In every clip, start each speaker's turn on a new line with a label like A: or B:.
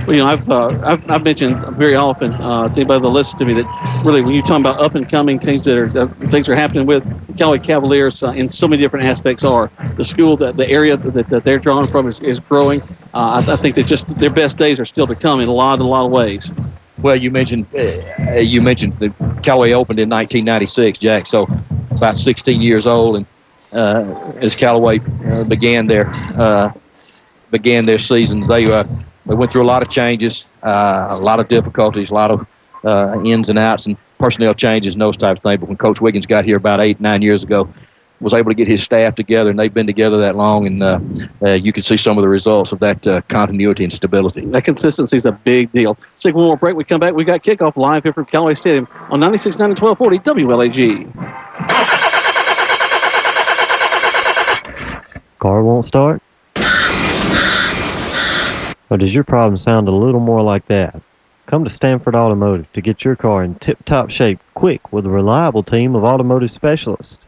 A: Well, I've mentioned very often to anybody that listens to me that really when you're talking about up and coming things that are happening with the Callaway Cavaliers in so many different aspects are the school, the area that they're drawing from is growing. I think that just their best days are still to come in a lot of ways.
B: Well, you mentioned the Callaway opened in 1996, Jack. So about 16 years old, and as Callaway began their seasons, they went through a lot of changes, a lot of difficulties, a lot of ins and outs, and personnel changes and those types of things. But when Coach Wiggins got here about 8-9 years ago, was able to get his staff together, and they've been together that long, and you can see some of the results of that continuity and stability.
A: That consistency is a big deal. Let's take one more break. We come back. We got kickoff live here from Callaway Stadium on 96.9 and 1240 WLAG.
C: Car won't start? Or does your problem sound a little more like that? Come to Stanford Automotive to get your car in tip-top shape quick with a reliable team of automotive specialists.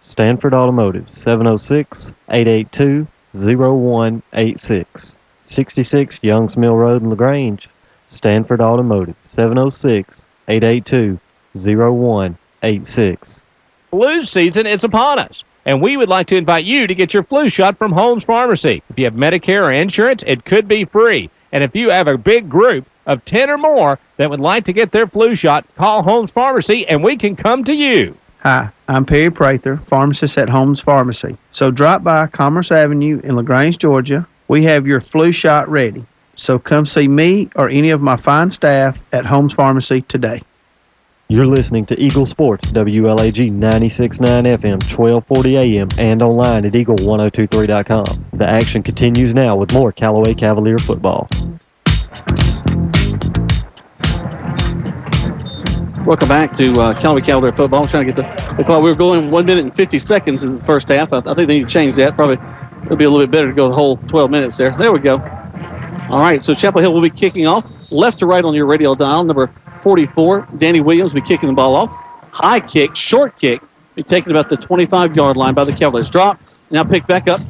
C: Stanford Automotive, 706-882-0186. 66 Youngs Mill Road in LaGrange. Stanford Automotive, 706-882-0186.
D: Flu season is upon us, and we would like to invite you to get your flu shot from Holmes Pharmacy. If you have Medicare or insurance, it could be free. And if you have a big group of 10 or more that would like to get their flu shot, call Holmes Pharmacy, and we can come to you.
E: Hi, I'm Perry Prather, pharmacist at Holmes Pharmacy. So drop by Commerce Avenue in LaGrange, Georgia. We have your flu shot ready. So come see me or any of my fine staff at Holmes Pharmacy today.
C: You're listening to Eagle Sports, WLAG 96.9 FM, 1240 AM, and online at eagle1023.com. The action continues now with more Callaway Cavalier football.
A: Welcome back to Callaway Cavalier football. I'm trying to get the clock. We were going 1 minute and 50 seconds in the first half. I think they need to change that. Probably it'll be a little bit better to go the whole 12 minutes there. There we go. All right, so Chapel Hill will be kicking off. Left to right on your radio dial, number 44, Danny Williams will be kicking the ball off. High kick, short kick, be taken about the 25-yard line by the Cavaliers. Drop, now pick back up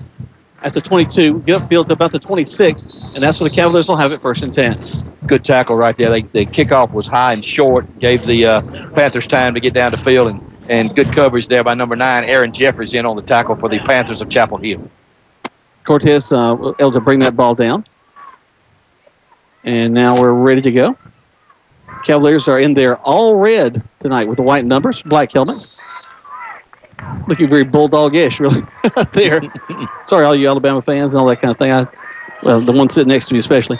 A: at the 22, get upfield to about the 26, and that's where the Cavaliers will have it, 1st and 10.
B: Good tackle right there. The kickoff was high and short, gave the Panthers time to get down the field, and good coverage there by number 9, Aaron Jeffries, in on the tackle for the Panthers of Chapel Hill.
A: Cortez able to bring that ball down. And now we're ready to go. Cavaliers are in there all red tonight with the white numbers, black helmets. Looking very bulldog-ish, really, there. Sorry, all you Alabama fans and all that kind of thing. Well, the one sitting next to me especially.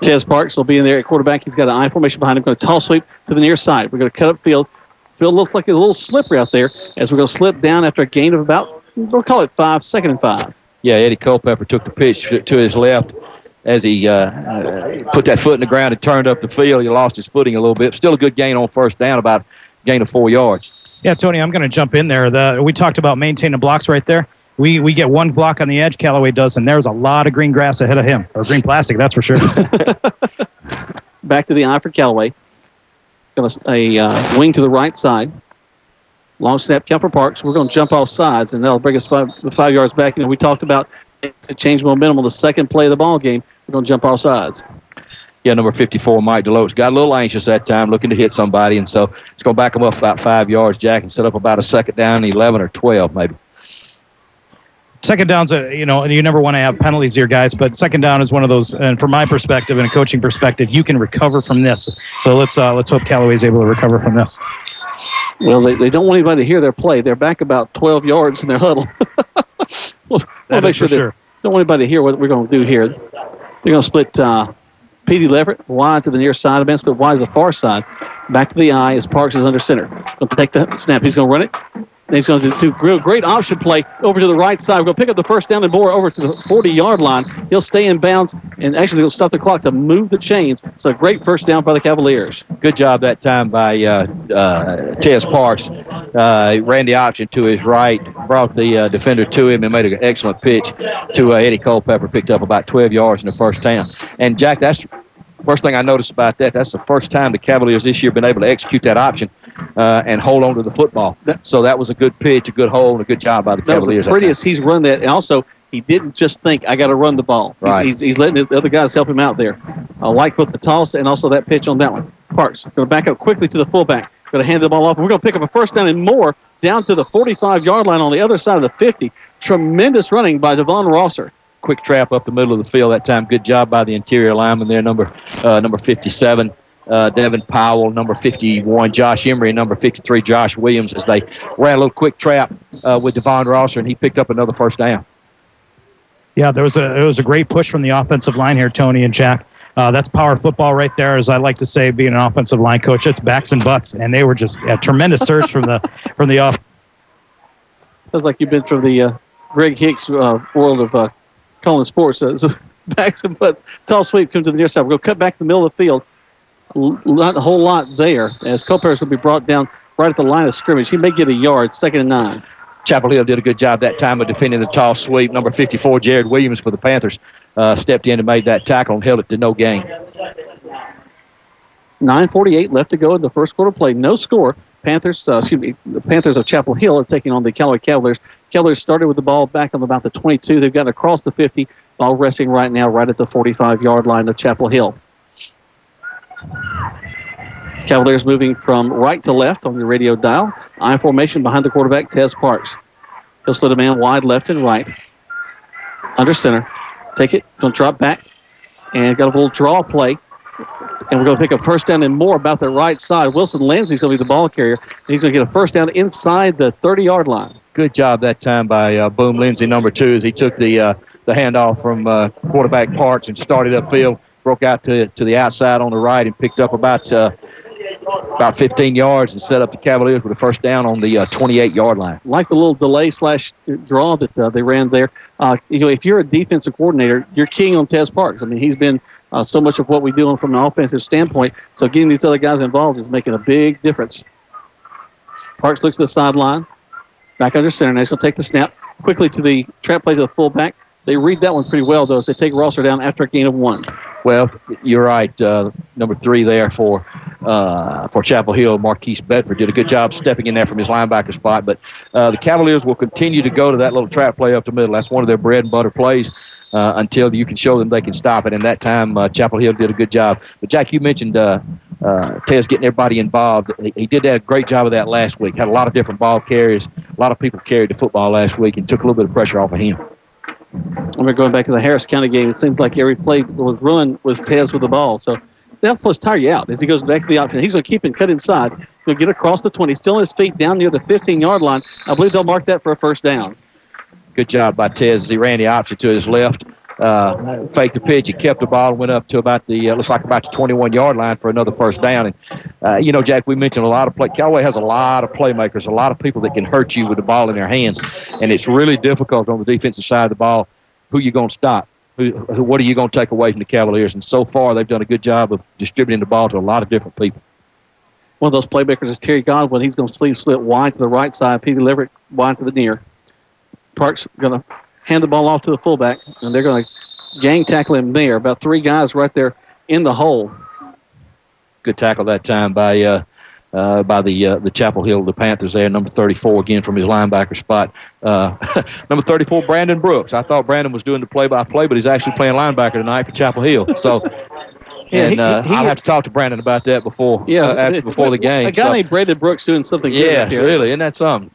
A: Tez Parks will be in there at quarterback. He's got an I formation behind him. Going to toss sweep to the near side. We're going to cut up field. Field looks like a little slippery out there as we're going to slip down after a gain of about, we'll call it 5, 2nd and 5.
B: Yeah, Eddie Culpepper took the pitch to his left. As he put that foot in the ground and turned up the field, he lost his footing a little bit. Still a good gain on first down, about a gain of 4 yards.
F: Yeah, Tony, I'm going to jump in there. We talked about maintaining blocks right there. We get one block on the edge, Callaway does, and there's a lot of green grass ahead of him, or green plastic, that's for sure.
A: Back to the eye for Callaway. Got a wing to the right side. Long snap count for Parks. We're going to jump off sides, and that'll bring us 5 yards back. We talked about to change momentum on the second play of the ball game. We're going to jump off sides.
B: Yeah, number 54, Mike Deloach, got a little anxious that time, looking to hit somebody, and so it's going to back him up about 5 yards, Jack, and set up about a 2nd down, 11 or 12 maybe.
F: Second down's you never want to have penalties here, guys, but second down is one of those, and from my perspective and a coaching perspective, you can recover from this. So let's hope Callaway's able to recover from this.
A: Well, they don't want anybody to hear their play. They're back about 12 yards in their huddle.
F: That is for sure.
A: Don't want anybody to hear what we're going to do here. They're going to split Petey Leverett wide to the near side. Split wide to the far side. Back to the eye as Parks is under center. Going to take the snap. He's going to run it. And he's going to do great option play over to the right side. We're going to pick up the first down and more over to the 40-yard line. He'll stay in bounds, and actually he'll stop the clock to move the chains. So a great first down by the Cavaliers.
B: Good job that time by Tez Parks. He ran the option to his right, brought the defender to him, and made an excellent pitch to Eddie Culpepper. Picked up about 12 yards in the first down. And, Jack, that's first thing I noticed about that. That's the first time the Cavaliers this year have been able to execute that option and hold on to the football. So that was a good pitch, a good hold, and a good job by the Cavaliers.
A: That was the prettiest he's run that. And also, He didn't just think, I got to run the ball.
B: Right.
A: He's letting the other guys help him out there. I like both the toss and also that pitch on that one. Parks going to back up quickly to the fullback. Going to hand the ball off. We're going to pick up a first down and more down to the 45-yard line on the other side of the 50. Tremendous running by Devon Rosser.
B: Quick trap up the middle of the field that time. Good job by the interior lineman there, number 57, Devin Powell, number 51, Josh Emery, and number 53, Josh Williams, as they ran a little quick trap with Devon Rosser, and he picked up another first down.
F: Yeah, it was a great push from the offensive line here, Tony and Jack. That's power football right there, as I like to say, being an offensive line coach. It's backs and butts, and they were just a tremendous surge from the off.
A: Sounds like you've been from the Greg Hicks world of calling sports. So backs and butts. Tall sweep comes to the near side. We're going to cut back to the middle of the field. Not a whole lot there, as Culpepper's going to be brought down right at the line of scrimmage. He may get a yard, 2nd and 9.
B: Chapel Hill did a good job that time of defending the tall sweep. Number 54, Jared Williams for the Panthers, stepped in and made that tackle and held it to no gain.
A: 9:48 left to go in the first quarter play. No score. The Panthers of Chapel Hill are taking on the Callaway Cavaliers. Cavaliers started with the ball back on about the 22. They've gotten across the 50. Ball resting right now right at the 45-yard line of Chapel Hill. Cavaliers moving from right to left on your radio dial. I formation behind the quarterback, Tez Parks. He'll split a man wide left and right. Under center. Take it. Going to drop back. And got a little draw play. And we're going to pick up first down and more about the right side. Wilson Lindsay's going to be the ball carrier. And he's going to get a first down inside the 30-yard line.
B: Good job that time by Boom Lindsay, number 2, as he took the handoff from quarterback Parks and started upfield, broke out to the outside on the right and picked up about 15 yards and set up the Cavaliers with a first down on the 28-yard line.
A: Like the little delay/draw that they ran there. If you're a defensive coordinator, you're keying on Tez Parks. I mean, he's been so much of what we do from an offensive standpoint. So getting these other guys involved is making a big difference. Parks looks to the sideline. Back under center. Now he's going to take the snap quickly to the trap play to the fullback. They read that one pretty well, though, as they take Rosser down after a gain of 1.
B: Well, you're right. Number 3 there for Chapel Hill, Marquise Bedford, did a good job stepping in there from his linebacker spot. But the Cavaliers will continue to go to that little trap play up the middle. That's one of their bread and butter plays until you can show them they can stop it. And that time, Chapel Hill did a good job. But, Jack, you mentioned Tez getting everybody involved. He did a great job of that last week. Had a lot of different ball carriers. A lot of people carried the football last week and took a little bit of pressure off of him.
A: And we're going back to the Harris County game. It seems like every play was run was Tez with the ball. So that plus tire you out as he goes back to the option. He's going to keep and cut inside. He's going to get across the 20. Still on his feet down near the 15-yard line. I believe they'll mark that for a first down.
B: Good job by Tez as he ran the option to his left. Faked the pitch. He kept the ball and went up to about the, looks like about the 21-yard line for another first down. And, Jack, we mentioned a lot of Callaway has a lot of playmakers, a lot of people that can hurt you with the ball in their hands. And it's really difficult on the defensive side of the ball. Who you going to stop? What are you going to take away from the Cavaliers? And so far, they've done a good job of distributing the ball to a lot of different people.
A: One of those playmakers is Terry Godwin. He's going to sleeve split wide to the right side. Petey Leverett wide to the near. Parks going to hand the ball off to the fullback, and they're going to gang tackle him there. About 3 guys right there in the hole.
B: Good tackle that time by the Chapel Hill, the Panthers there. Number 34 again from his linebacker spot. Number 34, Brandon Brooks. I thought Brandon was doing the play-by-play, but he's actually playing linebacker tonight for Chapel Hill. So, I'll have to talk to Brandon about that before the game.
A: A guy named Brandon Brooks doing something good.
B: Yeah, really. Isn't that something?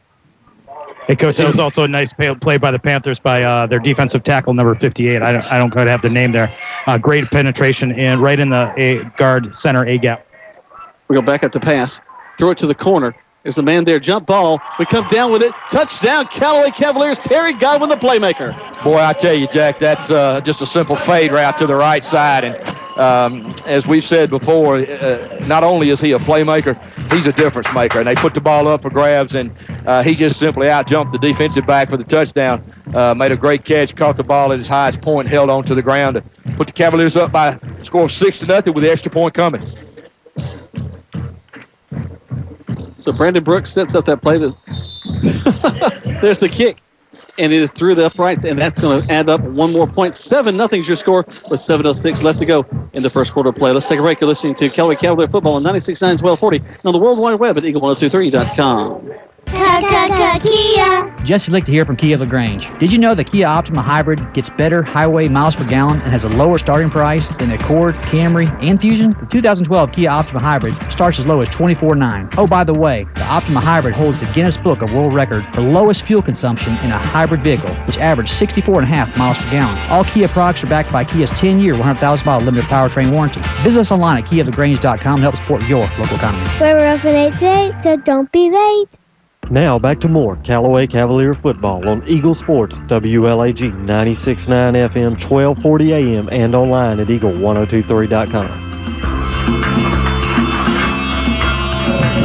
F: Hey, Coach, that was also a nice play by the Panthers by their defensive tackle, number 58. I don't quite have the name there. Great penetration and right in the guard center A-gap.
A: We go back up to pass. Throw it to the corner. There's a man there. Jump ball. We come down with it. Touchdown, Callaway Cavaliers. Terry Godwin, the playmaker.
B: Boy, I tell you, Jack, that's just a simple fade route to the right side. And as we've said before, not only is he a playmaker, he's a difference maker. And they put the ball up for grabs, and he just simply out-jumped the defensive back for the touchdown. Made a great catch, caught the ball at his highest point, held on to the ground to put the Cavaliers up by a score of 6-0 with the extra point coming.
A: So Brandon Brooks sets up that play. There's the kick, and it is through the uprights, and that's going to add up 1 more point. 7-0 is your score with 7:06 left to go in the first quarter of play. Let's take a break. You're listening to Callaway Cavalier Football on 96.9 1240 and on the World Wide Web at Eagle1023.com.
G: Kia.
H: Jesse Lichter here from Kia LaGrange. Did you know the Kia Optima Hybrid gets better highway miles per gallon and has a lower starting price than the Accord, Camry, and Fusion? The 2012 Kia Optima Hybrid starts as low as $24,900. Oh, by the way, the Optima Hybrid holds the Guinness Book of World Record for lowest fuel consumption in a hybrid vehicle, which averaged 64.5 miles per gallon. All Kia products are backed by Kia's 10-year, 100,000-mile limited powertrain warranty. Visit us online at KiaLaGrange.com to help support your local economy.
G: We're open 8 to 8, so don't be late.
C: Now back to more Callaway Cavalier football on Eagle Sports, WLAG 96.9 FM, 1240 AM, and online at eagle1023.com.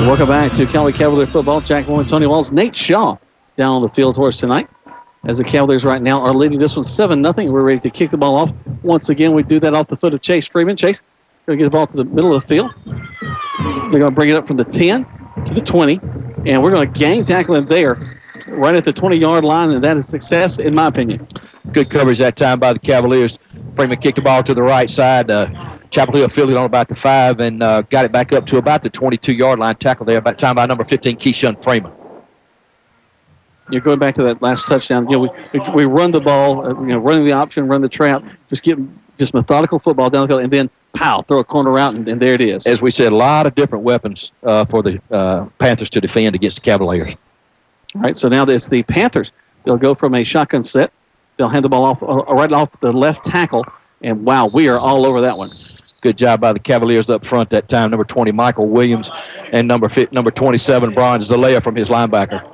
A: Welcome back to Callaway Cavalier football. Jack Moore and Tony Walls. Nate Shaw down on the field for us tonight, as the Cavaliers right now are leading this one 7-0. We're ready to kick the ball off. Once again, we do that off the foot of Chase Freeman. Chase going to get the ball to the middle of the field. They're going to bring it up from the 10 to the 20. And we're going to gang tackle him there, right at the 20-yard line, and that is success, in my opinion.
B: Good coverage that time by the Cavaliers. Freeman kicked the ball to the right side. Chapel Hill fielded on about the 5 and got it back up to about the 22-yard line. Tackle there, about time by number 15, Keyshawn Freeman.
A: You're going back to that last touchdown. You know, we run the ball, running the option, run the trap, just methodical football down the field, and then pow, throw a corner out, and there it is.
B: As we said, a lot of different weapons for the Panthers to defend against the Cavaliers.
A: All right, so now it's the Panthers. They'll go from a shotgun set. They'll hand the ball off right off the left tackle, and wow, we are all over that one.
B: Good job by the Cavaliers up front that time. Number 20, Michael Williams, and number 27, Brian Zalea from his linebacker.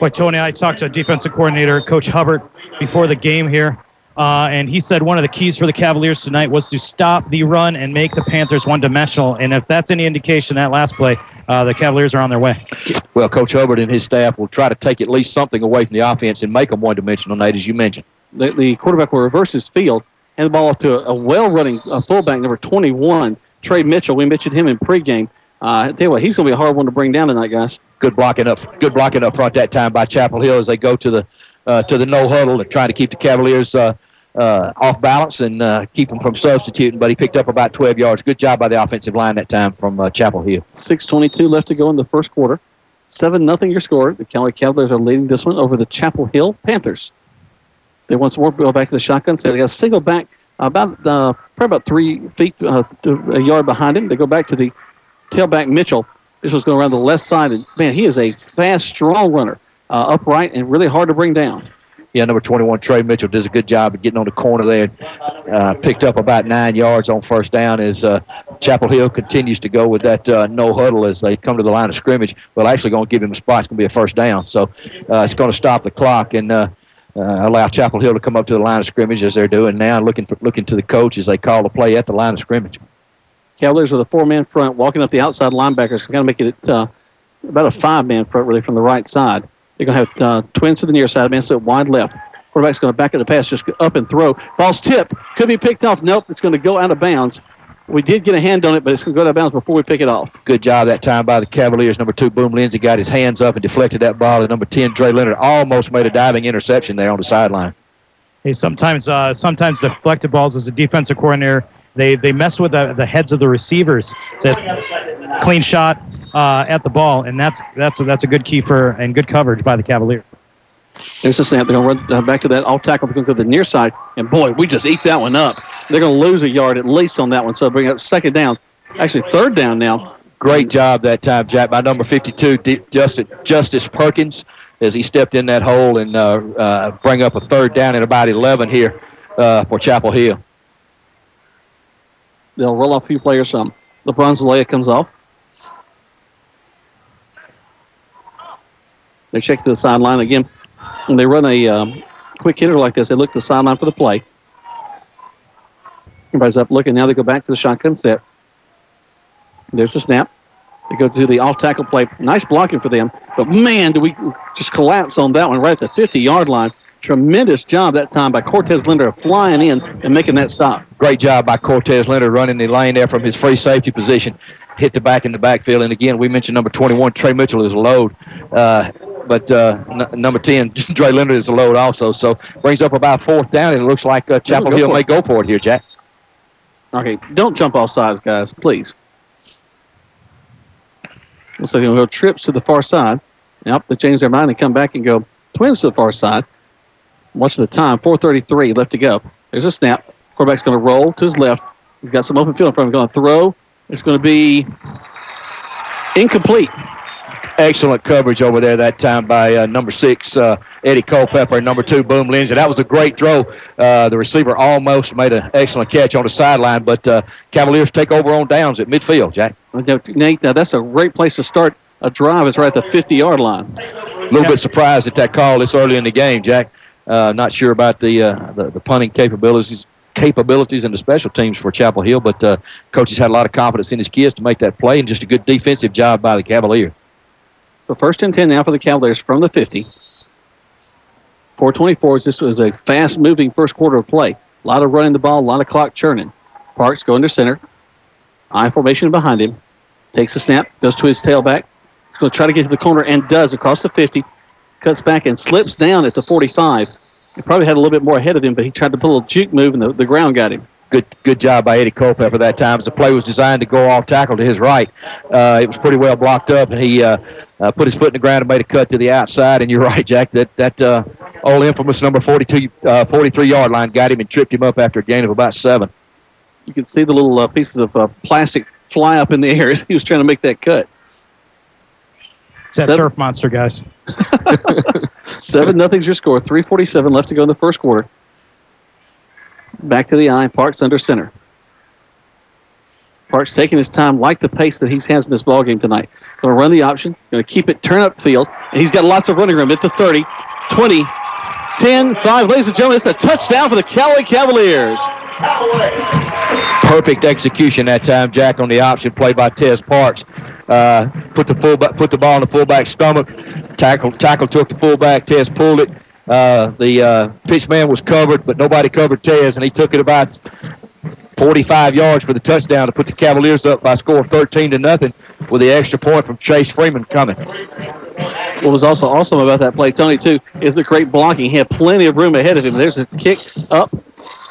F: Boy, Tony, I talked to defensive coordinator Coach Hubbard before the game here. And he said one of the keys for the Cavaliers tonight was to stop the run and make the Panthers one-dimensional. And if that's any indication, that last play, the Cavaliers are on their way.
B: Well, Coach Hubbard and his staff will try to take at least something away from the offense and make them one-dimensional, Nate, as you mentioned.
A: The quarterback will reverse his field, hand the ball off to a well-running fullback, number 21, Trey Mitchell. We mentioned him in pregame. I tell you what, he's going to be a hard one to bring down tonight, guys.
B: Good blocking up front that time by Chapel Hill as they go to the no huddle and trying to keep the Cavaliers off balance and keep them from substituting, but he picked up about 12 yards. Good job by the offensive line that time from Chapel Hill.
A: 6:22 left to go in the first quarter. 7-0 your score. The Callaway Cavaliers are leading this one over the Chapel Hill Panthers. They once more go back to the shotgun set. They got a single back probably about 3 feet to a yard behind him. They go back to the tailback Mitchell. Mitchell's going around the left side, and man, he is a fast, strong runner, upright and really hard to bring down.
B: Yeah, number 21, Trey Mitchell, does a good job of getting on the corner there. Picked up about 9 yards on first down as Chapel Hill continues to go with that no huddle as they come to the line of scrimmage. Well, actually going to give him a spot. It's going to be a first down. So it's going to stop the clock and allow Chapel Hill to come up to the line of scrimmage as they're doing now, looking to the coach as they call the play at the line of scrimmage.
A: Cavaliers with a 4-man front, walking up the outside linebackers. We're going to make it about a 5-man front, really, from the right side. They're going to have twins to the near side, man split wide left. Quarterback's going to back up the pass, just up and throw. Ball's tipped. Could be picked off. Nope, it's going to go out of bounds. We did get a hand on it, but it's going to go out of bounds before we pick it off.
B: Good job that time by the Cavaliers. Number 2, Boom Lindsay, got his hands up and deflected that ball. And number 10, Dre Leonard, almost made a diving interception there on the sideline.
F: Hey, sometimes deflected balls as a defensive coordinator, they mess with the heads of the receivers. That clean shot at the ball, and that's a good key and good coverage by the Cavaliers.
A: There's the snap. They're going to run back to that off tackle. They're going to go to the near side, and boy, we just ate that one up. They're going to lose a yard at least on that one, so bring up second down. Actually, third down now.
B: Great job that time, Jack, by number 52, Justice Perkins, as he stepped in that hole and bring up a third down at about 11 here for Chapel Hill.
A: They'll roll off a few players. LeBron Zalea comes off. They check to the sideline again. When they run a quick hitter like this, they look to the sideline for the play. Everybody's up looking. Now they go back to the shotgun set. There's the snap. They go to the off-tackle play. Nice blocking for them. But, man, do we just collapse on that one right at the 50-yard line. Tremendous job that time by Cortez Linder flying in and making that stop.
B: Great job by Cortez Linder running the lane there from his free safety position. Hit the back in the backfield. And, again, we mentioned number 21, Trey Mitchell, is a load. But number 10, Dre Linder, is a load also. So brings up about fourth down, and it looks like Chapel Hill may go for it here, Jack.
A: Okay, don't jump off sides, guys, please. So he'll go trips to the far side, Yep, they change their mind and come back and go Twins to the far side. Watching the time, 4:33 left to go. There's a snap. Quarterback's going to roll to his left. He's got some open field in front of him. Going to throw. It's going to be incomplete.
B: Excellent coverage over there that time by number 6, Eddie Culpepper, and number 2, Boom Lindsay. That was a great throw. The receiver almost made an excellent catch on the sideline, but Cavaliers take over on downs at midfield, Jack.
A: Nate, that's a great place to start a drive. It's right at the 50-yard line.
B: A little bit surprised at that call this early in the game, Jack. Not sure about the punting capabilities and the special teams for Chapel Hill, but coaches had a lot of confidence in his kids to make that play, and just a good defensive job by the Cavaliers.
A: So 1st and 10 now for the Cavaliers from the 50. 4:24. This was a fast-moving first quarter of play. A lot of running the ball, a lot of clock churning. Parks going to center. I formation behind him. Takes the snap, goes to his tailback. He's going to try to get to the corner and does across the 50. Cuts back and slips down at the 45. He probably had a little bit more ahead of him, but he tried to put a little juke move, and the ground got him.
B: Good job by Eddie Culpepper that time. The play was designed to go off tackle to his right. It was pretty well blocked up, and he put his foot in the ground and made a cut to the outside. And you're right, Jack, that old infamous number 43-yard line got him and tripped him up after a gain of about 7.
A: You can see the little pieces of plastic fly up in the air. He was trying to make that cut.
F: It's that turf monster, guys.
A: 7-0's your score. 3:47 left to go in the first quarter. Back to the eye. Parks under center. Parks taking his time, like the pace that he has in this ballgame tonight. Going to run the option. Going to keep it, turn up field. And he's got lots of running room at the 30, 20, 10, 5. Ladies and gentlemen, it's a touchdown for the Callaway Cavaliers.
B: Perfect execution that time, Jack, on the option play by Tez Parks. Put the ball in the fullback's stomach. Tackle took the fullback. Tez pulled it. The pitch man was covered, but nobody covered Tez, and he took it about 45 yards for the touchdown to put the Cavaliers up by a score of 13-0 with the extra point from Chase Freeman coming.
A: What was also awesome about that play, Tony, too, is the great blocking. He had plenty of room ahead of him. There's a kick up,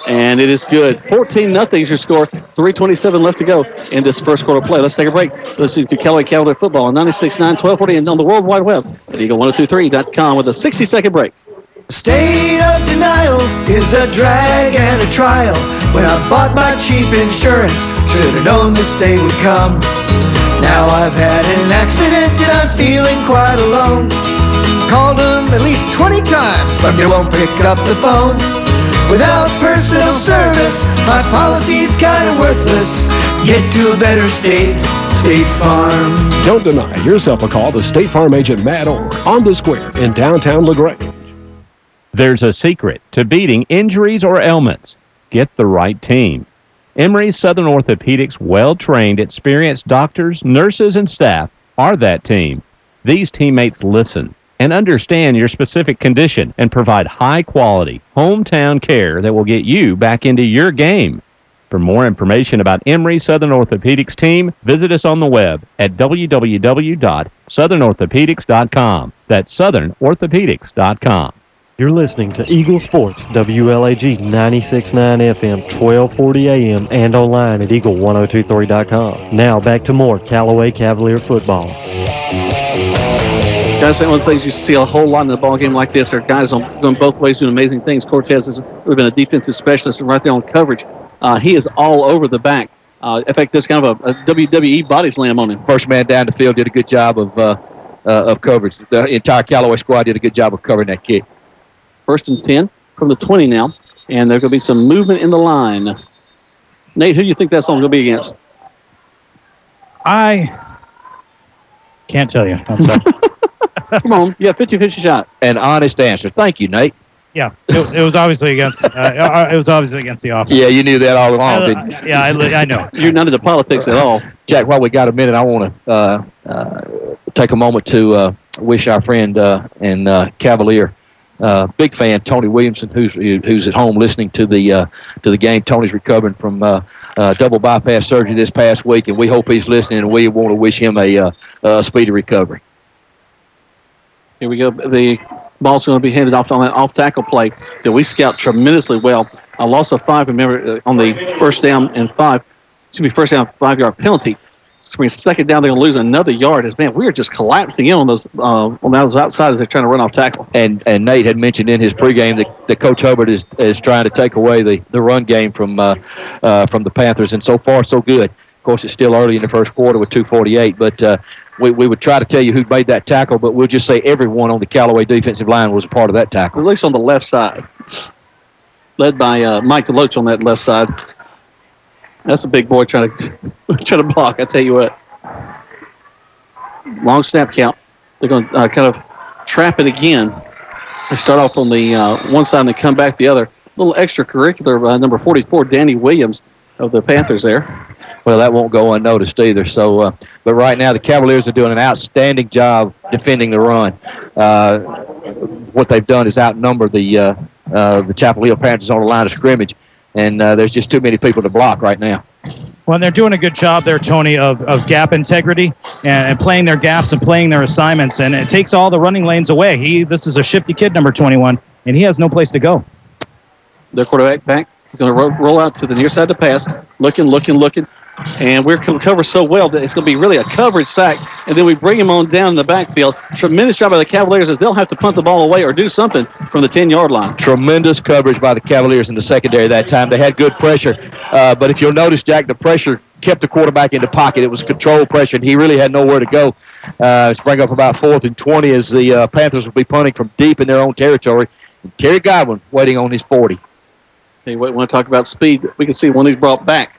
A: and it is good. 14-0 is your score. 3:27 left to go in this first quarter play. Let's take a break. Listen to Callaway Cavalier Football on 96.9, 1240, and on the World Wide Web at Eagle1023.com with a 60-second break.
I: State of denial is a drag and a trial. When I bought my cheap insurance, should have known this day would come. Now I've had an accident and I'm feeling quite alone. Called them at least 20 times, but they won't pick up the phone. Without personal service, my policy's kind of worthless. Get to a better state, State Farm.
J: Don't deny yourself a call to State Farm agent Matt Orr on the Square in downtown LaGrange.
D: There's a secret to beating injuries or ailments. Get the right team. Emory Southern Orthopedics' well-trained, experienced doctors, nurses, and staff are that team. These teammates listen and understand your specific condition and provide high-quality, hometown care that will get you back into your game. For more information about Emory Southern Orthopedics team, visit us on the web at www.southernorthopedics.com. That's southernorthopedics.com.
C: You're listening to Eagle Sports, WLAG 96.9 FM, 1240 AM, and online at eagle1023.com. Now back to more Callaway Cavalier football.
A: Guys, one of the things you see a whole lot in a ball game like this are guys going both ways doing amazing things. Cortez has really been a defensive specialist and right there on coverage. He is all over the back. In fact, does kind of a WWE body slam on him.
B: First man down the field did a good job of coverage. The entire Callaway squad did a good job of covering that kick.
A: 1st and 10 from the 20 now, and there's going to be some movement in the line. Nate, who do you think that's going to be against?
F: I can't tell you. I'm sorry.
A: Come on, you got 50-50 shot.
B: An honest answer. Thank you, Nate.
F: Yeah, it was obviously against. It was obviously against the offense.
B: Yeah, you knew that all along, didn't you?
F: Yeah, I know.
A: You're not into politics at all,
B: Jack. While we got a minute, I want to take a moment to wish our friend and Cavalier. Big fan, Tony Williamson, who's at home listening to the game. Tony's recovering from double bypass surgery this past week, and we hope he's listening, and we want to wish him a speedy recovery.
A: Here we go. The ball's going to be handed off on that off-tackle play that we scout tremendously well. A loss of 5, remember, on the first down and 5. First down 5-yard penalty. second down, they're going to lose another yard. Man, we are just collapsing in on those outside as they're trying to run off tackle.
B: And Nate had mentioned in his pregame that Coach Hubbard is trying to take away the run game from the Panthers, and so far so good. Of course, it's still early in the first quarter with 2:48, but we would try to tell you who made that tackle, but we'll just say everyone on the Callaway defensive line was a part of that tackle.
A: At least on the left side, led by Mike Deloach on that left side. That's a big boy trying to block, I tell you what. Long snap count. They're going to kind of trap it again. They start off on the one side and they come back the other. A little extracurricular, number 44, Danny Williams of the Panthers there.
B: Well, that won't go unnoticed either. So, but right now the Cavaliers are doing an outstanding job defending the run. What they've done is outnumber the Chapel Hill Panthers on the line of scrimmage. And there's just too many people to block right now.
F: Well, they're doing a good job there, Tony, of gap integrity and playing their gaps and playing their assignments. And it takes all the running lanes away. This is a shifty kid, number 21, and he has no place to go.
A: Their quarterback back. He's going to roll out to the near side to pass. Looking. And we're going to cover so well that it's going to be really a coverage sack. And then we bring him on down in the backfield. Tremendous job by the Cavaliers as they'll have to punt the ball away or do something from the 10-yard line.
B: Tremendous coverage by the Cavaliers in the secondary that time. They had good pressure. But if you'll notice, Jack, the pressure kept the quarterback in the pocket. It was controlled pressure, and he really had nowhere to go. It's bring up about 4th and 20 as the Panthers will be punting from deep in their own territory. And Terry Godwin waiting on his 40.
A: Hey, we want to talk about speed. We can see when he's brought back.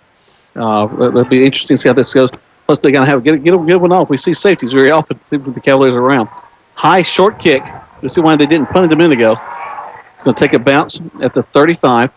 A: It'll be interesting to see how this goes. Plus, they're going to have get a good one off. We see safeties very often with the Cavaliers around. High short kick. You'll see why they didn't punt it a minute ago. It's going to take a bounce at the 35,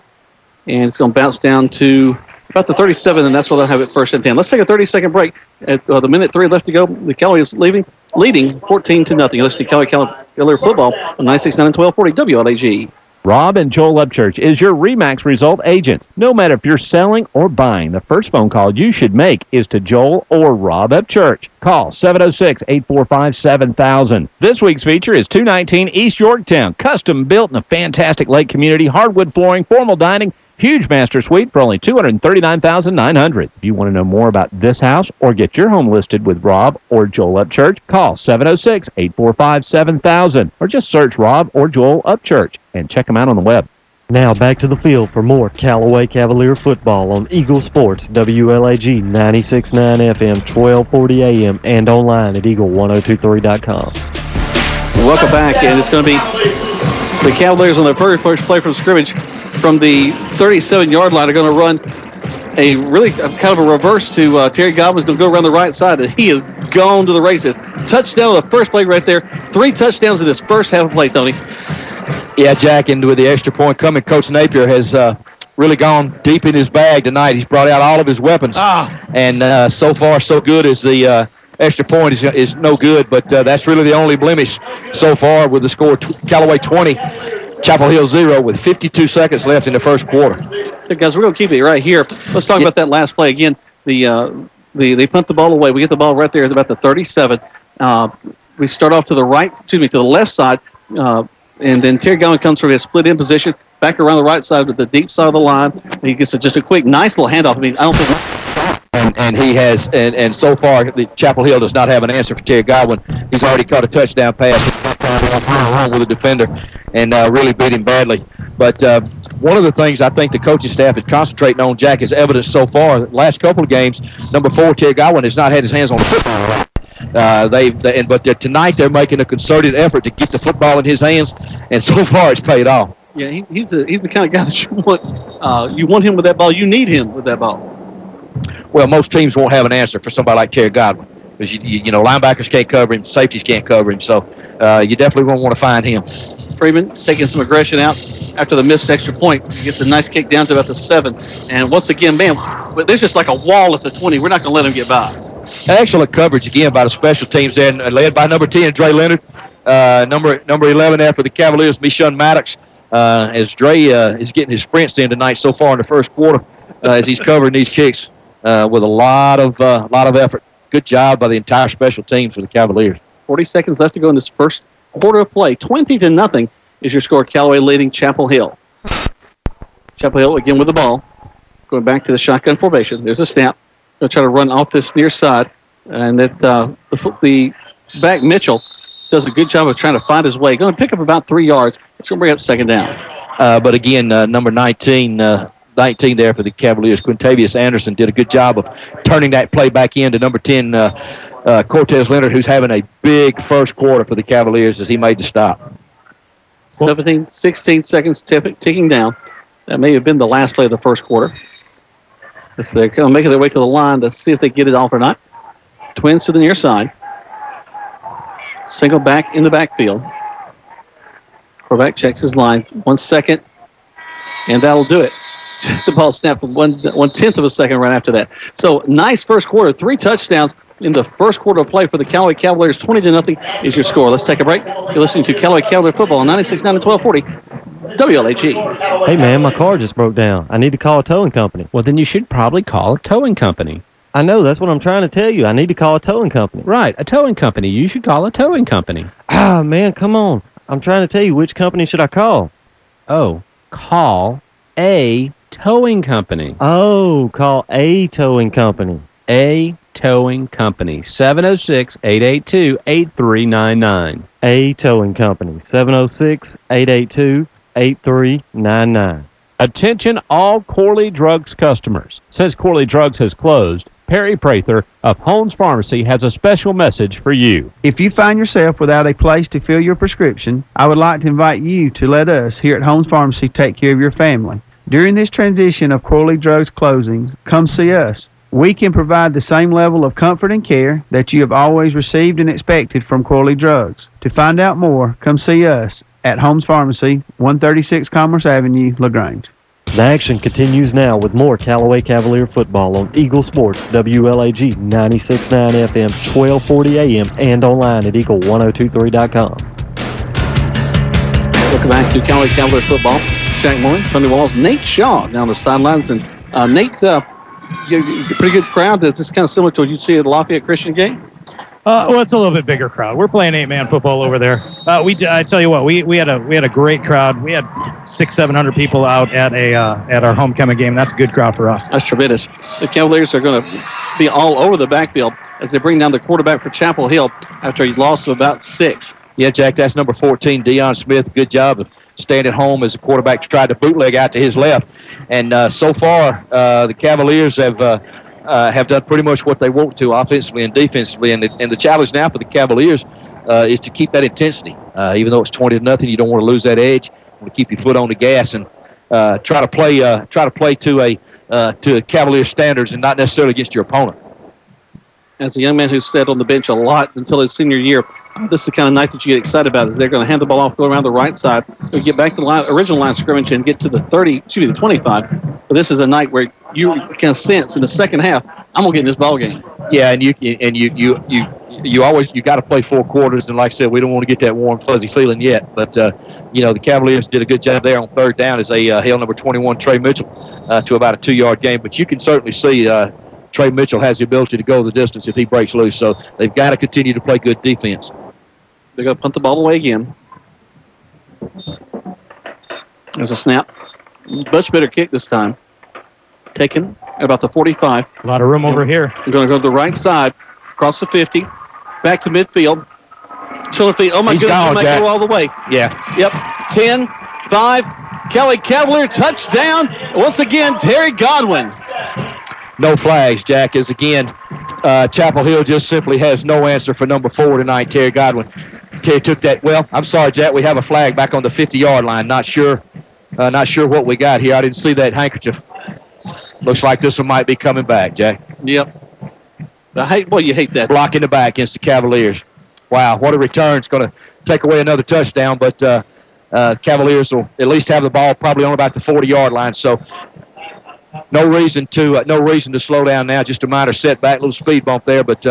A: and it's going to bounce down to about the 37, and that's where they'll have it first and 10. Let's take a 30-second break. At the minute 3 left to go, the Callaway is leading 14-0. You're listening to Callaway football on 96.9 and 1240 WLAG.
D: Rob and Joel Upchurch is your RE/MAX result agent. No matter if you're selling or buying, the first phone call you should make is to Joel or Rob Upchurch. Call 706-845-7000. This week's feature is 219 East Yorktown, custom built in a fantastic lake community, hardwood flooring, formal dining, huge master suite for only $239,900. If you want to know more about this house or get your home listed with Rob or Joel Upchurch, call 706-845-7000 or just search Rob or Joel Upchurch and check them out on the web.
C: Now back to the field for more Callaway Cavalier football on Eagle Sports, WLAG 96.9 FM, 1240 AM, and online at eagle1023.com.
A: Welcome back, and it's going to be the Cavaliers on their very first play from scrimmage from the 37-yard line are going to run a really kind of a reverse to Terry Godwin's going to go around the right side, and he is gone to the races. Touchdown on the first play right there. 3 touchdowns in this first half of play, Tony.
B: Yeah, Jack, and with the extra point coming, Coach Napier has really gone deep in his bag tonight. He's brought out all of his weapons, and so far so good as the extra point is no good, but that's really the only blemish so far with the score Callaway 20, Chapel Hill 0 with 52 seconds left in the first quarter.
A: So guys, we're going to keep it right here. Let's talk about that last play again. They punt the ball away. We get the ball right there at about the 37. We start off to the left side, and then Terry Godwin comes from his split in position back around the right side with the deep side of the line. He gets just a quick, nice little handoff. I mean, I don't think.
B: And he has, and so far, the Chapel Hill does not have an answer for Terry Godwin. He's already caught a touchdown pass with a defender and really beat him badly. But one of the things I think the coaching staff is concentrating on, Jack, is evidence so far. The last couple of games, number 4, Terry Godwin, has not had his hands on the football. But tonight they're making a concerted effort to get the football in his hands, and so far it's paid off.
A: Yeah, he's the kind of guy that you want. You want him with that ball. You need him with that ball.
B: Well, most teams won't have an answer for somebody like Terry Godwin because you know linebackers can't cover him, safeties can't cover him, so you definitely won't want to find him.
A: Freeman taking some aggression out after the missed extra point. He gets a nice kick down to about the 7, and once again, man, there's just like a wall at the 20. We're not going to let him get by.
B: Excellent coverage again by the special teams there, led by number 10, Dre Leonard. Number 11 there for the Cavaliers, Mishun Maddox. As Dre is getting his sprints in tonight so far in the first quarter, as he's covering these kicks with a lot of effort. Good job by the entire special teams for the Cavaliers.
A: 40 seconds left to go in this first quarter of play. 20-0 is your score. Callaway leading Chapel Hill. Chapel Hill again with the ball, going back to the shotgun formation. There's a snap. They'll try to run off this near side. And that the back Mitchell does a good job of trying to find his way. Going to pick up about 3 yards. It's going to bring up second down.
B: But again, number 19 there for the Cavaliers, Quintavious Anderson, did a good job of turning that play back into number 10, Cortez Leonard, who's having a big first quarter for the Cavaliers as he made the stop.
A: 16 seconds ticking down. That may have been the last play of the first quarter. So they're going to make their way to the line to see if they get it off or not. Twins to the near side. Single back in the backfield. Quarterback checks his line. 1 second, and that'll do it. The ball snapped 1/10 of a second right after that. So nice first quarter. 3 touchdowns in the first quarter of play for the Callaway Cavaliers. 20-0 is your score. Let's take a break. You're listening to Callaway Cavalier Football on 96.9 and 1240 WLAG.
C: Hey, man, my car just broke down. I need to call a towing company.
D: Well, then you should probably call a towing company.
C: I know. That's what I'm trying to tell you. I need to call a towing company.
D: Right, a towing company. You should call a towing company.
C: Ah, man, come on. I'm trying to tell you, which company should I call?
D: Oh, call a towing company.
C: Oh, call a towing company.
D: A towing company. 706-882-8399.
C: A towing company. 706-882-8399.
D: Attention all Corley Drugs customers. Since Corley Drugs has closed, Perry Prather of Holmes Pharmacy has a special message for you.
E: If you find yourself without a place to fill your prescription, I would like to invite you to let us here at Holmes Pharmacy take care of your family. During this transition of Corley Drugs closings, come see us. We can provide the same level of comfort and care that you have always received and expected from Corley Drugs. To find out more, come see us at Holmes Pharmacy, 136 Commerce Avenue, LaGrange.
C: The action continues now with more Callaway Cavalier football on Eagle Sports, WLAG 96.9 FM, 1240 AM, and online at eagle1023.com.
A: Welcome back to Callaway Cavalier football. Jack Moore, Tony Walls, Nate Shaw down the sidelines. And Nate, pretty good crowd. It's just kind of similar to what you'd see at the Lafayette Christian game.
F: Well, it's a little bit bigger crowd. We're playing 8-man football over there. I tell you what, we had a great crowd. We had 600-700 people out at our homecoming game. That's a good crowd for us.
A: That's tremendous. The Cavaliers are going to be all over the backfield as they bring down the quarterback for Chapel Hill after he lost to about 6.
B: Yeah, Jack, that's number 14, Deion Smith. Good job of staying at home as the quarterback tried to bootleg out to his left. And so far, the Cavaliers have done pretty much what they want to offensively and defensively. And the challenge now for the Cavaliers is to keep that intensity. Even though it's 20-0, you don't want to lose that edge. You want to keep your foot on the gas and try to play to Cavalier standards and not necessarily against your opponent.
A: As a young man who sat on the bench a lot until his senior year, this is the kind of night that you get excited about. Is they're going to hand the ball off, go around the right side, get back to the original line of scrimmage, and get to the 25. But this is a night where you can sense in the second half, I'm gonna get in this ball game.
B: Yeah, and you always got to play 4 quarters, and like I said, we don't want to get that warm fuzzy feeling yet. But the Cavaliers did a good job there on third down as they held number 21 Trey Mitchell to about a 2-yard gain. But you can certainly see Trey Mitchell has the ability to go the distance if he breaks loose. So they've got to continue to play good defense.
A: They're going to punt the ball away again. There's a snap. Much better kick this time. Taken at about the 45.
F: A lot of room over here.
A: We're going to go to the right side, across the 50, back to midfield. Shoulder feet. Oh, my goodness. He might go all the way.
B: Yeah.
A: Yep. 10, 5. Kelly Cavalier touchdown. Once again, Terry Godwin.
B: No flags, Jack, as again, Chapel Hill just simply has no answer for number 4 tonight, Terry Godwin. Terry took that. Well, I'm sorry, Jack, we have a flag back on the 50-yard line. Not sure what we got here. I didn't see that handkerchief. Looks like this one might be coming back, Jack.
A: Yep. You hate that.
B: Block in the back against the Cavaliers. Wow, what a return. It's going to take away another touchdown, but Cavaliers will at least have the ball probably on about the 40-yard line. So no reason to slow down now. Just a minor setback, little speed bump there. But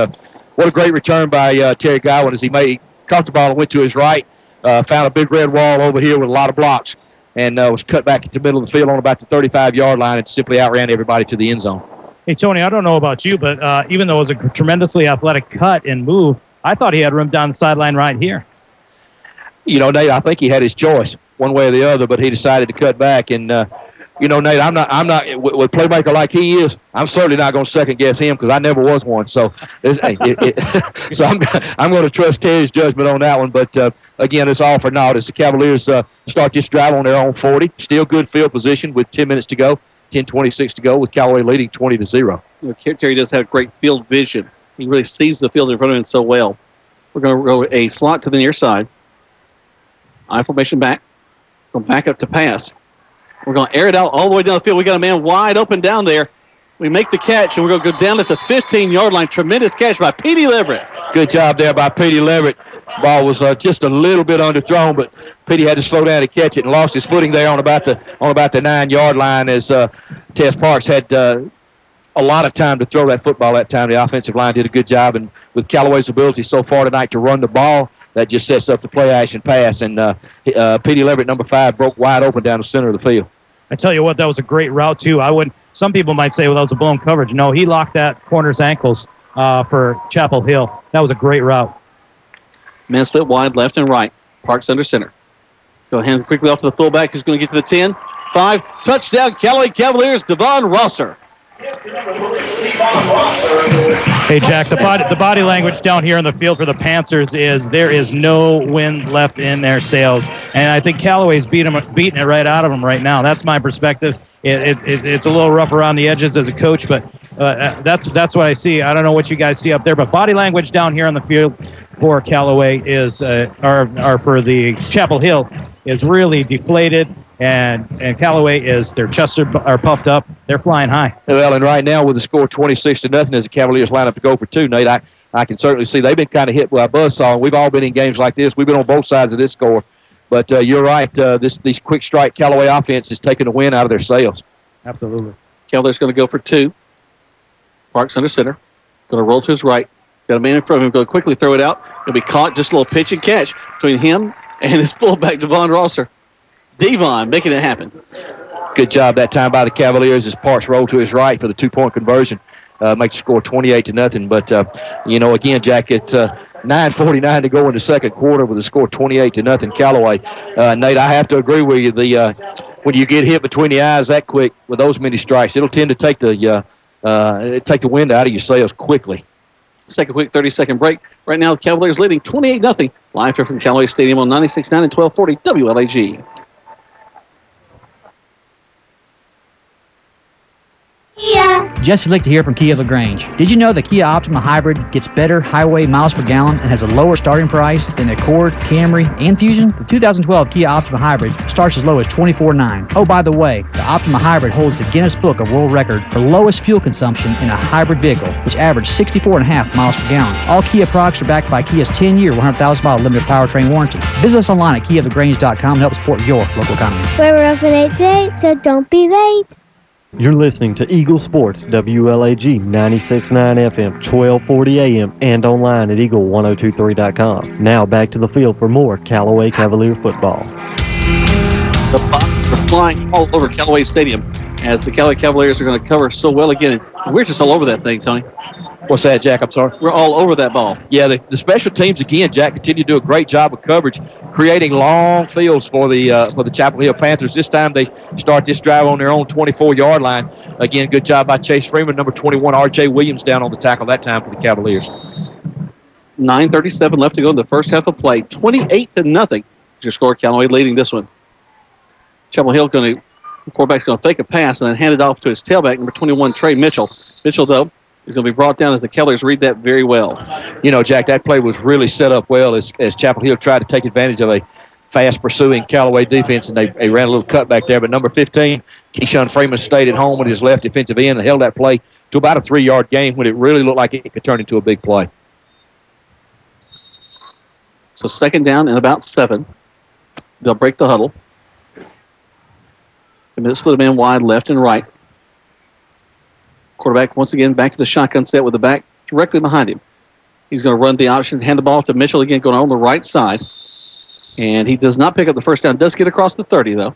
B: what a great return by Terry Godwin as he caught the ball and went to his right, found a big red wall over here with a lot of blocks, and was cut back into the middle of the field on about the 35-yard line and simply outran everybody to the end zone.
F: Hey, Tony, I don't know about you, but even though it was a tremendously athletic cut and move, I thought he had room down the sideline right here.
B: Nate, I think he had his choice one way or the other, but he decided to cut back. And You know, Nate, I'm not with playmaker like he is. I'm certainly not going to second guess him because I never was one. So, so I'm going to trust Terry's judgment on that one. But again, it's all for naught as the Cavaliers start this drive on their own 40. Still good field position with 10 minutes to go, 10:26 to go, with Callaway leading 20-0.
A: You know, Terry does have great field vision. He really sees the field in front of him so well. We're going to go a slot to the near side. I formation back. Go back up to pass. We're going to air it out all the way down the field. We got a man wide open down there. We make the catch, and we're going to go down at the 15-yard line. Tremendous catch by Petey Leverett.
B: Good job there by Petey Leverett. Ball was just a little bit underthrown, but Petey had to slow down to catch it and lost his footing there on about the 9-yard line as Tess Parks had a lot of time to throw that football that time. The offensive line did a good job, and with Callaway's ability so far tonight to run the ball, that just sets up the play action pass. And Petey Leverett, number 5, broke wide open down the center of the field.
F: I tell you what, that was a great route, too. Some people might say, well, that was a blown coverage. No, he locked that corner's ankles for Chapel Hill. That was a great route.
A: Man split wide left and right. Parks under center. Go hand quickly off to the fullback who's going to get to the 10. 5. Touchdown, Callaway Cavaliers, Devon Rosser.
F: Hey, Jack, the body language down here in the field for the Panthers is there is no wind left in their sails. And I think Callaway's beating it right out of them right now. That's my perspective. It's a little rough around the edges as a coach, but that's what I see. I don't know what you guys see up there, but body language down here on the field for Callaway is, or for the Chapel Hill, is really deflated. And Callaway their chests are puffed up. They're flying high.
B: Well, and right now with the score 26-0 as the Cavaliers line up to go for 2, Nate, I can certainly see they've been kind of hit by a buzzsaw. We've all been in games like this. We've been on both sides of this score. But you're right. These quick strike Callaway offense is taking the wind out of their sails.
F: Absolutely.
A: Cavaliers going to go for 2. Parks under center. Going to roll to his right. Got a man in front of him. Going to quickly throw it out. It'll be caught. Just a little pitch and catch between him and his fullback, Devon Rosser. Devon making it happen.
B: Good job that time by the Cavaliers as Parks rolled to his right for the 2-point conversion. Makes the score 28-0. But, again, Jack, it's 9:49 to go in the second quarter with the score 28-0 Callaway. Nate, I have to agree with you. When you get hit between the eyes that quick with those many strikes, it'll tend to take the wind out of your sails quickly.
A: Let's take a quick 30-second break. Right now, the Cavaliers leading 28-0. Live here from Callaway Stadium on 96.9 and 1240 WLAG.
H: Jesse Lick to hear from Kia LaGrange. Did you know the Kia Optima Hybrid gets better highway miles per gallon and has a lower starting price than the Accord, Camry, and Fusion? The 2012 Kia Optima Hybrid starts as low as $24,900. Oh, by the way, the Optima Hybrid holds the Guinness Book of World Record for lowest fuel consumption in a hybrid vehicle, which averaged 64.5 miles per gallon. All Kia products are backed by Kia's 10-year, 100,000-mile limited powertrain warranty. Visit us online at KiaLaGrange.com to help support your local economy.
G: We're open 8 to 8, so don't be late.
C: You're listening to Eagle Sports, WLAG 96.9 FM, 1240 AM, and online at eagle1023.com. Now back to the field for more Callaway Cavalier football.
A: The boxes are flying all over Callaway Stadium as the Callaway Cavaliers are going to cover so well again. We're just all over that thing, Tony.
B: What's that, Jack? I'm sorry.
A: We're all over that ball.
B: Yeah, the special teams, again, Jack, continue to do a great job of coverage, creating long fields for the Chapel Hill Panthers. This time they start this drive on their own 24-yard line. Again, good job by Chase Freeman. Number 21, R.J. Williams, down on the tackle that time for the Cavaliers.
A: 9:37 left to go in the first half of play. 28-0. Your score, Callaway leading this one. Chapel Hill the quarterback's going to fake a pass and then hand it off to his tailback, number 21, Trey Mitchell. Mitchell, though, is going to be brought down as the Cavaliers read that very well.
B: You know, Jack, that play was really set up well as Chapel Hill tried to take advantage of a fast-pursuing Callaway defense, and they ran a little cutback there. But number 15, Keyshawn Freeman, stayed at home with his left defensive end and held that play to about a 3-yard gain when it really looked like it could turn into a big play.
A: So second down and about 7. They'll break the huddle. They'll split a man wide left and right. Quarterback, once again, back to the shotgun set with the back directly behind him. He's going to run the option, hand the ball off to Mitchell again, going on the right side. And he does not pick up the first down. Does get across the 30, though.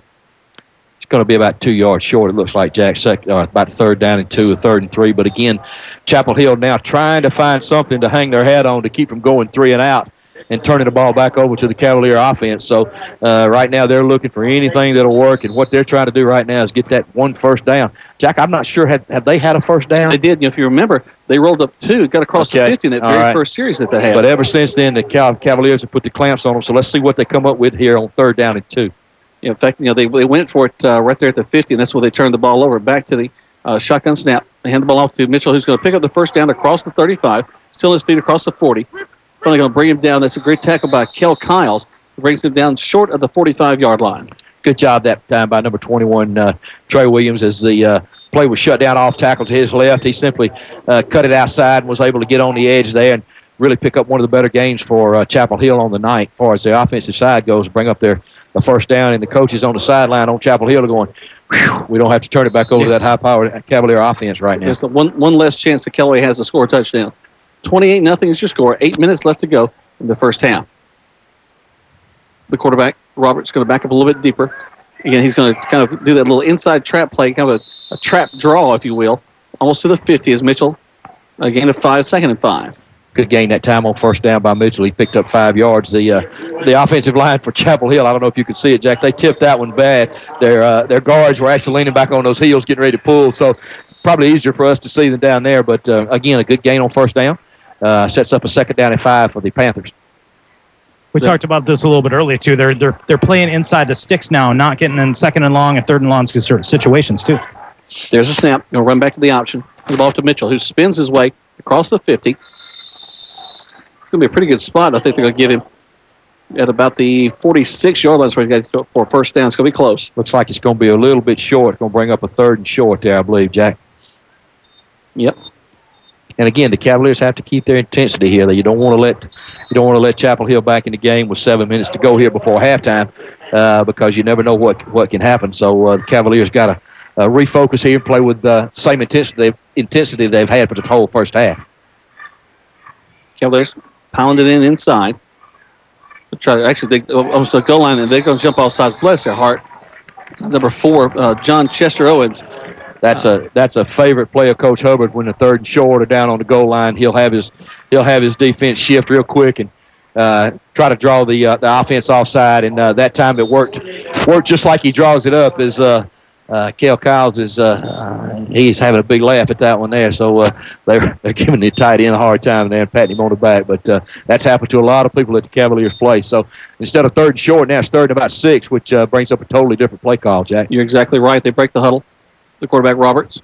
B: It's going to be about 2 yards short, it looks like, Jack. About 3rd down and 2, 3rd and 3. But again, Chapel Hill now trying to find something to hang their hat on to keep from going 3 and out. and turning the ball back over to the Cavalier offense. So right now they're looking for anything that'll work, and what they're trying to do right now is get that one first down. Jack, I'm not sure, have they had a first down?
A: They did. If you remember, they rolled up 2, got across the 50 in that very first series that they had.
B: But ever since then, the Cavaliers have put the clamps on them. So let's see what they come up with here on 3rd down and 2.
A: Yeah, in fact, they went for it right there at the 50, and that's where they turned the ball over. Back to the shotgun snap. They hand the ball off to Mitchell, who's going to pick up the first down across the 35. Still his feet across the 40. Finally going to bring him down. That's a great tackle by Kel Kiles. Brings him down short of the 45-yard line.
B: Good job that time by number 21, Trey Williams, as the play was shut down off tackle to his left. He simply cut it outside and was able to get on the edge there and really pick up one of the better games for Chapel Hill on the night as far as the offensive side goes, bring up the first down, and the coaches on the sideline on Chapel Hill are going, we don't have to turn it back over to that high-powered Cavalier offense right now.
A: There's one less chance that Callaway has to score a touchdown. 28-0 is your score. 8 minutes left to go in the first half. The quarterback, Roberts, going to back up a little bit deeper. Again, he's going to kind of do that little inside trap play, kind of a trap draw, if you will, almost to the 50 as Mitchell, a gain of 5, 2nd and 5.
B: Good gain that time on first down by Mitchell. He picked up 5 yards. The offensive line for Chapel Hill, I don't know if you could see it, Jack, they tipped that one bad. Their guards were actually leaning back on those heels, getting ready to pull, so probably easier for us to see than down there. But, again, a good gain on first down. Sets up a 2nd down and 5 for the Panthers.
F: We talked about this a little bit earlier, too. They're playing inside the sticks now, not getting in 2nd and long and 3rd and long situations, too.
A: There's a snap. Going to run back to the option. The ball to Mitchell, who spins his way across the 50. It's going to be a pretty good spot. I think they're going to get him at about the 46-yard line where he got to for a first down. It's going to be close.
B: Looks like it's going to be a little bit short. It's going to bring up a 3rd and short there, I believe, Jack.
A: Yep.
B: And again, the Cavaliers have to keep their intensity here. You don't want to let Chapel Hill back in the game with 7 minutes to go here before halftime, because you never know what can happen. So the Cavaliers got to refocus here and play with the same intensity they've had for the whole first half.
A: Cavaliers pounded inside. Actually, they almost the goal line, and they're going to jump off sides. Bless their heart. Number 4, John Chester Owens.
B: That's a favorite play of Coach Hubbard when the 3rd and short or down on the goal line. He'll have his defense shift real quick and try to draw the offense offside. And that time it worked just like he draws it up. As Kel Kiles he's having a big laugh at that one there. So they're giving the tight end a hard time there and patting him on the back. But that's happened to a lot of people at the Cavaliers play. So instead of 3rd and short, now it's 3rd and about 6, which brings up a totally different play call, Jack.
A: You're exactly right. They break the huddle. The quarterback, Roberts,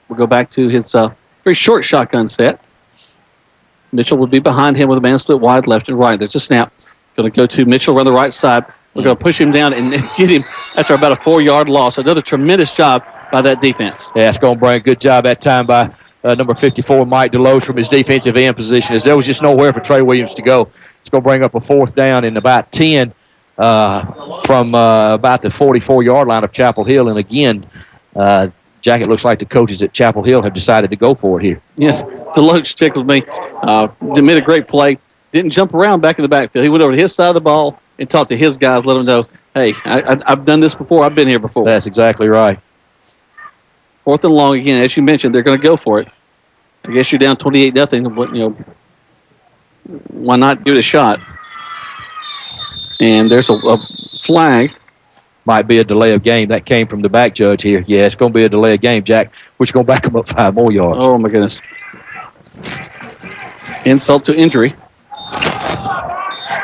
A: will go back to his very short shotgun set. Mitchell will be behind him with a man split wide left and right. There's a snap. Going to go to Mitchell around the right side. We're going to push him down and get him after about a 4-yard loss. Another tremendous job by that defense.
B: Yeah, it's going to bring a good job that time by number 54, Mike Deloach, from his defensive end position, as there was just nowhere for Trey Williams to go. It's going to bring up a 4th down and about 10 from about the 44-yard line of Chapel Hill. And again, Jack, it looks like the coaches at Chapel Hill have decided to go for it here.
A: Yes, Deloach tickled me. Made a great play. Didn't jump around back in the backfield. He went over to his side of the ball and talked to his guys, let them know, hey, I've done this before. I've been here before.
B: That's exactly right.
A: 4th and long again. As you mentioned, they're going to go for it. I guess you're down 28-0. Why not give it a shot? And there's a flag.
B: Might be a delay of game. That came from the back judge here. Yeah, it's going to be a delay of game, Jack, which is going to back them up 5 more yards.
A: Oh, my goodness. Insult to injury.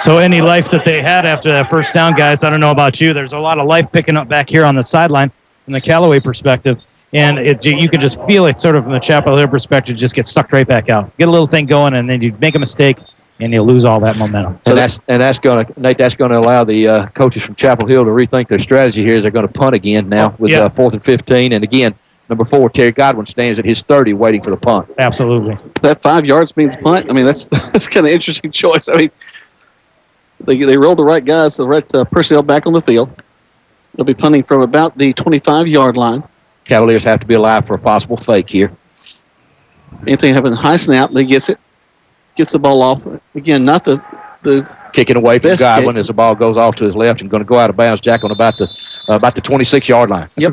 F: So any life that they had after that first down, guys, I don't know about you. There's a lot of life picking up back here on the sideline from the Callaway perspective. And you can just feel it sort of from the Chapel Hill perspective, just get sucked right back out. Get a little thing going, and then you make a mistake, and you'll lose all that momentum.
B: So that's going to allow the coaches from Chapel Hill to rethink their strategy here. They're going to punt again now with 4th and 15. And again, number 4, Terry Godwin, stands at his 30 waiting for the punt.
F: Absolutely.
A: That 5 yards means punt? I mean, that's kind of an interesting choice. I mean, they roll the right guys, the right personnel back on the field. They'll be punting from about the 25-yard line.
B: Cavaliers have to be alive for a possible fake here.
A: Anything having a high snap, they gets it. Gets the ball off. Again, not the
B: kicking away from Godwin
A: kick.
B: as the ball goes off to his left and going to go out of bounds, Jack, on about the 26-yard line.
A: Yep,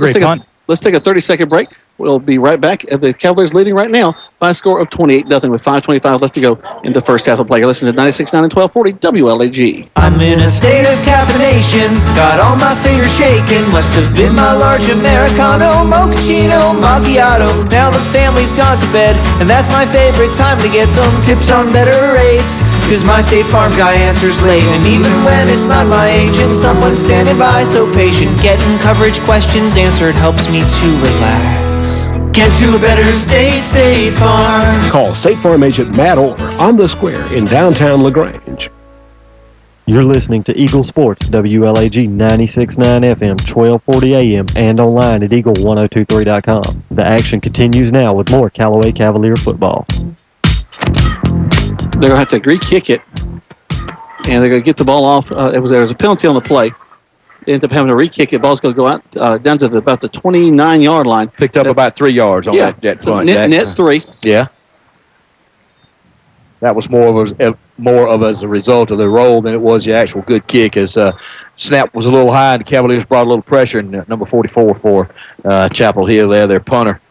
A: let's take a 30-second break. We'll be right back. The Cavaliers leading right now by a score of 28-0 with 5:25 left to go in the first half of play. You're listening to 96.9 and 1240 WLAG.
I: I'm in a state of caffeination, got all my fingers shaking. Must have been my large Americano, mochaccino, macchiato. Now the family's gone to bed, and that's my favorite time to get some tips on better rates. Cause my State Farm guy answers late, and even when it's not my agent, someone's standing by so patient. Getting coverage questions answered helps me to relax. Get to a better state, State Farm.
J: Call State Farm agent Matt Orr on the square in downtown LaGrange.
C: You're listening to Eagle Sports, WLAG 96.9 FM, 1240 AM, and online at eagle1023.com. The action continues now with more Callaway Cavalier football.
A: They're going to have to re-kick it, and they're going to get the ball off. There was a penalty on the play. They end up having to re-kick it. Ball's going to go out down to about the 29-yard line.
B: Picked up about 3 yards on that
A: so
B: punt.
A: Net 3.
B: Yeah. That was more of as a result of the roll than it was the actual good kick. As snap was a little high, and the Cavaliers brought a little pressure. And number 44 for Chapel Hill there, their punter.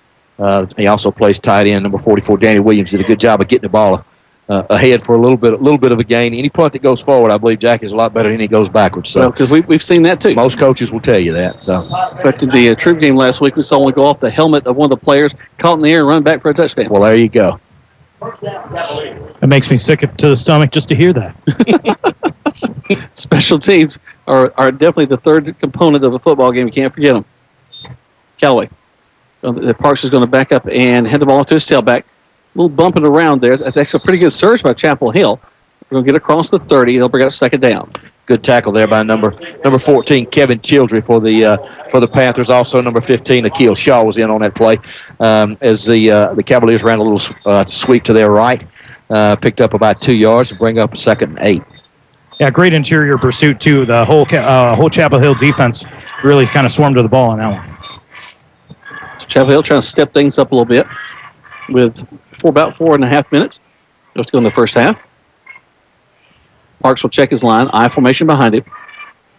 B: He also plays tight end. Number 44, Danny Williams, did a good job of getting the ball ahead for a little bit of a gain. Any punt that goes forward, I believe Jack is a lot better than he goes backwards. So
A: because we've seen that too.
B: Most coaches will tell you that. So,
A: but in the troop game last week, we saw one go off the helmet of one of the players, caught in the air, and run back for a touchdown.
B: Well, there you go.
F: It makes me sick to the stomach just to hear that.
A: Special teams are definitely the third component of a football game. You can't forget them. Callaway. The Parks is going to back up and head the ball to his tailback. A little bumping around there. That's actually a pretty good surge by Chapel Hill. We're going to get across the 30. They'll bring up second down.
B: Good tackle there by number 14, Kevin Childry for the Panthers. Also number 15, Akil Shaw was in on that play as the Cavaliers ran a little sweep to their right, picked up about 2 yards to bring up a 2nd and 8.
F: Yeah, great interior pursuit too. The whole Chapel Hill defense really kind of swarmed to the ball on that one.
A: Chapel Hill trying to step things up a little bit with about 4.5 minutes left to go in the first half. Parks will check his line. I formation behind him.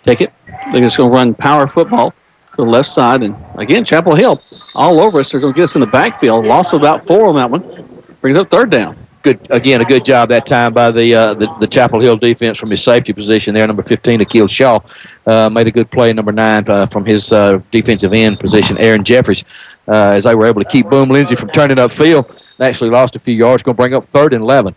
A: Take it. They're just going to run power football to the left side. And, again, Chapel Hill all over us. They're going to get us in the backfield. Lost about 4 on that one. Brings up third down.
B: Good. Again, a good job that time by the Chapel Hill defense from his safety position there. Number 15, Akil Shaw, made a good play. Number 9 from his defensive end position, Aaron Jeffries, as they were able to keep Boom Lindsay from turning upfield. They actually lost a few yards. Going to bring up 3rd and 11.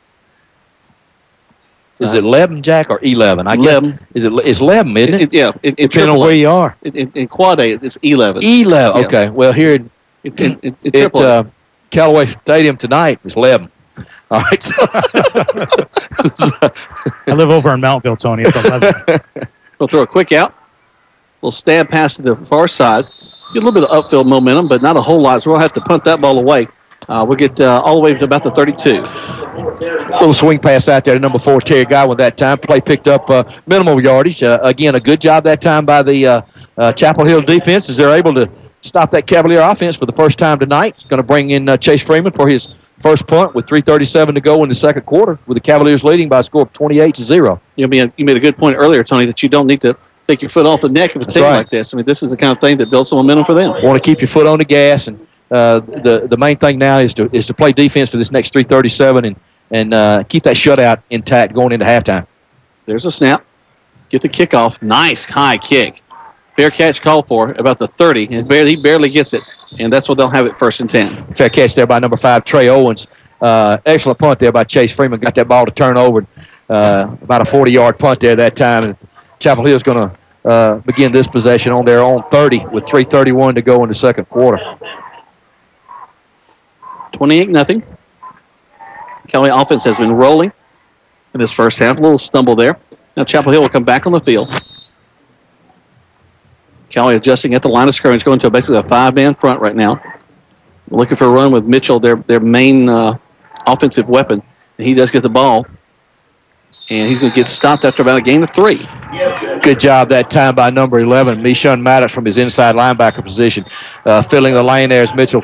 B: Is it 11, Jack, or 11?
A: 11.
B: It's 11, isn't it?
A: Yeah.
B: Depending on where you are.
A: In Quad A, it's 11.
B: 11.
A: Yeah.
B: Okay. Well, here at Callaway Stadium tonight, it's 11. All right. So
F: I live over in Mountville, Tony. It's 11.
A: We'll throw a quick out. We'll stab pass to the far side. Get a little bit of upfield momentum, but not a whole lot, so we'll have to punt that ball away. We'll get all the way to about the 32.
B: Little swing pass out there to number 4, Terry Godwin that time. Play picked up minimal yardage. Again, a good job that time by the Chapel Hill defense as they're able to stop that Cavalier offense for the first time tonight. It's going to bring in Chase Freeman for his first punt with 3:37 to go in the second quarter, with the Cavaliers leading by a score of 28-0.
A: You made a good point earlier, Tony, that you don't need to take your foot off the neck of a team like this. I mean, this is the kind of thing that builds some momentum for them.
B: Want to keep your foot on the gas, and the main thing now is to play defense for this next 3:37 and keep that shutout intact going into halftime.
A: There's a snap. Get the kickoff. Nice high kick. Fair catch called for about the 30. And he barely gets it, and that's what they'll have it 1st and 10.
B: Fair catch there by number 5, Trey Owens. Excellent punt there by Chase Freeman. Got that ball to turn over. About a 40-yard punt there that time. And Chapel Hill's going to begin this possession on their own 30 with 3:31 to go in the second quarter.
A: 28-0. Callaway offense has been rolling in this first half. A little stumble there. Now Chapel Hill will come back on the field. Callaway adjusting at the line of scrimmage, going to basically a 5-man front right now. Looking for a run with Mitchell, their main offensive weapon. And he does get the ball. And he's going to get stopped after about a gain of 3.
B: Good job that time by number 11, Mishun Maddox from his inside linebacker position. Filling the lane there as Mitchell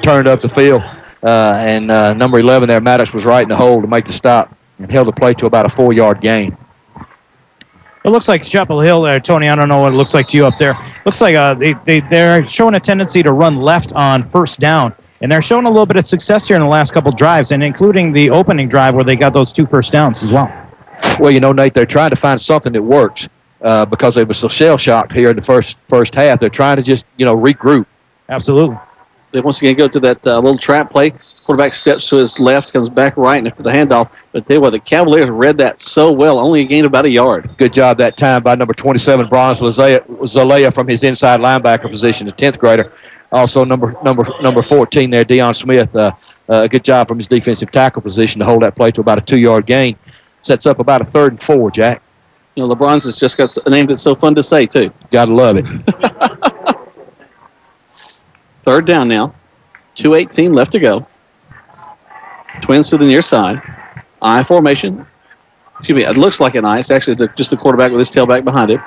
B: turned up the field. And number 11 there, Maddox, was right in the hole to make the stop and held the play to about a 4-yard gain.
F: It looks like Chapel Hill there, Tony. I don't know what it looks like to you up there. Looks like they're showing a tendency to run left on first down, and they're showing a little bit of success here in the last couple drives, and including the opening drive where they got those 2 first downs as well.
B: Well, Nate, they're trying to find something that works because they were so shell-shocked here in the first half. They're trying to just, regroup.
F: Absolutely.
A: They once again go to that little trap play. Quarterback steps to his left, comes back right, and after the handoff. But tell you what, the Cavaliers read that so well, only a gain of about a yard.
B: Good job that time by number 27, Bronze Zalea from his inside linebacker position, a 10th grader. Also number 14 there, Deion Smith. A good job from his defensive tackle position to hold that play to about a 2-yard gain. Sets up about a 3rd and 4, Jack.
A: LeBron's has just got a name that's so fun to say, too.
B: Gotta love it.
A: 3rd down now. 2:18 left to go. Twins to the near side. I formation. Excuse me, it looks like an I. It's actually just the quarterback with his tailback behind him.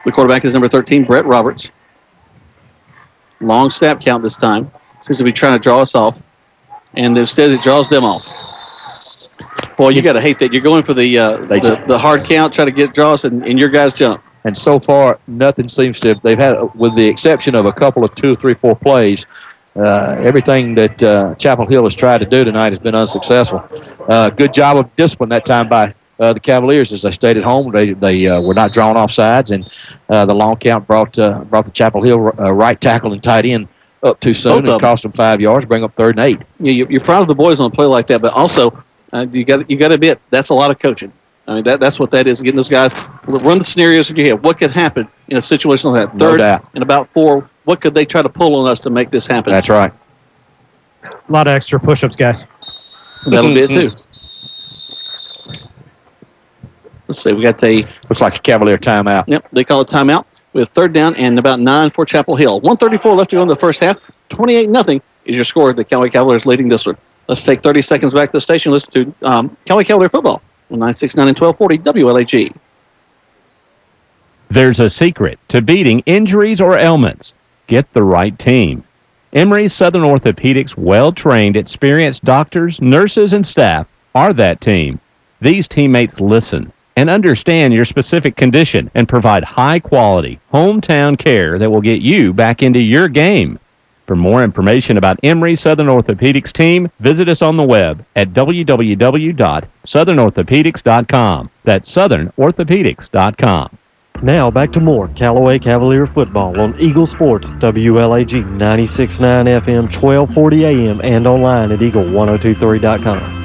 A: The quarterback is number 13, Brett Roberts. Long snap count this time. Seems to be trying to draw us off. And instead it draws them off. Boy, you got to hate that. You're going for the hard count, try to draws, and your guys jump.
B: And so far, nothing seems to. They've had, with the exception of a couple of 2, 3, 4 plays, everything that Chapel Hill has tried to do tonight has been unsuccessful. Good job of discipline that time by the Cavaliers as they stayed at home. They were not drawn off sides, and the long count brought the Chapel Hill right tackle and tight end up too soon. It cost them 5 yards, bring up 3rd and 8.
A: Yeah, you're proud of the boys on a play like that, but also you got to admit that's a lot of coaching. I mean, that's what that is, getting those guys, run the scenarios in your head. What could happen in a situation like that? 3rd and about 4, what could they try to pull on us to make this happen?
B: That's right.
F: A lot of extra push-ups, guys.
A: That'll be it, too. Let's see, we got
B: looks like a Cavalier timeout.
A: Yep, they call it timeout. We have 3rd down and about 9 for Chapel Hill. 1:34 left to go in the first half. 28-0 is your score. The Callaway Cavaliers leading this one. Let's take 30 seconds back to the station. Listen to Callaway Cavalier football on 969 and 1240 WLAG.
D: There's a secret to beating injuries or ailments. Get the right team. Emory's Southern Orthopedics' well-trained, experienced doctors, nurses, and staff are that team. These teammates listen and understand your specific condition and provide high-quality, hometown care that will get you back into your game. For more information about Emory Southern Orthopedics team, visit us on the web at www.southernorthopedics.com. That's southernorthopedics.com.
C: Now back to more Callaway Cavalier football on Eagle Sports, WLAG 96.9 FM, 1240 AM, and online at eagle1023.com.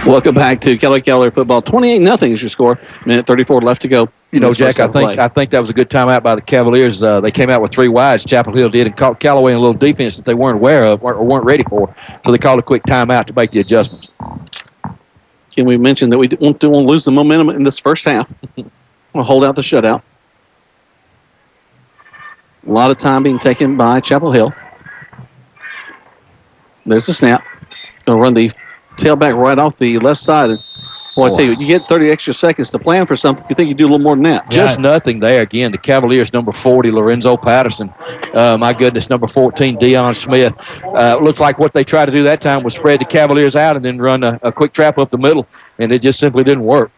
A: Welcome back to Callaway Cavalier football. 28-0 is your score. Minute 34 left to go.
B: Jack, I think that was a good timeout by the Cavaliers. They came out with 3 wides. Chapel Hill did, and caught Callaway in a little defense that they weren't aware of or weren't ready for. So they called a quick timeout to make the adjustments.
A: Can we mention that we don't want to lose the momentum in this first half? We'll hold out the shutout. A lot of time being taken by Chapel Hill. There's the snap. Going to run the tailback right off the left side. And boy, I tell you, you get 30 extra seconds to plan for something. You think you do a little more than that.
B: Just nothing there. Again, the Cavaliers, number 40, Lorenzo Patterson. My goodness, number 14, Deion Smith. Looked like what they tried to do that time was spread the Cavaliers out and then run a quick trap up the middle, and it just simply didn't work.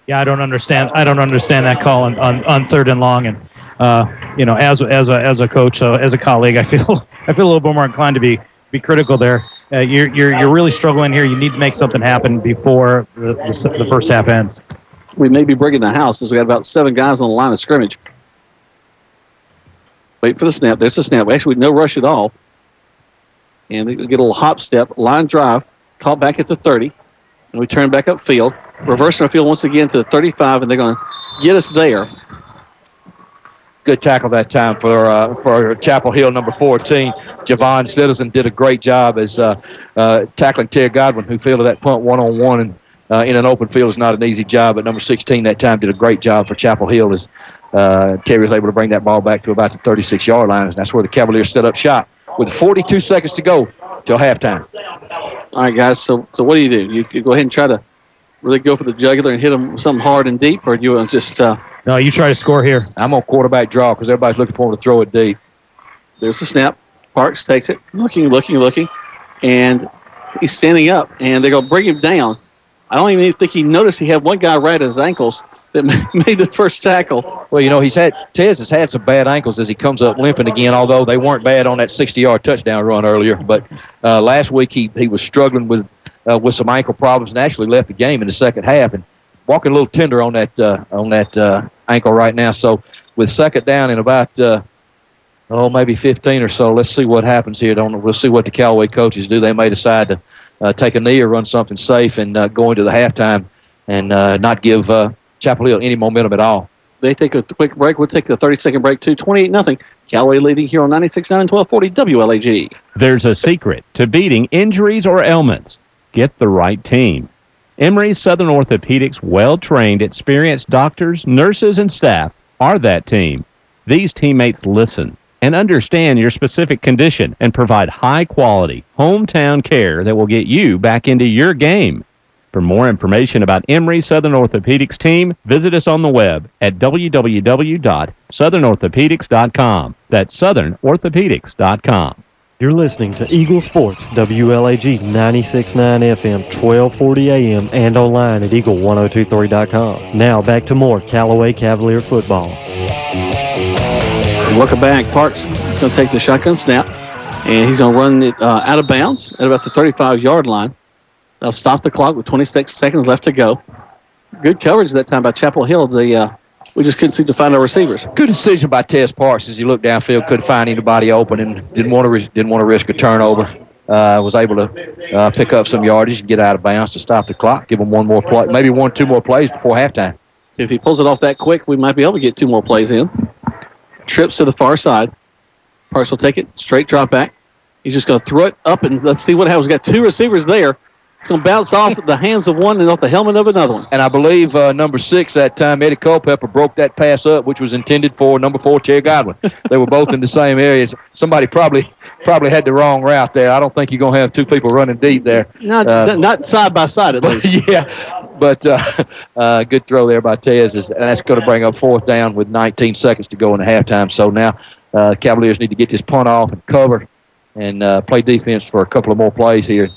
F: Yeah, I don't understand that call on 3rd and long. And as a coach, as a colleague, I feel a little bit more inclined to be critical there. You're really struggling here. You need to make something happen before the first half ends.
A: We may be breaking the house as we got about 7 guys on the line of scrimmage. Wait for the snap. There's the snap. Actually, no rush at all. And we get a little hop step, line drive, caught back at the 30. And we turn back upfield. Reversing our field once again to the 35, and they're going to get us there.
B: Good tackle that time for Chapel Hill, number 14. Javon Citizen did a great job as tackling Terry Godwin, who fielded that punt one-on-one. And in an open field is not an easy job, but number 16 that time did a great job for Chapel Hill as Terry was able to bring that ball back to about the 36-yard line. And that's where the Cavaliers set up shop with 42 seconds to go till halftime.
A: All right, guys, so what do? You go ahead and try to really go for the jugular and hit them with something hard and deep, or do you just
F: No, you try to score here.
B: I'm on quarterback draw because everybody's looking for him to throw it deep.
A: There's the snap. Parks takes it, looking, and he's standing up, and they're going to bring him down. I don't even think he noticed he had one guy right at his ankles that made the first tackle.
B: Well, you know, Tez has had some bad ankles as he comes up limping again, although they weren't bad on that 60-yard touchdown run earlier. But last week he was struggling with some ankle problems and actually left the game in the second half and walking a little tender on that ankle right now. So with second down in about maybe 15 or so, let's see what happens here. We'll see what the Callaway coaches do. They may decide to take a knee or run something safe and go into the halftime and not give Chapel Hill any momentum at all.
A: They take a quick break. We'll take a 30-second break, too. 28-0. Callaway leading here on 96.9 and 1240 WLAG.
D: There's a secret to beating injuries or ailments. Get the right team. Emory's Southern Orthopedics' well-trained, experienced doctors, nurses, and staff are that team. These teammates listen and understand your specific condition and provide high-quality, hometown care that will get you back into your game. For more information about Emory Southern Orthopedics team, visit us on the web at www.southernorthopedics.com. That's southernorthopedics.com.
C: You're listening to Eagle Sports, WLAG 96.9 FM, 1240 AM, and online at eagle1023.com. Now back to more Callaway Cavalier football.
A: Welcome back. Parks is going to take the shotgun snap, and he's going to run it out of bounds at about the 35-yard line. They'll stop the clock with 26 seconds left to go. Good coverage that time by Chapel Hill. We just couldn't seem to find our receivers.
B: Good decision by Tez Parks as he looked downfield, couldn't find anybody open, and didn't want to risk a turnover. Was able to pick up some yardage and get out of bounds to stop the clock. Give them one more play, maybe 1-2 more plays before halftime.
A: If he pulls it off that quick, we might be able to get 2 more plays in. Trips to the far side. Parks will take it, straight drop back. He's just going to throw it up, and let's see what happens. We've got 2 receivers there. It's going to bounce off the hands of one and off the helmet of another one.
B: And I believe number 6 that time, Eddie Culpepper, broke that pass up, which was intended for number 4, Terry Godwin. They were both in the same areas. Somebody probably had the wrong route there. I don't think you're going to have 2 people running deep there.
A: Not side by side, at least.
B: Yeah, but good throw there by Tez. And that's going to bring up 4th down with 19 seconds to go in the halftime. So now Cavaliers need to get this punt off and cover and play defense for a couple of more plays here.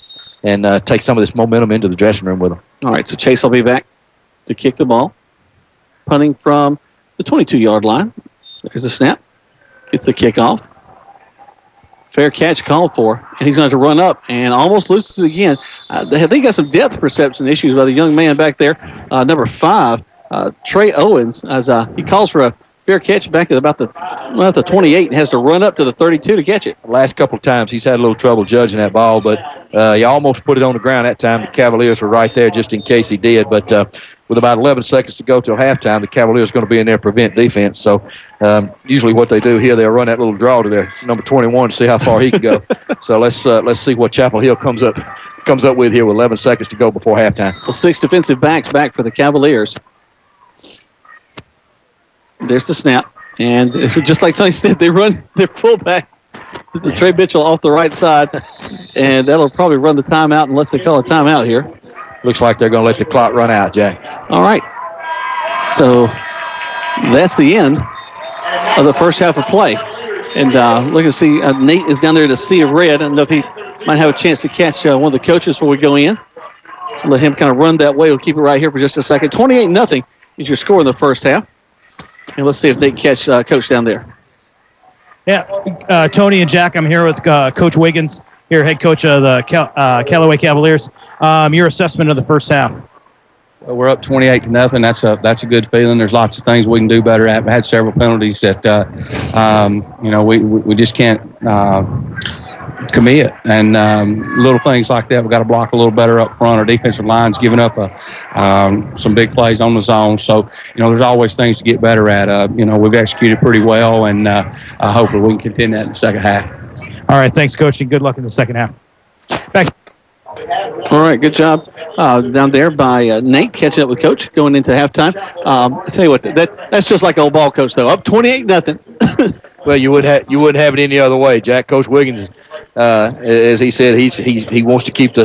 B: And take some of this momentum into the dressing room with them.
A: All right, so Chase will be back to kick the ball. Punting from the 22-yard line. There's the snap. Gets the kickoff. Fair catch called for. And he's going to run up and almost loses it again. They got some depth perception issues by the young man back there, number 5, Trey Owens, as he calls for a fair catch back at about the 28 and has to run up to the 32 to catch it.
B: The last couple of times he's had a little trouble judging that ball, but he almost put it on the ground that time. The Cavaliers were right there just in case he did. But with about 11 seconds to go till halftime, the Cavaliers are going to be in there to prevent defense. So usually what they do here, they'll run that little draw to their number 21 to see how far he can go. So let's see what Chapel Hill comes up with here with 11 seconds to go before halftime.
A: Well, 6 defensive backs back for the Cavaliers. There's the snap. And just like Tony said, they run their fullback, Trey Mitchell, off the right side. And that'll probably run the timeout unless they call a timeout here.
B: Looks like they're going to let the clock run out, Jack.
A: All right. So that's the end of the first half of play. And look and see, Nate is down there in a sea of red. I don't know if he might have a chance to catch one of the coaches before we go in. So let him kind of run that way. We'll keep it right here for just a second. 28-0 is your score in the first half. And let's see if Nate can catch Coach down there.
F: Yeah, Tony and Jack, I'm here with Coach Wiggins, here, head coach of the Callaway Cavaliers. Your assessment of the first half.
K: Well, we're up 28-0. That's a good feeling. There's lots of things we can do better at. We had several penalties that we just can't commit, and little things like that. We got to block a little better up front. Our defensive line's giving up some big plays on the zone. So there's always things to get better at. We've executed pretty well, and hopefully we can continue that in the second half.
F: All right, thanks, Coach, and good luck in the second half. Back.
A: All right, good job down there by Nate catching up with Coach going into halftime. I tell you what, that's just like old ball coach though. Up 28-0.
B: Well, you wouldn't have it any other way, Jack. Coach Wiggins as he said, he wants to keep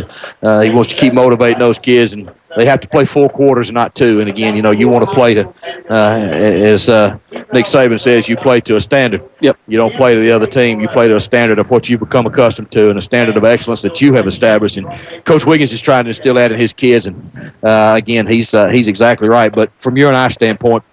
B: motivating those kids, and they have to play 4 quarters and not 2. And again, you want to play to, as Nick Saban says, you play to a standard.
A: Yep.
B: You don't play to the other team. You play to a standard of what you become accustomed to and a standard of excellence that you have established. And Coach Wiggins is trying to instill that in his kids. And again, he's exactly right. But from your and I standpoint,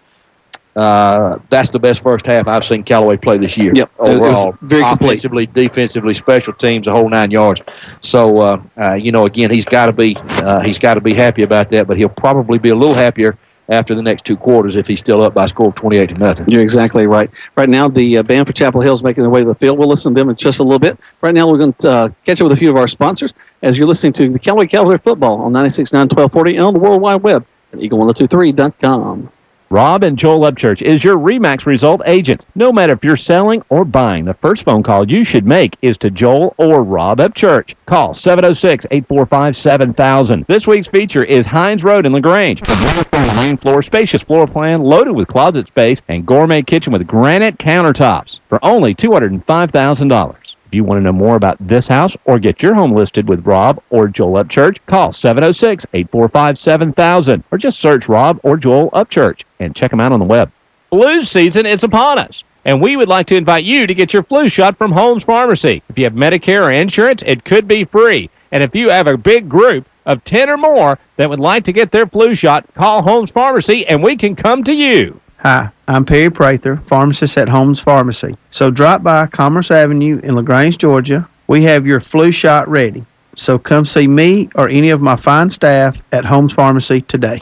B: that's the best first half I've seen Callaway play this year.
A: Yep,
B: overall,
A: very complete.
B: Offensively, defensively, special teams, the whole 9 yards. So, again, he's got to be happy about that. But he'll probably be a little happier after the next 2 quarters if he's still up by a score of 28-0.
A: You're exactly right. Right now, the band for Chapel Hill is making their way to the field. We'll listen to them in just a little bit. Right now, we're going to catch up with a few of our sponsors as you're listening to the Callaway Cavalier Football on 96.9, 1240, and on the World Wide Web at eagle1023.com.
D: Rob and Joel Upchurch is your RE/MAX result agent. No matter if you're selling or buying, the first phone call you should make is to Joel or Rob Upchurch. Call 706-845-7000. This week's feature is Hines Road in LaGrange. Main floor, spacious floor plan loaded with closet space and gourmet kitchen with granite countertops for only $205,000. If you want to know more about this house or get your home listed with Rob or Joel Upchurch, call 706-845-7000 or just search Rob or Joel Upchurch and check them out on the web. Flu season is upon us, and we would like to invite you to get your flu shot from Holmes Pharmacy. If you have Medicare or insurance, it could be free. And if you have a big group of 10 or more that would like to get their flu shot, call Holmes Pharmacy and we can come to you.
E: Hi, I'm Perry Prather, pharmacist at Holmes Pharmacy. So drop by Commerce Avenue in LaGrange, Georgia. We have your flu shot ready. So come see me or any of my fine staff at Holmes Pharmacy today.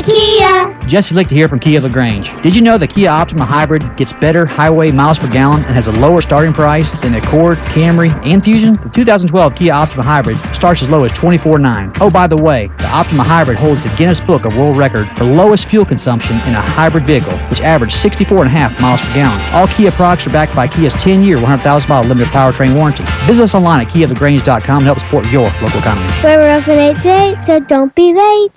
G: Kia.
H: Jesse Lichter here from Kia LaGrange. Did you know the Kia Optima Hybrid gets better highway miles per gallon and has a lower starting price than the Accord, Camry, and Fusion? The 2012 Kia Optima Hybrid starts as low as $24,900. Oh, by the way, the Optima Hybrid holds the Guinness Book of World Record for lowest fuel consumption in a hybrid vehicle, which averaged 64.5 miles per gallon. All Kia products are backed by Kia's 10-year, 100,000-mile limited powertrain warranty. Visit us online at KiaLaGrange.com to help support your local economy.
G: We're open 8 to 8, so don't be late.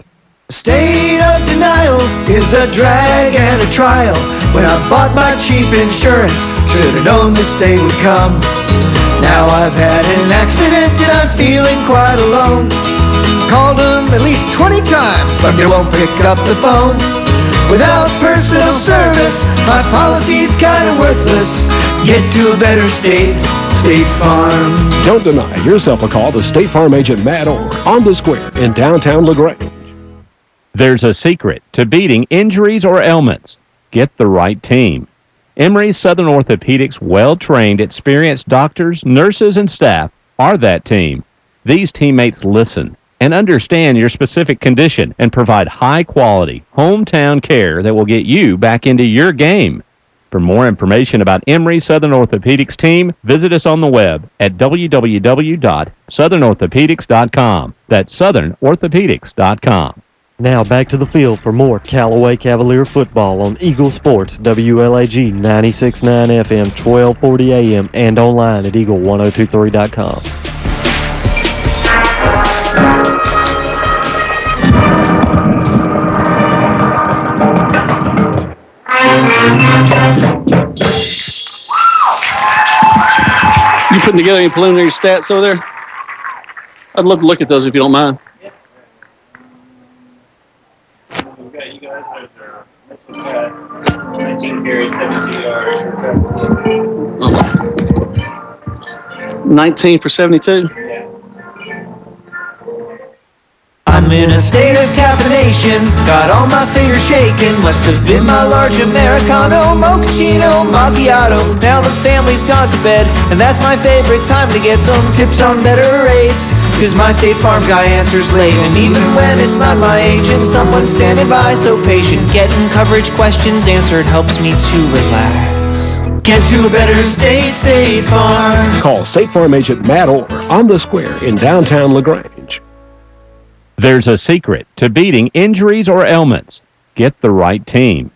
I: A state of denial is a drag and a trial. When I bought my cheap insurance, should have known this day would come. Now I've had an accident and I'm feeling quite alone. Called them at least 20 times, but they won't pick up the phone. Without personal service, my policy's kinda worthless. Get to a better state, State Farm.
J: Don't deny yourself a call to State Farm agent Matt Orr on the Square in downtown LaGrange.
D: There's a secret to beating injuries or ailments. Get the right team. Emory Southern Orthopedics' well-trained, experienced doctors, nurses, and staff are that team. These teammates listen and understand your specific condition and provide high-quality, hometown care that will get you back into your game. For more information about Emory Southern Orthopedics team, visit us on the web at www.southernorthopedics.com. That's southernorthopedics.com.
C: Now back to the field for more Callaway Cavalier football on Eagle Sports, WLAG 96.9 FM, 1240 AM, and online at eagle1023.com.
A: You putting together any preliminary stats over there? I'd love to look at those if you don't mind.
L: You guys are 19 carries, 72 yards.
A: 19 for 72?
I: I'm in a state of caffeination, got all my fingers shaking. Must have been my large Americano, mochaccino, macchiato. Now the family's gone to bed, and that's my favorite time to get some tips on better rates. Cause my State Farm guy answers late, and even when it's not my agent, someone's standing by so patient. Getting coverage questions answered helps me to relax. Get to a better state, State Farm.
J: Call State Farm agent Matt Orr on the Square in downtown LaGrange.
D: There's a secret to beating injuries or ailments. Get the right team.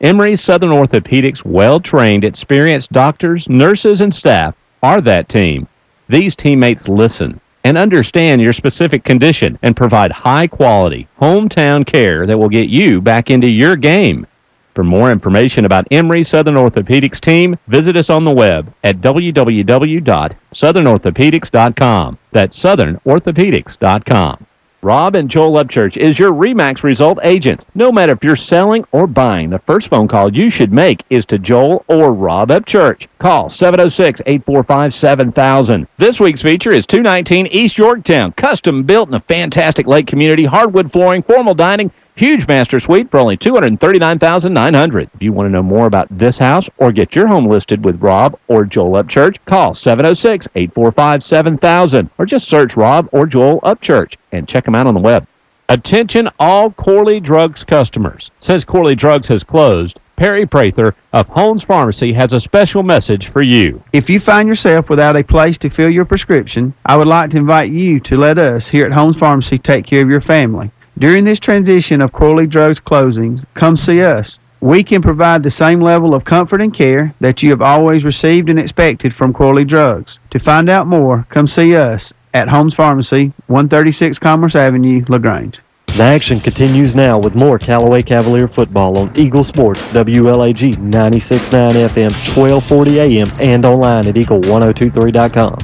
D: Emory Southern Orthopedics' well-trained, experienced doctors, nurses, and staff are that team. These teammates listen and understand your specific condition and provide high-quality, hometown care that will get you back into your game. For more information about Emory Southern Orthopedics team, visit us on the web at www.southernorthopedics.com. That's southernorthopedics.com. Rob and Joel Upchurch is your RE/MAX result agent. No matter if you're selling or buying, the first phone call you should make is to Joel or Rob Upchurch. Call 706-845-7000. This week's feature is 219 East Yorktown. Custom built in a fantastic lake community, hardwood flooring, formal dining, huge master suite for only $239,900. If you want to know more about this house or get your home listed with Rob or Joel Upchurch, call 706-845-7000 or just search Rob or Joel Upchurch and check them out on the web. Attention all Corley Drugs customers. Since Corley Drugs has closed, Perry Prather of Holmes Pharmacy has a special message for you.
E: If you find yourself without a place to fill your prescription, I would like to invite you to let us here at Holmes Pharmacy take care of your family. During this transition of Corley Drugs closings, come see us. We can provide the same level of comfort and care that you have always received and expected from Corley Drugs. To find out more, come see us at Holmes Pharmacy, 136 Commerce Avenue, LaGrange.
C: The action continues now with more Callaway Cavalier football on Eagle Sports, WLAG 96.9 FM, 1240 AM, and online at eagle1023.com.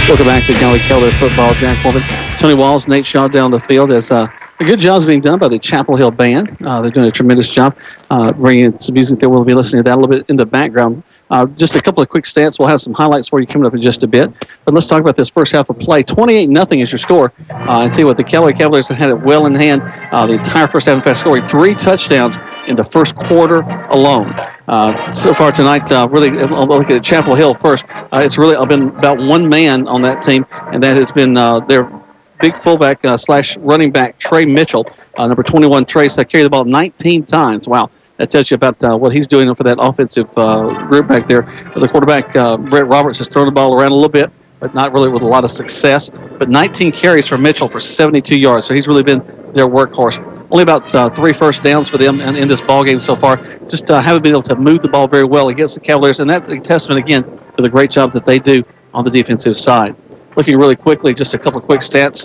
A: Welcome back to Callaway Cavalier football. Jack Corbin, Tony Walls, Nate Shaw down the field as a good job is being done by the Chapel Hill Band. They're doing a tremendous job bringing in some music there. We'll be listening to that a little bit in the background. Just a couple of quick stats. We'll have some highlights for you coming up in just a bit. But let's talk about this first half of play. 28-0 is your score. And tell you what, the Callaway Cavaliers have had it well in hand the entire first half. In fact, scoring 3 touchdowns in the first quarter alone. So far tonight, really, I'll look at Chapel Hill first. It's really been about one man on that team, and that has been their big fullback slash running back, Trey Mitchell. Number 21, Trey, carried the ball 19 times. Wow. That tells you about what he's doing for that offensive group back there. The quarterback, Brett Roberts, has thrown the ball around a little bit, but not really with a lot of success. But 19 carries for Mitchell for 72 yards, so he's really been their workhorse. Only about 3 first downs for them in this ball game so far. Just haven't been able to move the ball very well against the Cavaliers, and that's a testament, again, to the great job that they do on the defensive side. Looking really quickly, just a couple of quick stats.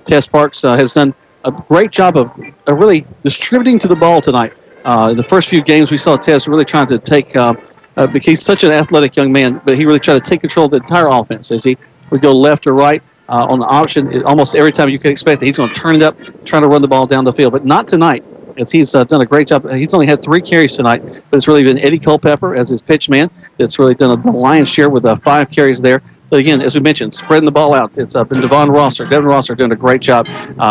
A: Tess Parks has done a great job of really distributing to the ball tonight. In the first few games, we saw Tess really trying to take, because he's such an athletic young man, but he really tried to take control of the entire offense as he would go left or right on the option. Almost every time you could expect that he's going to turn it up, trying to run the ball down the field. But not tonight, as he's done a great job. He's only had 3 carries tonight, but it's really been Eddie Culpepper as his pitch man that's really done the lion's share with 5 carries there. But again, as we mentioned, spreading the ball out. It's been Devin Rosser doing a great job.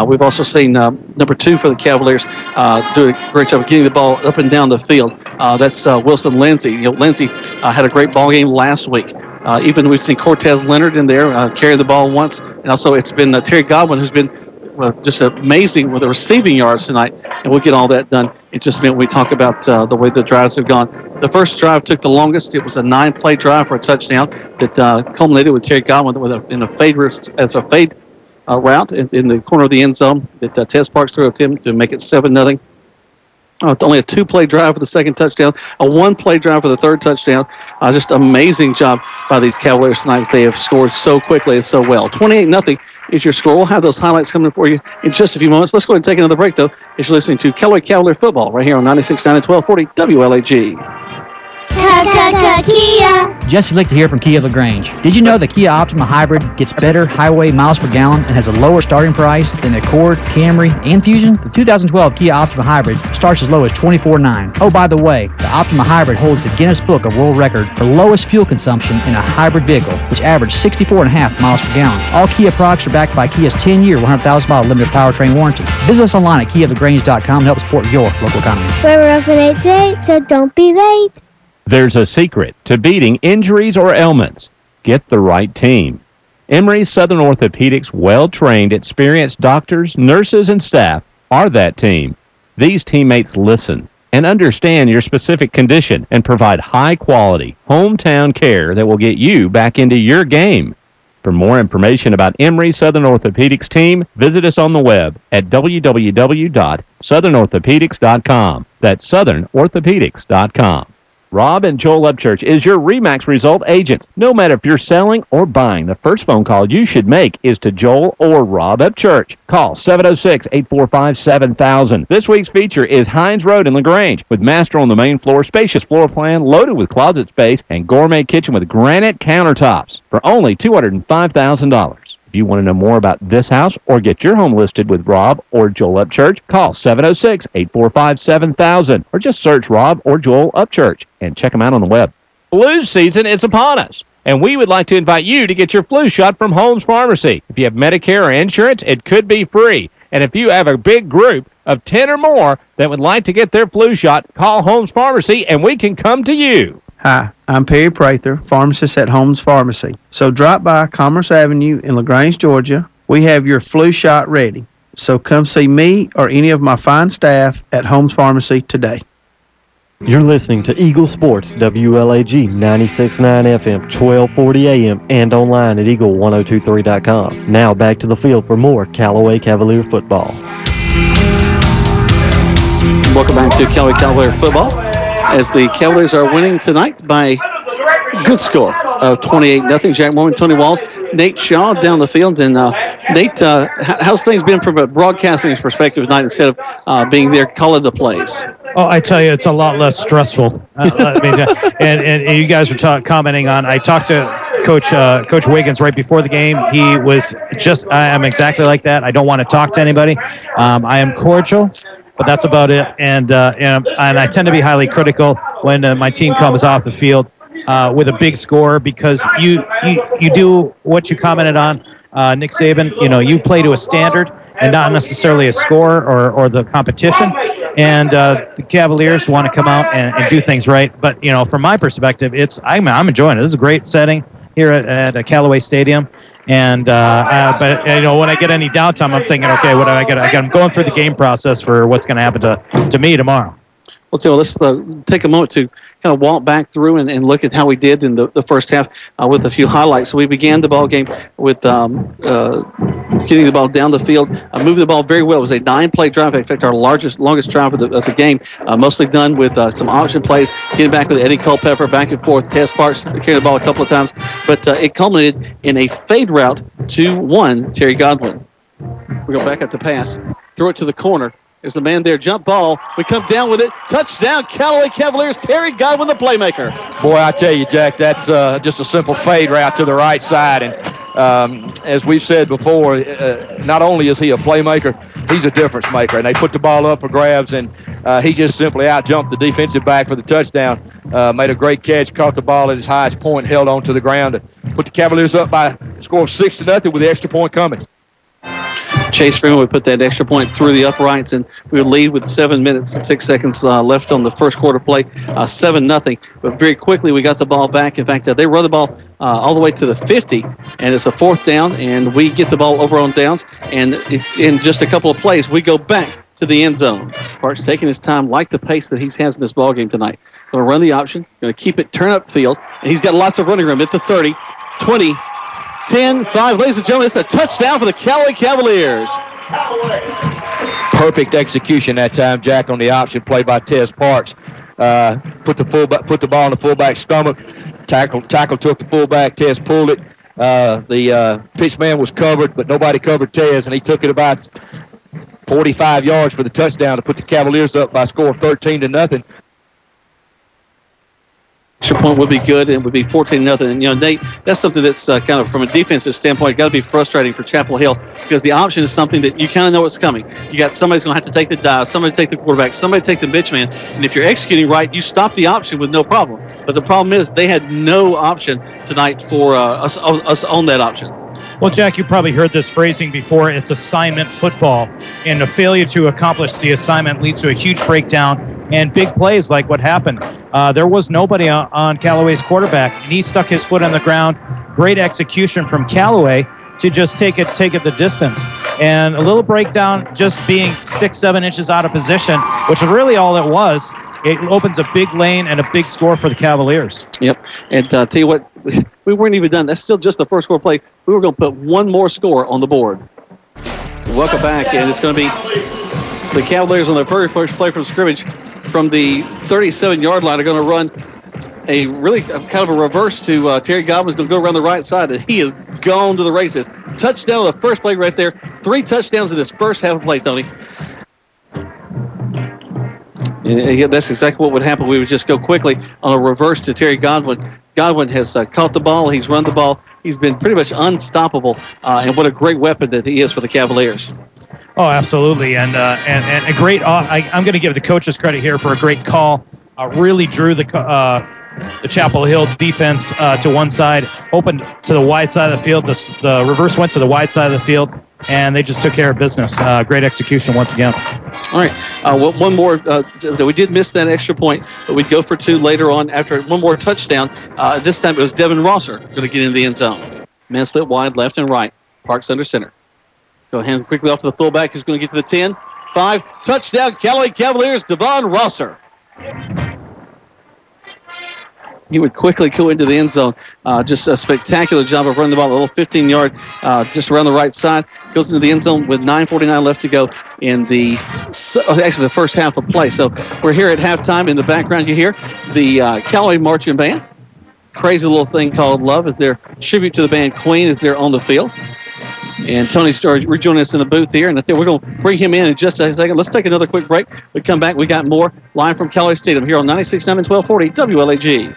A: We've also seen number 2 for the Cavaliers doing a great job of getting the ball up and down the field. That's Wilson Lindsey. Lindsey had a great ball game last week. Even we've seen Cortez Leonard in there carry the ball once. And also it's been Terry Godwin who's been just amazing with the receiving yards tonight. And we'll get all that done in just a minute when we talk about the way the drives have gone. The first drive took the longest. It was a 9-play drive for a touchdown that culminated with Terry Godwin in a fade route in the corner of the end zone that Tess Parks threw up to him to make it 7-0. It's only a 2-play drive for the second touchdown, a 1-play drive for the third touchdown. Just amazing job by these Cavaliers tonight as they have scored so quickly and so well. 28-0 is your score. We'll have those highlights coming for you in just a few moments. Let's go ahead and take another break, though, as you're listening to Callaway Cavalier Football right here on 96.9 and 1240 WLAG.
G: Kia.
H: Jesse Lick to hear from Kia of LaGrange. Did you know the Kia Optima Hybrid gets better highway miles per gallon and has a lower starting price than the Accord, Camry, and Fusion? The 2012 Kia Optima Hybrid starts as low as $24,900. Oh, by the way, the Optima Hybrid holds the Guinness Book of World Record for lowest fuel consumption in a hybrid vehicle, which averaged 64.5 miles per gallon. All Kia products are backed by Kia's 10-year, 100,000-mile limited powertrain warranty. Visit us online at KiaofLaGrange.com to help support your local economy.
G: We're open 8 to 8, so don't be late.
D: There's a secret to beating injuries or ailments. Get the right team. Emory Southern Orthopedics' well-trained, experienced doctors, nurses, and staff are that team. These teammates listen and understand your specific condition and provide high-quality, hometown care that will get you back into your game. For more information about Emory Southern Orthopedics team, visit us on the web at www.southernorthopedics.com. That's southernorthopedics.com. Rob and Joel Upchurch is your RE/MAX result agent. No matter if you're selling or buying, the first phone call you should make is to Joel or Rob Upchurch. Call 706-845-7000. This week's feature is Hines Road in LaGrange, with master on the main floor, spacious floor plan loaded with closet space, and gourmet kitchen with granite countertops for only $205,000. If you want to know more about this house or get your home listed with Rob or Joel Upchurch, call 706-845-7000 or just search Rob or Joel Upchurch and check them out on the web. Flu season is upon us, and we would like to invite you to get your flu shot from Holmes Pharmacy. If you have Medicare or insurance, it could be free. And if you have a big group of 10 or more that would like to get their flu shot, call Holmes Pharmacy and we can come to you.
E: Hi, I'm Perry Prather, pharmacist at Holmes Pharmacy. So drop by Commerce Avenue in LaGrange, Georgia. We have your flu shot ready. So come see me or any of my fine staff at Holmes Pharmacy today.
C: You're listening to Eagle Sports, WLAG 96.9 FM, 1240 AM, and online at eagle1023.com. Now back to the field for more Callaway Cavalier football.
A: Welcome back to Callaway Cavalier football, as the Cavaliers are winning tonight by a good score of 28-0. Jack Mormon, Tony Walls, Nate Shaw down the field. And Nate, how's things been from a broadcasting perspective tonight instead of being there calling the plays?
F: Oh, I tell you, it's a lot less stressful. And you guys were commenting on. I talked to Coach Wiggins right before the game. He was just. I am exactly like that. I don't want to talk to anybody. I am cordial, but that's about it. And I tend to be highly critical when my team comes off the field with a big score, because you do what you commented on. Nick Saban, you play to a standard and not necessarily a score or the competition. And the Cavaliers want to come out and do things right. But, from my perspective, I'm enjoying it. This is a great setting here at Callaway Stadium. And but when I get any downtime, I'm thinking, okay, what do I got? I'm going through the game process for what's going to happen to me tomorrow.
A: Well, Tim, let's take a moment to kind of walk back through and look at how we did in the first half with a few highlights. So we began the ball game with getting the ball down the field, moving the ball very well. It was a 9-play drive. In fact, our longest drive of the game, mostly done with some option plays, getting back with Eddie Culpepper, back and forth. Tez Parks carried the ball a couple of times, but it culminated in a fade route to Terry Godwin. We go back up to pass, throw it to the corner. There's a man there, jump ball. We come down with it. Touchdown, Callaway Cavaliers. Terry Godwin, the playmaker.
B: Boy, I tell you, Jack, that's just a simple fade route to the right side. And as we've said before, not only is he a playmaker, he's a difference maker. And they put the ball up for grabs, and he just simply out-jumped the defensive back for the touchdown. Made a great catch, caught the ball at his highest point, held on to the ground to put the Cavaliers up by a score of 6-0 with the extra point coming.
A: Chase Freeman would put that extra point through the uprights, and we would lead with 7 minutes and 6 seconds left on the first quarter play, 7-0. But very quickly we got the ball back. In fact, they run the ball all the way to the 50, and it's a 4th down, and we get the ball over on downs. And in just a couple of plays, we go back to the end zone. Parks taking his time, like the pace that he has in this ball game tonight. Going to run the option, going to keep it turn up field, and he's got lots of running room at the 30, 20, 10, 5. Ladies and gentlemen, it's a touchdown for the Callaway Cavaliers.
B: Perfect execution that time, Jack, on the option play by Tez Parks. Put the ball in the fullback's stomach. Tackle took the fullback. Tez pulled it. The pitch man was covered, but nobody covered Tez, and he took it about 45 yards for the touchdown to put the Cavaliers up by a score of 13-0.
A: Extra point would be good, and it would be 14-0. And, Nate, that's something that's kind of, from a defensive standpoint, got to be frustrating for Chapel Hill, because the option is something that you kind of know what's coming. You got somebody's going to have to take the dive, somebody take the quarterback, somebody take the bitch man, and if you're executing right, you stop the option with no problem. But the problem is they had no option tonight for us on that option.
F: Well, Jack, you probably heard this phrasing before. It's assignment football, and the failure to accomplish the assignment leads to a huge breakdown and big plays like what happened. There was nobody on Callaway's quarterback, and he stuck his foot on the ground. Great execution from Callaway to just take it the distance. And a little breakdown, just being 6-7 inches out of position, which is really all it was. It opens a big lane and a big score for the Cavaliers.
A: Yep. And tell you what, we weren't even done. That's still just the first score play. We were going to put one more score on the board. Welcome back, and it's going to be the Cavaliers on their very first play from scrimmage from the 37-yard line are going to run a really kind of a reverse to Terry Godwin's going to go around the right side, and he is gone to the races. Touchdown on the first play right there. 3 touchdowns in this first half of play, Tony. Yeah, that's exactly what would happen. We would just go quickly on a reverse to Terry Godwin. Godwin has caught the ball. He's run the ball. He's been pretty much unstoppable, and what a great weapon that he is for the Cavaliers.
F: Oh, absolutely, and a great. I'm going to give the coaches credit here for a great call. Really drew the Chapel Hill defense to one side, opened to the wide side of the field. The reverse went to the wide side of the field, and they just took care of business. Great execution once again.
A: All right, one more. We did miss that extra point, but we'd go for 2 later on after one more touchdown. This time it was Devin Rosser going to get in the end zone. Man split wide, left and right. Parks under center. Go hand quickly off to the fullback, who's going to get to the 10. 5, touchdown, Callaway Cavaliers, Devon Rosser. He would quickly go into the end zone. Just a spectacular job of running the ball, a little 15-yard just around the right side. Goes into the end zone with 9:49 left to go in the first half of play. So we're here at halftime. In the background, you hear the Callaway Marching Band. Crazy little thing called Love is their tribute to the band Queen is there on the field. And Tony's rejoining us in the booth here, and I think we're going to bring him in just a second. Let's take another quick break. We come back. We got more live from Callaway Stadium here on 96.9 and 1240 WLAG.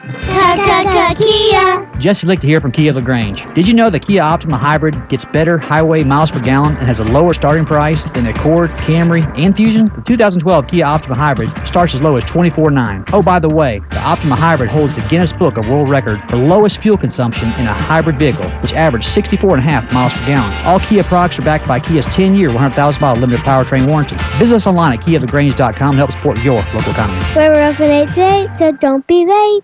G: Kia.
H: Jesse Lick here from Kia LaGrange. Did you know the Kia Optima Hybrid gets better highway miles per gallon and has a lower starting price than the Accord, Camry, and Fusion? The 2012 Kia Optima Hybrid starts as low as $24,900. Oh, by the way, the Optima Hybrid holds the Guinness Book of World Record for lowest fuel consumption in a hybrid vehicle, which averaged 64.5 miles per gallon. All Kia products are backed by Kia's 10-year, 100,000-mile limited powertrain warranty. Visit us online at KiaLaGrange.com to help support your local economy.
G: We're open 8 to 8, so don't be late.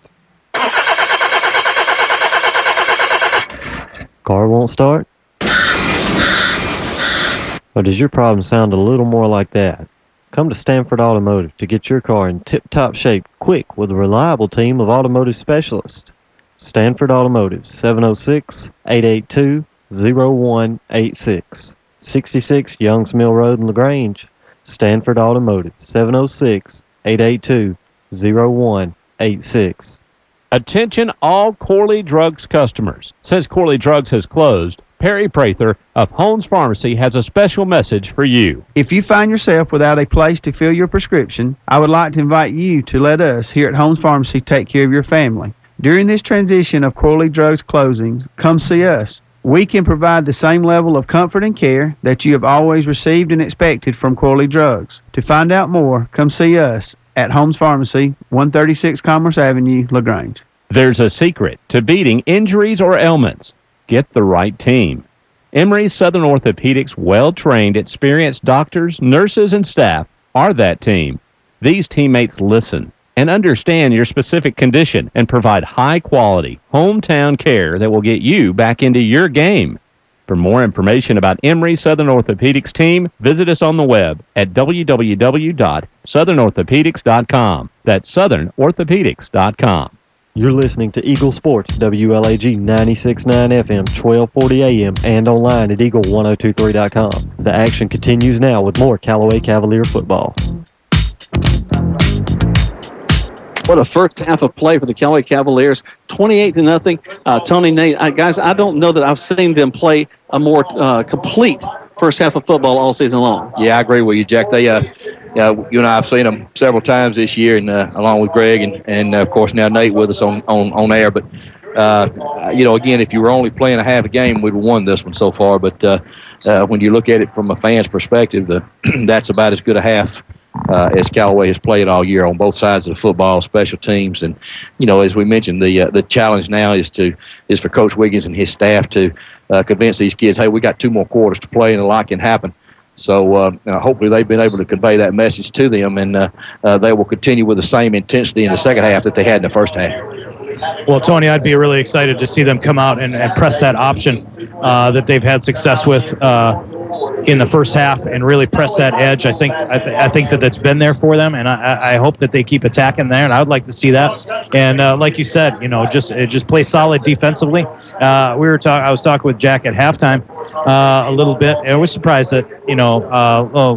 C: Car won't start? Or does your problem sound a little more like that? Come to Stanford Automotive to get your car in tip-top shape quick with a reliable team of automotive specialists. Stanford Automotive, 706-882-0186. 66 Youngs Mill Road in LaGrange. Stanford Automotive, 706-882-0186.
D: Attention all Corley Drugs customers. Since Corley Drugs has closed, Perry Prather of Holmes Pharmacy has a special message for you.
E: If you find yourself without a place to fill your prescription, I would like to invite you to let us here at Holmes Pharmacy take care of your family. During this transition of Corley Drugs closings, come see us. We can provide the same level of comfort and care that you have always received and expected from Corley Drugs. To find out more, come see us at Holmes Pharmacy, 136 Commerce Avenue, LaGrange.
D: There's a secret to beating injuries or ailments. Get the right team. Emory Southern Orthopedics' well-trained, experienced doctors, nurses, and staff are that team. These teammates listen and understand your specific condition and provide high-quality, hometown care that will get you back into your game. For more information about Emory Southern Orthopedics team, visit us on the web at www.southernorthopedics.com. That's southernorthopedics.com.
C: You're listening to Eagle Sports, WLAG 96.9 FM, 1240 AM, and online at eagle1023.com. The action continues now with more Callaway Cavalier football.
A: What a first half of play for the Callaway Cavaliers, 28-0. Tony, Nate, guys, I don't know that I've seen them play a more complete first half of football all season long.
B: Yeah, I agree with you, Jack. They, you and I have seen them several times this year, and along with Greg and of course now Nate with us on air. But again, if you were only playing a half a game, we'd have won this one so far. But when you look at it from a fan's perspective, that's about as good a half as Callaway has played all year on both sides of the football, special teams, and as we mentioned, the challenge now is for Coach Wiggins and his staff to convince these kids, hey, we got 2 more quarters to play, and a lot can happen. So hopefully they've been able to convey that message to them, and they will continue with the same intensity in the second half that they had in the first half.
F: Well, Tony, I'd be really excited to see them come out and press that option that they've had success with in the first half and really press that edge. I think that's been there for them, and I hope that they keep attacking there, and I would like to see that. And like you said, just play solid defensively. I was talking with Jack at halftime a little bit, and I was surprised that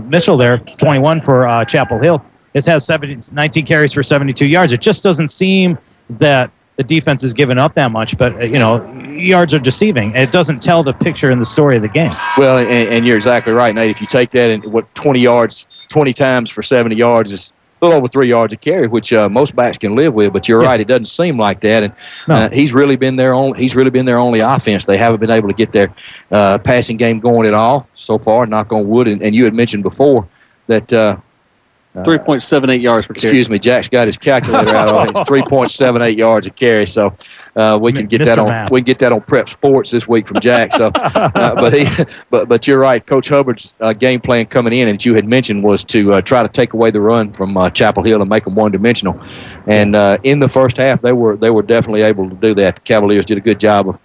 F: Mitchell there, 21 for Chapel Hill, has 19 carries for 72 yards. It just doesn't seem that the defense is giving up that much, but, yards are deceiving. It doesn't tell the picture and the story of the game.
B: Well, and you're exactly right, Nate. If you take that and 20 times for 70 yards is a little over 3 yards a carry, which most backs can live with. But you're right; it doesn't seem like that. And he's really been their only offense. They haven't been able to get their passing game going at all so far. Knock on wood. And you had mentioned before that.
A: 3.78 yards per carry.
B: Excuse me, Jack's got his calculator out. It's 3.78 yards a carry. So we can get that on. We can get that on Prep Sports this week from Jack. So, but you're right. Coach Hubbard's game plan coming in, and you had mentioned, was to try to take away the run from Chapel Hill and make them one-dimensional. And in the first half, they were definitely able to do that. The Cavaliers did a good job of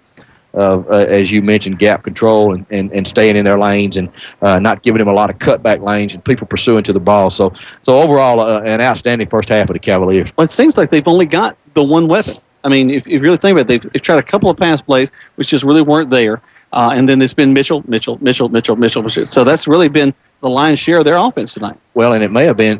B: as you mentioned, gap control and staying in their lanes and not giving them a lot of cutback lanes and people pursuing to the ball. So overall, an outstanding first half of the Cavaliers.
A: Well, it seems like they've only got the one weapon. I mean, if you really think about it, they've tried a couple of pass plays, which just really weren't there. And then it's been Mitchell. So that's really been the lion's share of their offense tonight.
B: Well, and it may have been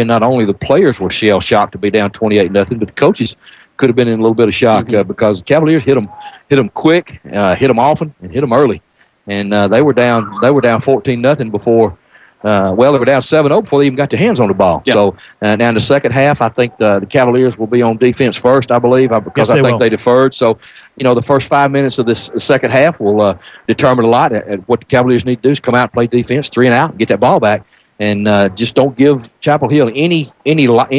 B: not only the players were shell-shocked to be down 28-0, but the coaches could have been in a little bit of shock because the Cavaliers hit them quick, hit them often, and hit them early. And they were down 14-0 before. They were down 7-0 before they even got their hands on the ball. Yep. So now in the second half, I think the Cavaliers will be on defense first, I believe, because I think they deferred. So, the first 5 minutes of this second half will determine a lot. What the Cavaliers need to do is come out and play defense, 3 and out, and get that ball back, and just don't give Chapel Hill any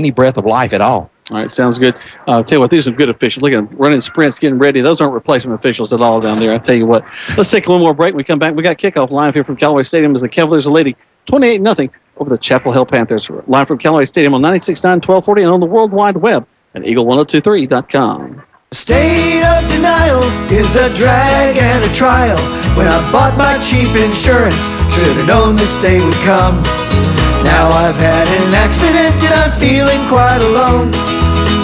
B: breath of life at all.
A: All right, sounds good. I'll tell you what, these are good officials. Look at them running sprints, getting ready. Those aren't replacement officials at all down there. I'll tell you what. Let's take one more break. When we come back, we got kickoff live here from Callaway Stadium as the Cavaliers are leading 28-0 over the Chapel Hill Panthers. Live from Callaway Stadium on 96.9, 1240, and on the World Wide Web at eagle1023.com.
I: State of denial is a drag and a trial. When I bought my cheap insurance, should have known this day would come. Now I've had an accident and I'm feeling quite alone.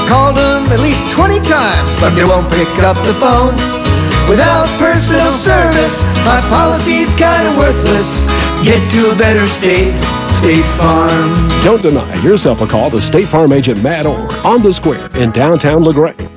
I: Called them at least 20 times, but they won't pick up the phone. Without personal service, my policy's kinda worthless. Get to a better state, State Farm.
J: Don't deny yourself a call to State Farm agent Matt Orr on the Square in downtown LaGrange.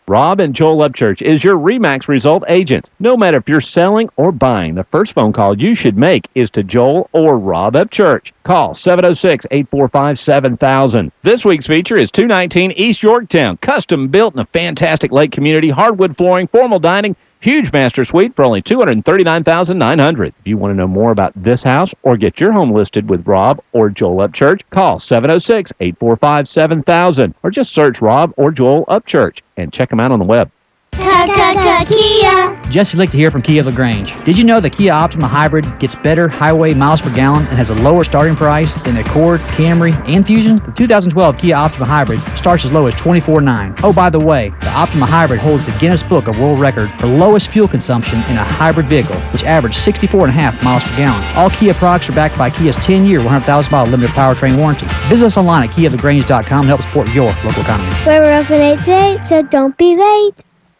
D: Rob and Joel Upchurch is your RE/MAX result agent. No matter if you're selling or buying, the first phone call you should make is to Joel or Rob Upchurch. Call 706-845-7000. This week's feature is 219 East Yorktown. Custom built in a fantastic lake community, hardwood flooring, formal dining, huge master suite for only $239,900. If you want to know more about this house or get your home listed with Rob or Joel Upchurch, call 706-845-7000 or just search Rob or Joel Upchurch and check them out on the web.
G: Kia.
H: Jesse Licht here from Kia LaGrange. Did you know the Kia Optima Hybrid gets better highway miles per gallon and has a lower starting price than the Accord, Camry, and Fusion? The 2012 Kia Optima Hybrid starts as low as $24,900. Oh, by the way, the Optima Hybrid holds the Guinness Book of World Record for lowest fuel consumption in a hybrid vehicle, which averaged 64.5 miles per gallon. All Kia products are backed by Kia's 10-year, 100,000-mile limited powertrain warranty. Visit us online at KiaLaGrange.com to help support your local economy.
G: We're open 8 to 8, so don't be late.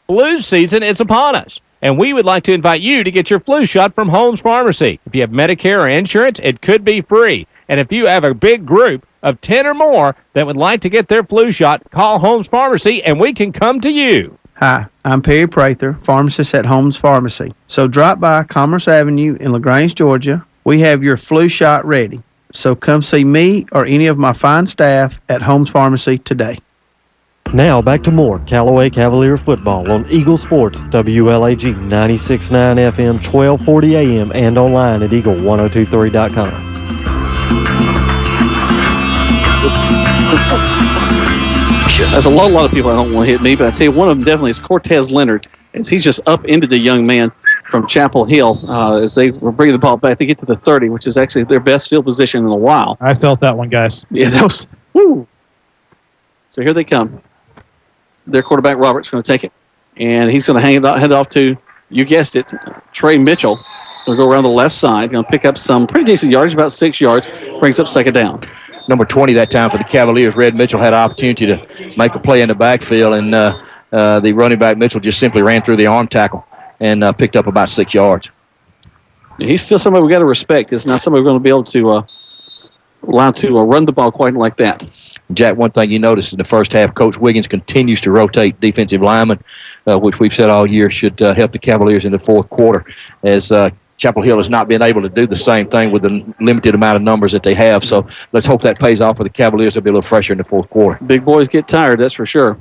D: Flu season is upon us, and we would like to invite you to get your flu shot from Holmes Pharmacy. If you have Medicare or insurance, it could be free. And if you have a big group of 10 or more that would like to get their flu shot, call Holmes Pharmacy, and we can come to you.
E: Hi, I'm Perry Prather, pharmacist at Holmes Pharmacy. So drop by Commerce Avenue in LaGrange, Georgia. We have your flu shot ready. So come see me or any of my fine staff at Holmes Pharmacy today.
C: Now back to more Callaway Cavalier football on Eagle Sports, WLAG 96.9 FM, 1240 AM, and online at eagle1023.com.
A: There's a lot of people that don't want to hit me, but I tell you, one of them definitely is Cortez Leonard, as he's just upended the young man from Chapel Hill as they were bringing the ball back. They get to the 30, which is actually their best field position in a while.
F: I felt that one, guys.
A: Yeah, that was, woo. So here they come. Their quarterback, Robert's going to take it, and he's going to head off to, you guessed it, Trey Mitchell. Going to go around the left side, going to pick up some pretty decent yards, about 6 yards, brings up second down.
B: Number 20 that time for the Cavaliers, Red Mitchell, had an opportunity to make a play in the backfield, and the running back Mitchell just simply ran through the arm tackle and picked up about 6 yards.
A: He's still somebody we got to respect. It's not somebody we're going to be able to allow to run the ball quite like that.
B: Jack, one thing you noticed in the first half, Coach Wiggins continues to rotate defensive linemen, which we've said all year should help the Cavaliers in the fourth quarter, as Chapel Hill has not been able to do the same thing with the limited amount of numbers that they have. So let's hope that pays off for the Cavaliers. They'll be a little fresher in the fourth quarter.
A: Big boys get tired, that's for sure.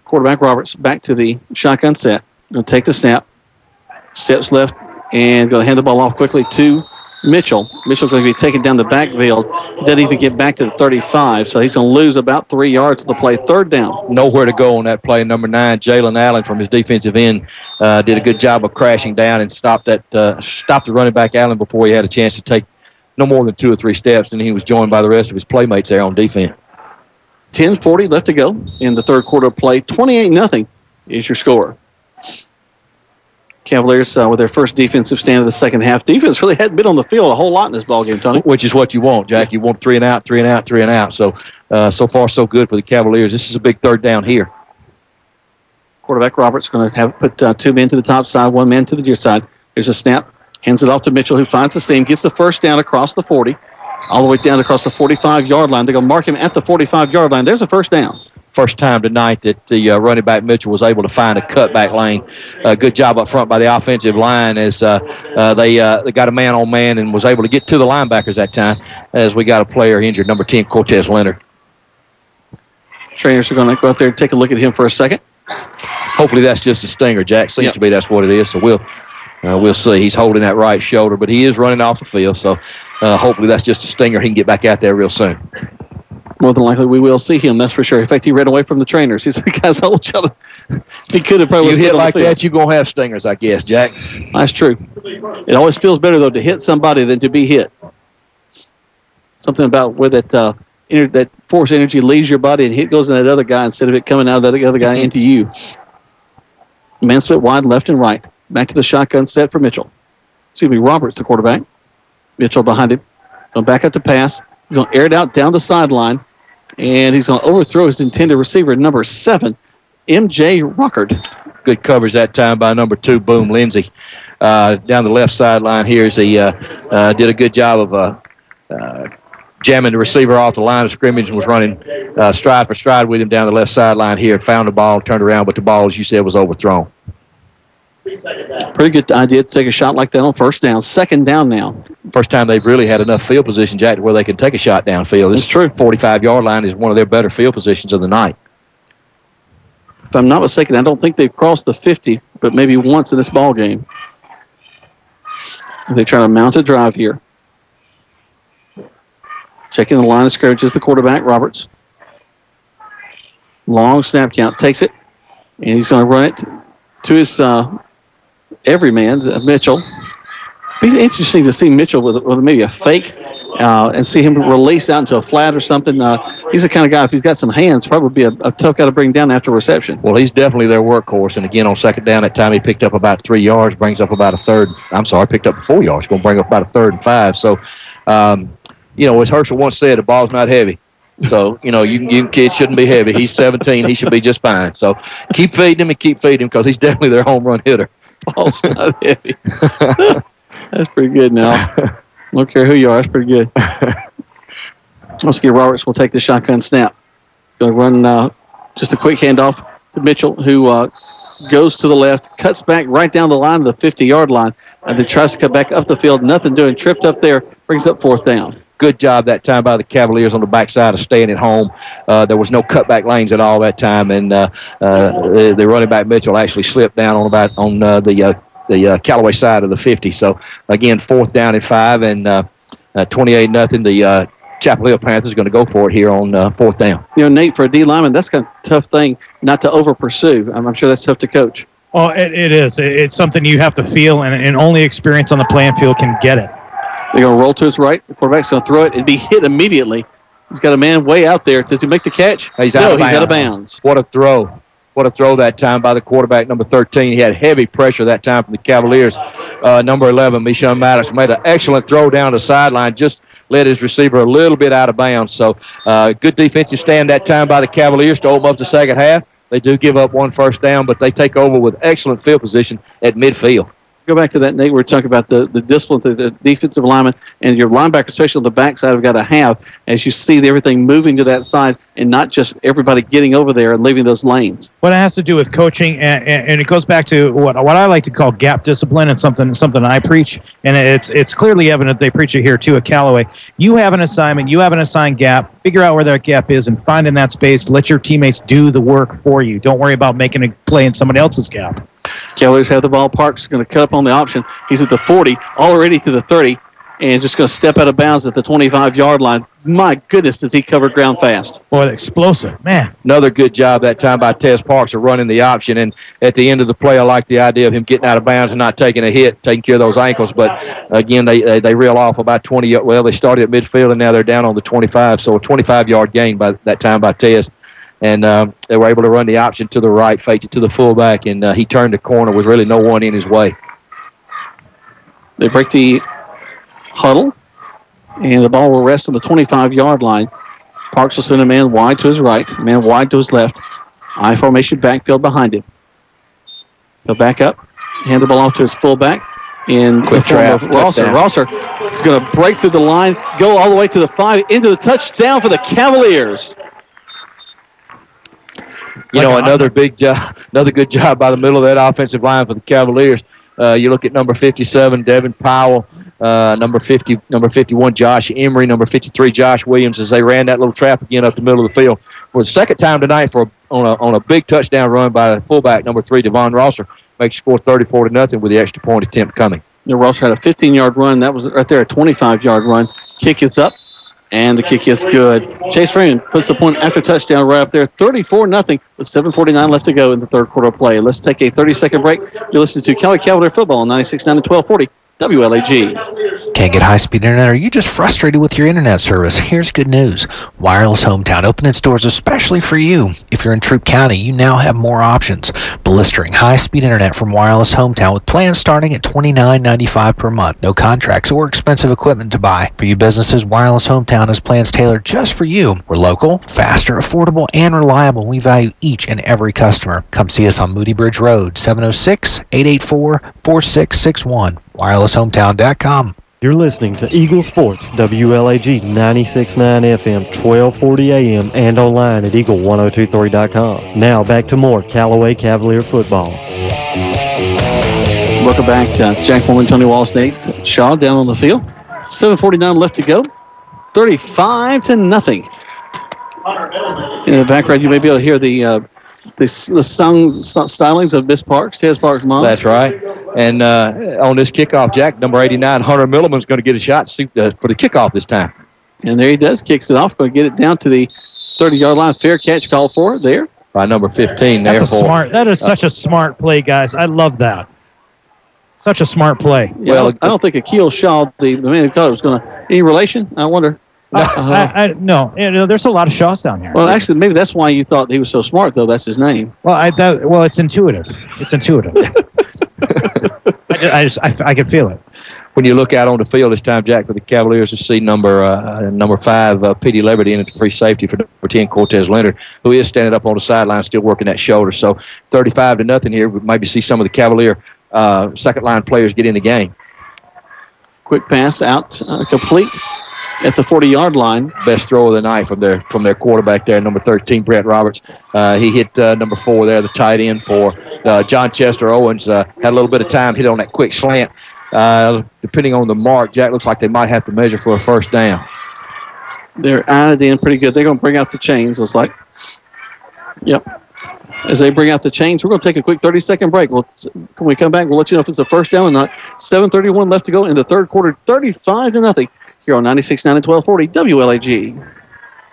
A: Quarterback Roberts back to the shotgun set. Going to take the snap. Steps left and going to hand the ball off quickly to Mitchell. Mitchell's going to be taken down the backfield. He doesn't even get back to the 35, so he's going to lose about 3 yards of the play. Third down.
B: Nowhere to go on that play. Number 9, Jalen Allen from his defensive end did a good job of crashing down and stopped the running back Allen before he had a chance to take no more than 2 or 3 steps, and he was joined by the rest of his playmates there on defense.
A: 10:40 left to go in the third quarter of play. 28-0 is your score. Cavaliers with their first defensive stand of the second half. Defense really hadn't been on the field a whole lot in this ballgame, Tony.
B: Which is what you want, Jack. You want 3 and out, 3 and out, 3 and out. So, so far, so good for the Cavaliers. This is a big third down here.
A: Quarterback Roberts going to have put 2 men to the top side, 1 man to the near side. There's a snap. Hands it off to Mitchell, who finds the seam, gets the first down across the 40, all the way down across the 45-yard line. They're going to mark him at the 45-yard line. There's a first down.
B: First time tonight that the running back Mitchell was able to find a cutback lane. Good job up front by the offensive line as they got a man-on-man and was able to get to the linebackers that time as we got a player injured, number 10, Cortez Leonard.
A: Trainers are going to go out there and take a look at him for a second.
B: Hopefully that's just a stinger, Jack. Seems to be that's what it is, so we'll see. He's holding that right shoulder, but he is running off the field, so hopefully that's just a stinger. He can get back out there real soon.
A: More than likely, we will see him, that's for sure. In fact, he ran away from the trainers. He's the guy's whole job. He could have probably...
B: You hit like that, you're going to have stingers, I guess, Jack.
A: That's true. It always feels better, though, to hit somebody than to be hit. Something about where that force energy leaves your body and hit goes in that other guy instead of it coming out of that other guy into you. Man split wide left and right. Back to the shotgun set for Mitchell. Roberts, the quarterback. Mitchell behind him. Going back up to pass. He's going to air it out down the sideline. And he's going to overthrow his intended receiver, number 7, M.J. Rockard.
B: Good coverage that time by number 2, Boom Lindsey. Down the left sideline here as he did a good job of jamming the receiver off the line of scrimmage and was running stride for stride with him down the left sideline here. Found the ball, turned around, but the ball, as you said, was overthrown.
A: Pretty good idea to take a shot like that on first down. Second down now.
B: First time they've really had enough field position, Jack, to where they can take a shot downfield. This true. 45-yard line is one of their better field positions of the night.
A: If I'm not mistaken, I don't think they've crossed the 50, but maybe once in this ball game. They try to mount a drive here. Checking the line of scrimmage is the quarterback, Roberts. Long snap count. Takes it, and he's going to run it to his everyman, Mitchell. It'd be interesting to see Mitchell with maybe a fake and see him release out into a flat or something. He's the kind of guy, if he's got some hands, probably be a tough guy to bring down after reception.
B: Well, he's definitely their workhorse. And again, on second down, that time he picked up about 3 yards, brings up about picked up 4 yards, going to bring up about a 3rd and 5. So, as Herschel once said, the ball's not heavy. So, you kids shouldn't be heavy. He's 17. He should be just fine. So, keep feeding him because he's definitely their home run hitter.
A: Ball's not heavy. That's pretty good now. Don't care who you are. That's pretty good. Let's get Roberts. We'll take the shotgun snap. Going to run just a quick handoff to Mitchell, who goes to the left, cuts back right down the line of the 50-yard line, and then tries to cut back up the field. Nothing doing. Tripped up there. Brings up 4th down.
B: Good job that time by the Cavaliers on the backside of staying at home. There was no cutback lanes at all that time, and the running back Mitchell actually slipped down on the Callaway side of the 50. So again, 4th down and 5, and 28-0. The Chapel Hill Panthers are going to go for it here on 4th down.
A: Nate, for a D lineman, that's kind of a tough thing not to over pursue. I'm sure that's tough to coach.
F: Oh, it is. It's something you have to feel, and only experience on the playing field can get it.
A: They're going to roll to his right. The quarterback's going to throw it. It'd be hit immediately. He's got a man way out there. Does he make the catch?
B: He's out of
A: bounds.
B: What a throw. What a throw that time by the quarterback, number 13. He had heavy pressure that time from the Cavaliers. Number 11, Michon Maddox, made an excellent throw down the sideline, just led his receiver a little bit out of bounds. So good defensive stand that time by the Cavaliers to open up the second half. They do give up 1 first down, but they take over with excellent field position at midfield.
A: Go back to that, Nate. We're talking about the discipline that the defensive lineman and your linebacker, especially on the backside, have got to have as you see everything moving to that side and not just everybody getting over there and leaving those lanes.
F: What it has to do with coaching, and it goes back to what I like to call gap discipline. It's something I preach, and it's clearly evident they preach it here too at Callaway. You have an assignment, you have an assigned gap. Figure out where that gap is and find in that space. Let your teammates do the work for you. Don't worry about making a play in somebody else's gap.
A: Cavaliers have the ball. Parks is going to cut up on the option. He's at the 40, already to the 30, and just going to step out of bounds at the 25-yard line. My goodness, does he cover ground fast.
F: Boy, explosive, man.
B: Another good job that time by Tez Parks of running the option. And at the end of the play, I like the idea of him getting out of bounds and not taking a hit, taking care of those ankles. But, again, they reel off about 20. Well, they started at midfield, and now they're down on the 25. So a 25-yard gain by that time by Tez. And they were able to run the option to the right, faked it to the fullback, and he turned the corner with really no one in his way.
A: They break the huddle, and the ball will rest on the 25-yard line. Parks will send a man wide to his right, a man wide to his left. I formation backfield behind him. He'll back up, hand the ball off to his fullback in the form of Rosser. Rosser is going to break through the line, go all the way to the 5, into the touchdown for the Cavaliers.
B: You know, another good job by the middle of that offensive line for the Cavaliers. You look at number 57, Devin Powell, number 51, Josh Emery, number 53, Josh Williams, as they ran that little trap again up the middle of the field. For the second time tonight on a big touchdown run by fullback, number 3, Devon Rosser, makes score 34-0 with the extra point attempt coming.
A: Rosser had a 15-yard run. That was right there, a 25-yard run. Kick is up. And the kick is good. Chase Freeman puts the point after touchdown right up there, 34-0 with 7:49 left to go in the third quarter of play. Let's take a 30-second break. You're listening to Callaway Cavalier Football on 96.9 and 1240 WLAG.
M: Can't get high-speed internet? Or are you just frustrated with your internet service? Here's good news. Wireless Hometown opened its doors especially for you. If you're in Troup County, you now have more options. Blistering high-speed internet from Wireless Hometown with plans starting at $29.95 per month. No contracts or expensive equipment to buy. For you businesses, Wireless Hometown has plans tailored just for you. We're local, faster, affordable, and reliable. We value each and every customer. Come see us on Moody Bridge Road, 706-884-4661. WirelessHometown.com.
C: You're listening to Eagle Sports, WLAG 96.9 FM, 1240 AM, and online at Eagle1023.com. Now back to more Callaway Cavalier football.
A: Welcome back. Jack Foreman, Tony Wallace, Nate Shaw down on the field. 7:49 left to go. 35-0. In the background, you may be able to hear the song stylings of Miss Parks, Tez Parks' mom.
B: That's right. And on this kickoff, Jack, number 89, Hunter Milliman's going to get a shot for the kickoff this time.
A: And there he does, kicks it off, going to get it down to the 30-yard line. Fair catch called for there.
B: By number 15 there.
F: That is such a smart play, guys. I love that. Such a smart play.
A: Yeah, well, I don't think Akil Shaw, the man who caught it, was going to. Any relation? I wonder.
F: No. There's a lot of Shaws down here.
A: Well, actually, maybe that's why you thought he was so smart, though. That's his name.
F: Well, it's intuitive. It's intuitive. I can feel it.
B: When you look out on the field this time, Jack, for the Cavaliers, you see number 5, P.D. Liberty, in at the free safety for number 10, Cortez Leonard, who is standing up on the sideline, still working that shoulder. So 35-0 here. We maybe see some of the Cavalier second-line players get in the game.
A: Quick pass out, complete at the 40-yard line.
B: Best throw of the night from their quarterback there, number 13, Brett Roberts. He hit number 4 there, the tight end for John Chester Owens. Had a little bit of time, hit on that quick slant. Depending on the mark, Jack, looks like they might have to measure for a first down.
A: They're out of the end pretty good. They're going to bring out the chains, looks like. Yep. As they bring out the chains, we're going to take a quick 30-second break. When we come back, we'll let you know if it's a first down or not. 7:31 left to go in the third quarter, 35-0 here on 96.9 and 1240 WLAG.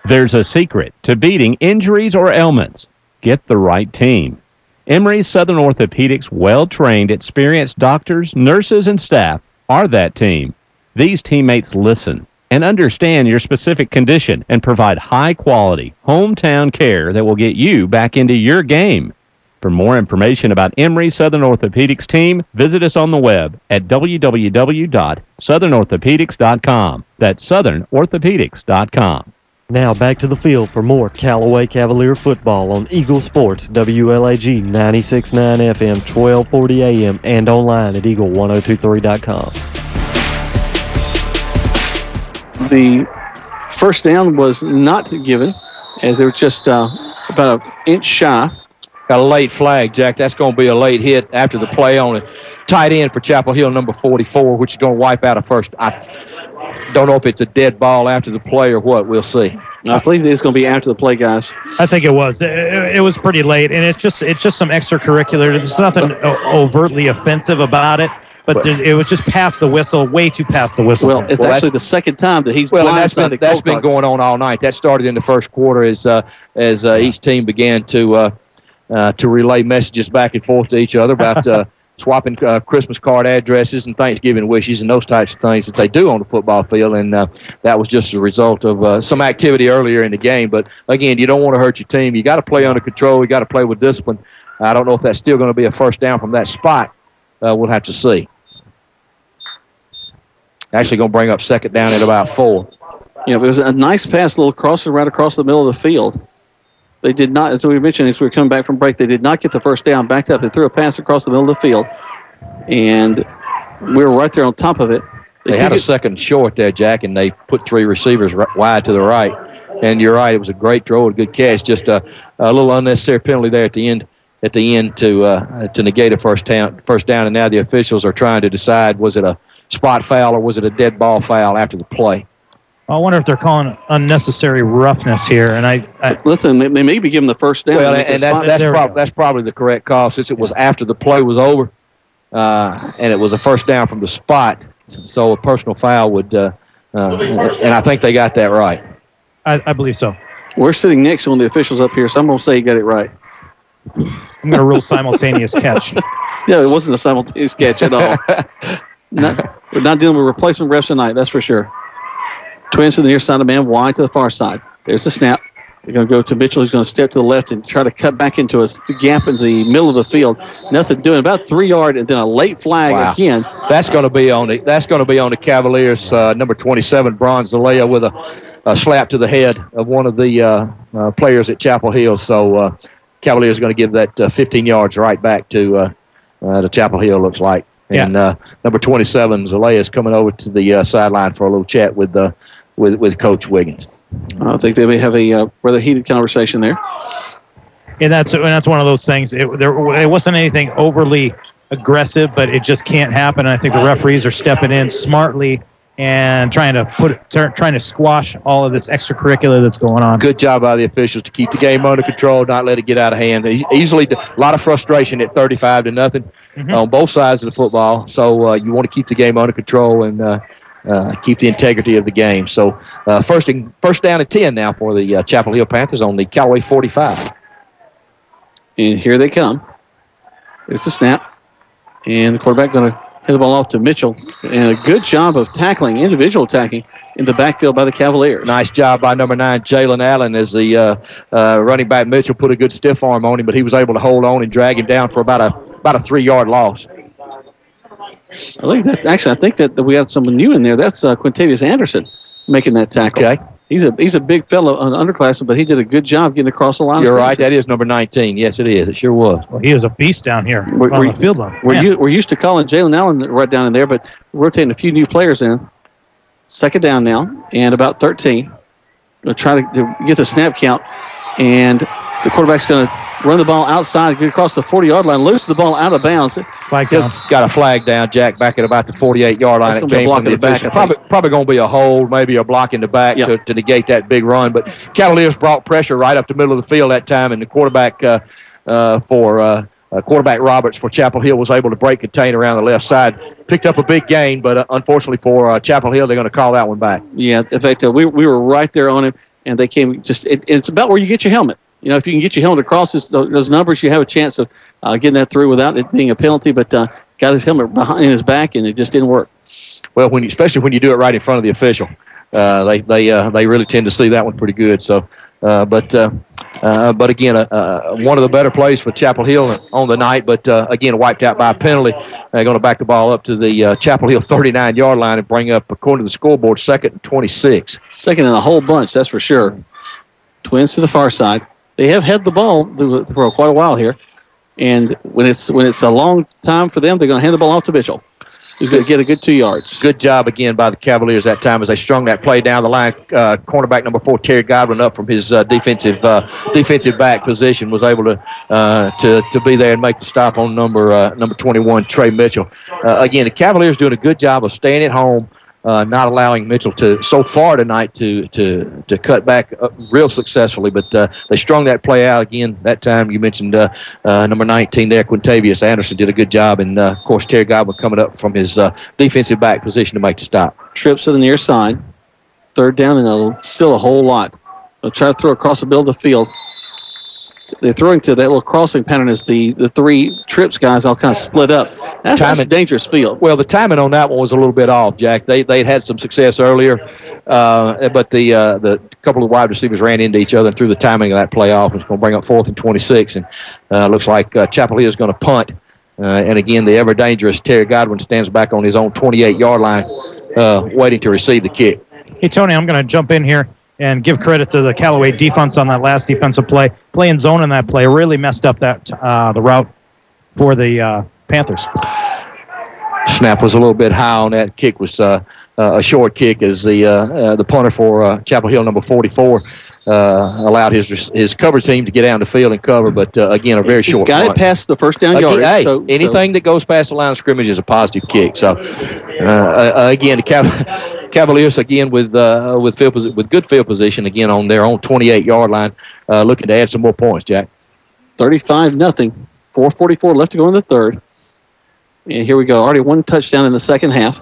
D: There's a secret to beating injuries or ailments. Get the right team. Emory's Southern Orthopedics' well-trained, experienced doctors, nurses, and staff are that team. These teammates listen and understand your specific condition and provide high-quality, hometown care that will get you back into your game. For more information about Emory Southern Orthopedics team, visit us on the web at www.southernorthopedics.com. That's southernorthopedics.com.
C: Now back to the field for more Callaway Cavalier football on Eagle Sports, WLAG 96.9 FM, 1240 AM, and online at eagle1023.com.
A: The first down was not given, as they were just about an inch shy.
B: Got a late flag, Jack. That's going to be a late hit after the play on a tight end for Chapel Hill, number 44, which is going to wipe out a first. I don't know if it's a dead ball after the play or what. We'll see.
A: I believe it's going to be after the play, guys.
F: I think it was. It was pretty late, and it's just some extracurricular. There's nothing overtly offensive about it, but it was just past the whistle, way too past the whistle.
A: Well, it's actually the second time that he's blindsided.
B: That's been going on all night. That started in the first quarter as each team began to relay messages back and forth to each other about swapping Christmas card addresses and Thanksgiving wishes and those types of things that they do on the football field. And that was just a result of some activity earlier in the game. But, again, you don't want to hurt your team. You got to play under control. You got to play with discipline. I don't know if that's still going to be a first down from that spot. We'll have to see. Actually going to bring up second down at about 4.
A: Yeah, it was a nice pass, a little crosser right across the middle of the field. They did not, as we mentioned, as we were coming back from break, they did not get the first down, backed up. They threw a pass across the middle of the field, and we were right there on top of it.
B: They had a second short there, Jack, and they put 3 receivers wide to the right. And you're right, it was a great throw, a good catch. Just a little unnecessary penalty there at the end to negate a first down. And now the officials are trying to decide, was it a spot foul or was it a dead ball foul after the play?
F: I wonder if they're calling unnecessary roughness here. And I
A: listen, they may be giving the first down.
B: Well, and that's probably the correct call, since it was after the play was over, and it was a first down from the spot. So a personal foul would, and I think they got that right.
F: I believe so.
A: We're sitting next to one of the officials up here, so I'm going to say you got it right.
F: I'm going to rule simultaneous catch.
A: Yeah, it wasn't a simultaneous catch at all. We're not dealing with replacement refs tonight, that's for sure. Twins to the near side of man, wide to the far side. There's the snap. They're going to go to Mitchell. He's going to step to the left and try to cut back into a gap in the middle of the field. Nothing doing. About 3 yards, and then a late flag again.
B: That's going to be on the Cavaliers. Number 27, Bron Zalea, with a slap to the head of one of the players at Chapel Hill. So Cavaliers are going to give that 15 yards right back to Chapel Hill, looks like. And number 27, Zalea, is coming over to the sideline for a little chat with Coach Wiggins.
A: I think they may have a rather heated conversation there.
F: And that's one of those things. It wasn't anything overly aggressive, but it just can't happen. And I think the referees are stepping in smartly and trying to squash all of this extracurricular that's going on.
B: Good job by the officials to keep the game under control, not let it get out of hand. Easily, a lot of frustration at 35-0 on both sides of the football. So you want to keep the game under control and keep the integrity of the game. So first down and 10 now for the Chapel Hill Panthers on the Callaway 45.
A: And here they come. There's the snap. And the quarterback going to hand the ball off to Mitchell. And a good job of tackling, individual tackling, in the backfield by the Cavaliers.
B: Nice job by number 9, Jalen Allen, as the running back Mitchell put a good stiff arm on him, but he was able to hold on and drag him down for about a 3-yard loss.
A: I think that we have someone new in there. That's Quintavious Anderson making that tackle.
B: Okay.
A: He's a big fellow, an underclassman, but he did a good job getting across the line.
B: You're right. That is number 19. Yes, it is. It sure was.
F: Well, he is a beast down here on the field line.
A: We're used to calling Jalen Allen right down in there, but we're rotating a few new players in. Second down now, and about 13. We'll try to get the snap count, and the quarterback's going to run the ball outside, get across the 40-yard line, lose the ball out of bounds.
F: Flag down.
B: Got a flag down, Jack, back at about the 48-yard line.
A: It came from the back.
B: Probably going to be a hold, maybe a block in the back to negate that big run. But Cavaliers brought pressure right up the middle of the field that time, and the quarterback quarterback Roberts for Chapel Hill was able to break contain around the left side. Picked up a big gain, but unfortunately for Chapel Hill, they're going to call that one back.
A: Yeah, in fact, we were right there on him, and they came it's about where you get your helmet. You know, if you can get your helmet across those numbers, you have a chance of getting that through without it being a penalty. But got his helmet behind his back, and it just didn't work.
B: Well, especially when you do it right in front of the official. They really tend to see that one pretty good. So, but again, one of the better plays for Chapel Hill on the night. But again, wiped out by a penalty. They're going to back the ball up to the Chapel Hill 39-yard line and bring up, according to the scoreboard, 2nd and 26.
A: Second in a whole bunch, that's for sure. Twins to the far side. They have had the ball for quite a while here, and when it's a long time for them, they're going to hand the ball off to Mitchell, who's going to get a good 2 yards.
B: Good job again by the Cavaliers that time as they strung that play down the line. Cornerback number 4, Terry Godwin, up from his defensive back position, was able to be there and make the stop on number 21, Trey Mitchell. Again, the Cavaliers doing a good job of staying at home, not allowing Mitchell so far tonight to cut back real successfully. But they strung that play out again that time. You mentioned number 19 there, Quintavious Anderson, did a good job. And, of course, Terry Godwin coming up from his defensive back position to make the stop.
A: Trips to the near side. 3rd down and still a whole lot. They'll try to throw across the middle of the field. They're throwing to that little crossing pattern as the 3 trips guys all kind of split up. That's a dangerous field.
B: Well, the timing on that one was a little bit off, Jack. They'd had some success earlier, but the couple of wide receivers ran into each other and threw the timing of that play off. It's going to bring up 4th and 26, and looks like Chapel Hill is going to punt. And again, the ever dangerous Terry Godwin stands back on his own 28-yard line, waiting to receive the kick.
F: Hey, Tony, I'm going to jump in here and give credit to the Callaway defense on that last defensive play. Playing zone in that play really messed up that the route for the Panthers.
B: Snap was a little bit high on that. Kick was a short kick as the punter for Chapel Hill, number 44, allowed his cover team to get down the field and cover, but again, a very short
A: got
B: punt.
A: It past the first down yard.
B: Hey, anything that goes past the line of scrimmage is a positive kick. So again, the Cavaliers again with good field position again on their own 28-yard line, looking to add some more points. Jack,
A: 35-0. 4:44 left to go in the 3rd. And here we go. Already 1 touchdown in the second half.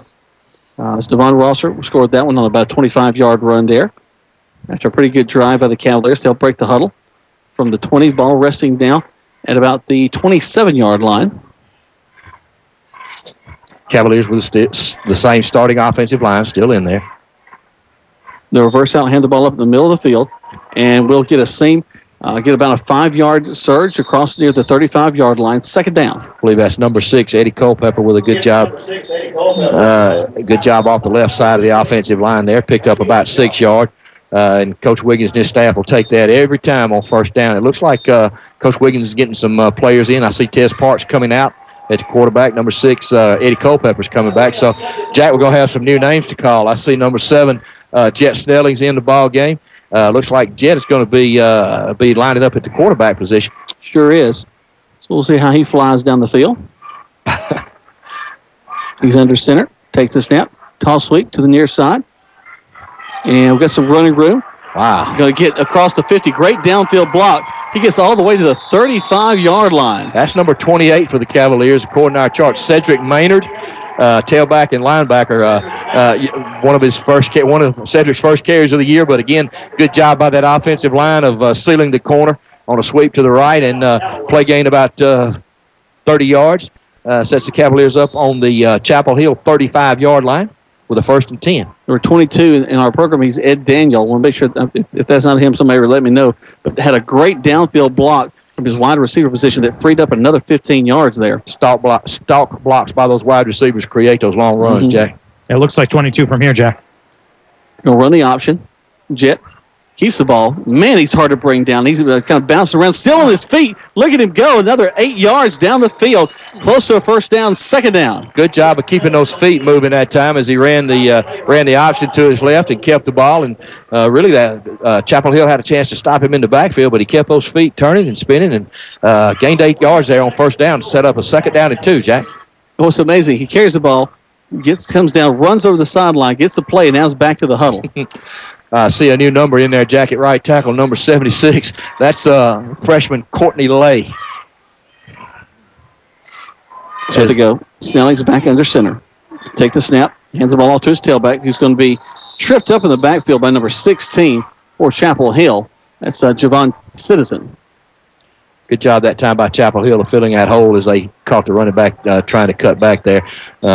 A: Devon Rosser scored that one on about a 25-yard run there. After a pretty good drive by the Cavaliers, they'll break the huddle from the 20, ball resting down at about the 27-yard line.
B: Cavaliers with the same starting offensive line still in there.
A: They'll reverse out and hand the ball up in the middle of the field, and we'll get get about a 5-yard surge across near the 35-yard line. 2nd down.
B: I believe that's number 6, Eddie Culpepper, with a good job. Good job off the left side of the offensive line there. Picked up about 6 yards. And Coach Wiggins and his staff will take that every time on 1st down. It looks like Coach Wiggins is getting some players in. I see Tess Parks coming out at the quarterback. Number 6, Eddie Culpepper's coming back. So, Jack, we're going to have some new names to call. I see number 7, Jet Snelling's in the ball game. Looks like Jet is going to be lining up at the quarterback position.
A: Sure is. So we'll see how he flies down the field. He's under center. Takes the snap. Toss sweep to the near side. And we've got some running room.
B: Wow.
A: Going to get across the 50. Great downfield block. He gets all the way to the 35-yard line.
B: That's number 28 for the Cavaliers, according to our chart. Cedric Maynard, tailback and linebacker. One of Cedric's first carries of the year. But, again, good job by that offensive line of sealing the corner on a sweep to the right and play gain about 30 yards. Sets the Cavaliers up on the Chapel Hill 35-yard line with a 1st and 10.
A: Number 22 in our program, he's Ed Daniel. I want to make sure if that's not him, somebody let me know. But had a great downfield block from his wide receiver position that freed up another 15 yards there.
B: Stalk blocks by those wide receivers create those long runs, Jack.
F: It looks like 22 from here, Jack.
A: Going to run the option. Jet keeps the ball. Man, he's hard to bring down. He's kind of bouncing around, still on his feet. Look at him go. Another 8 yards down the field, close to a 1st down, 2nd down.
B: Good job of keeping those feet moving that time as he ran the option to his left and kept the ball. And really, that Chapel Hill had a chance to stop him in the backfield, but he kept those feet turning and spinning and gained 8 yards there on 1st down to set up a 2nd down and 2, Jack.
A: What's amazing, he carries the ball, comes down, runs over the sideline, gets the play, and now is back to the huddle.
B: I see a new number in there, Jack, at right tackle, number 76. That's freshman Courtney Lay.
A: So to go. Snelling's back under center. Take the snap, hands the ball off to his tailback, who's going to be tripped up in the backfield by number 16 for Chapel Hill. That's Javon Citizen.
B: Good job that time by Chapel Hill of filling that hole as they caught the running back trying to cut back there.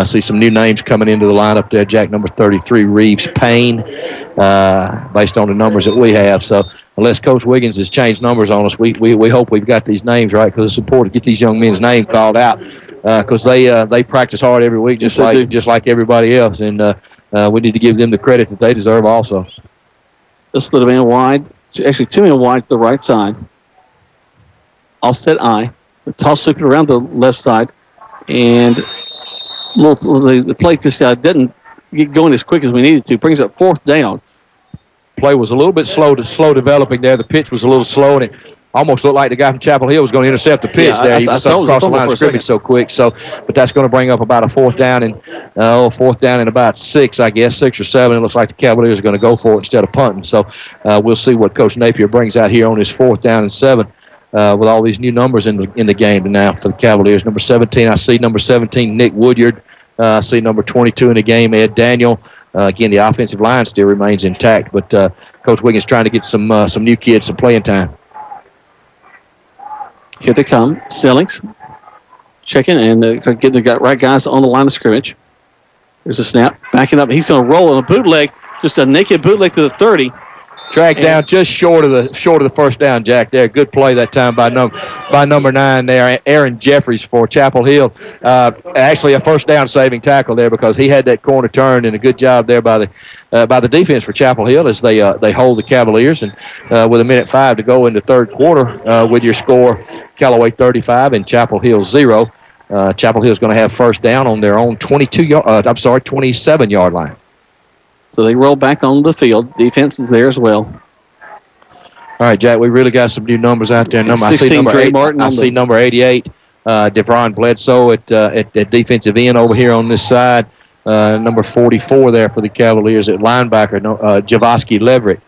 B: See some new names coming into the lineup there. Jack, number 33, Reeves Payne, based on the numbers that we have. So unless Coach Wiggins has changed numbers on us, we hope we've got these names right, because it's important to get these young men's names called out, because they practice hard every week just like everybody else, and we need to give them the credit that they deserve also.
A: This little man wide, actually 2 men wide to the right side. Offset I. Toss sweep it around the left side. And the play just didn't get going as quick as we needed to. Brings up 4th down.
B: Play was a little bit slow developing there. The pitch was a little slow, and it almost looked like the guy from Chapel Hill was going to intercept the pitch there. He was across the line of scrimmage so quick. But that's going to bring up about a 4th down and about 6, I guess, 6 or 7. It looks like the Cavaliers are going to go for it instead of punting. So we'll see what Coach Napier brings out here on his 4th down and 7. With all these new numbers in the game now for the Cavaliers. Number 17, I see number 17, Nick Woodyard. I see number 22 in the game, Ed Daniel. Again, the offensive line still remains intact, but Coach Wiggins trying to get some new kids some playing time.
A: Here they come. Stillings checking and getting the right guys on the line of scrimmage. There's a snap. Backing up. He's going to roll on a bootleg, just a naked bootleg to the 30.
B: Dragged down just short of the first down, Jack. There, good play that time by number 9 there, Aaron Jeffries for Chapel Hill. Actually, a first down saving tackle there, because he had that corner turn, and a good job there by the defense for Chapel Hill as they hold the Cavaliers. And with 1:05 to go in the third quarter, with your score, Callaway 35 and Chapel Hill 0. Chapel Hill is going to have first down on their own 27-yard line.
A: So they roll back on the field. Defense is there as well.
B: All right, Jack, we really got some new numbers out there. I see number 8. I see number 88, Devron Bledsoe at defensive end over here on this side. Number 44 there for the Cavaliers at linebacker, Javoski Leverett.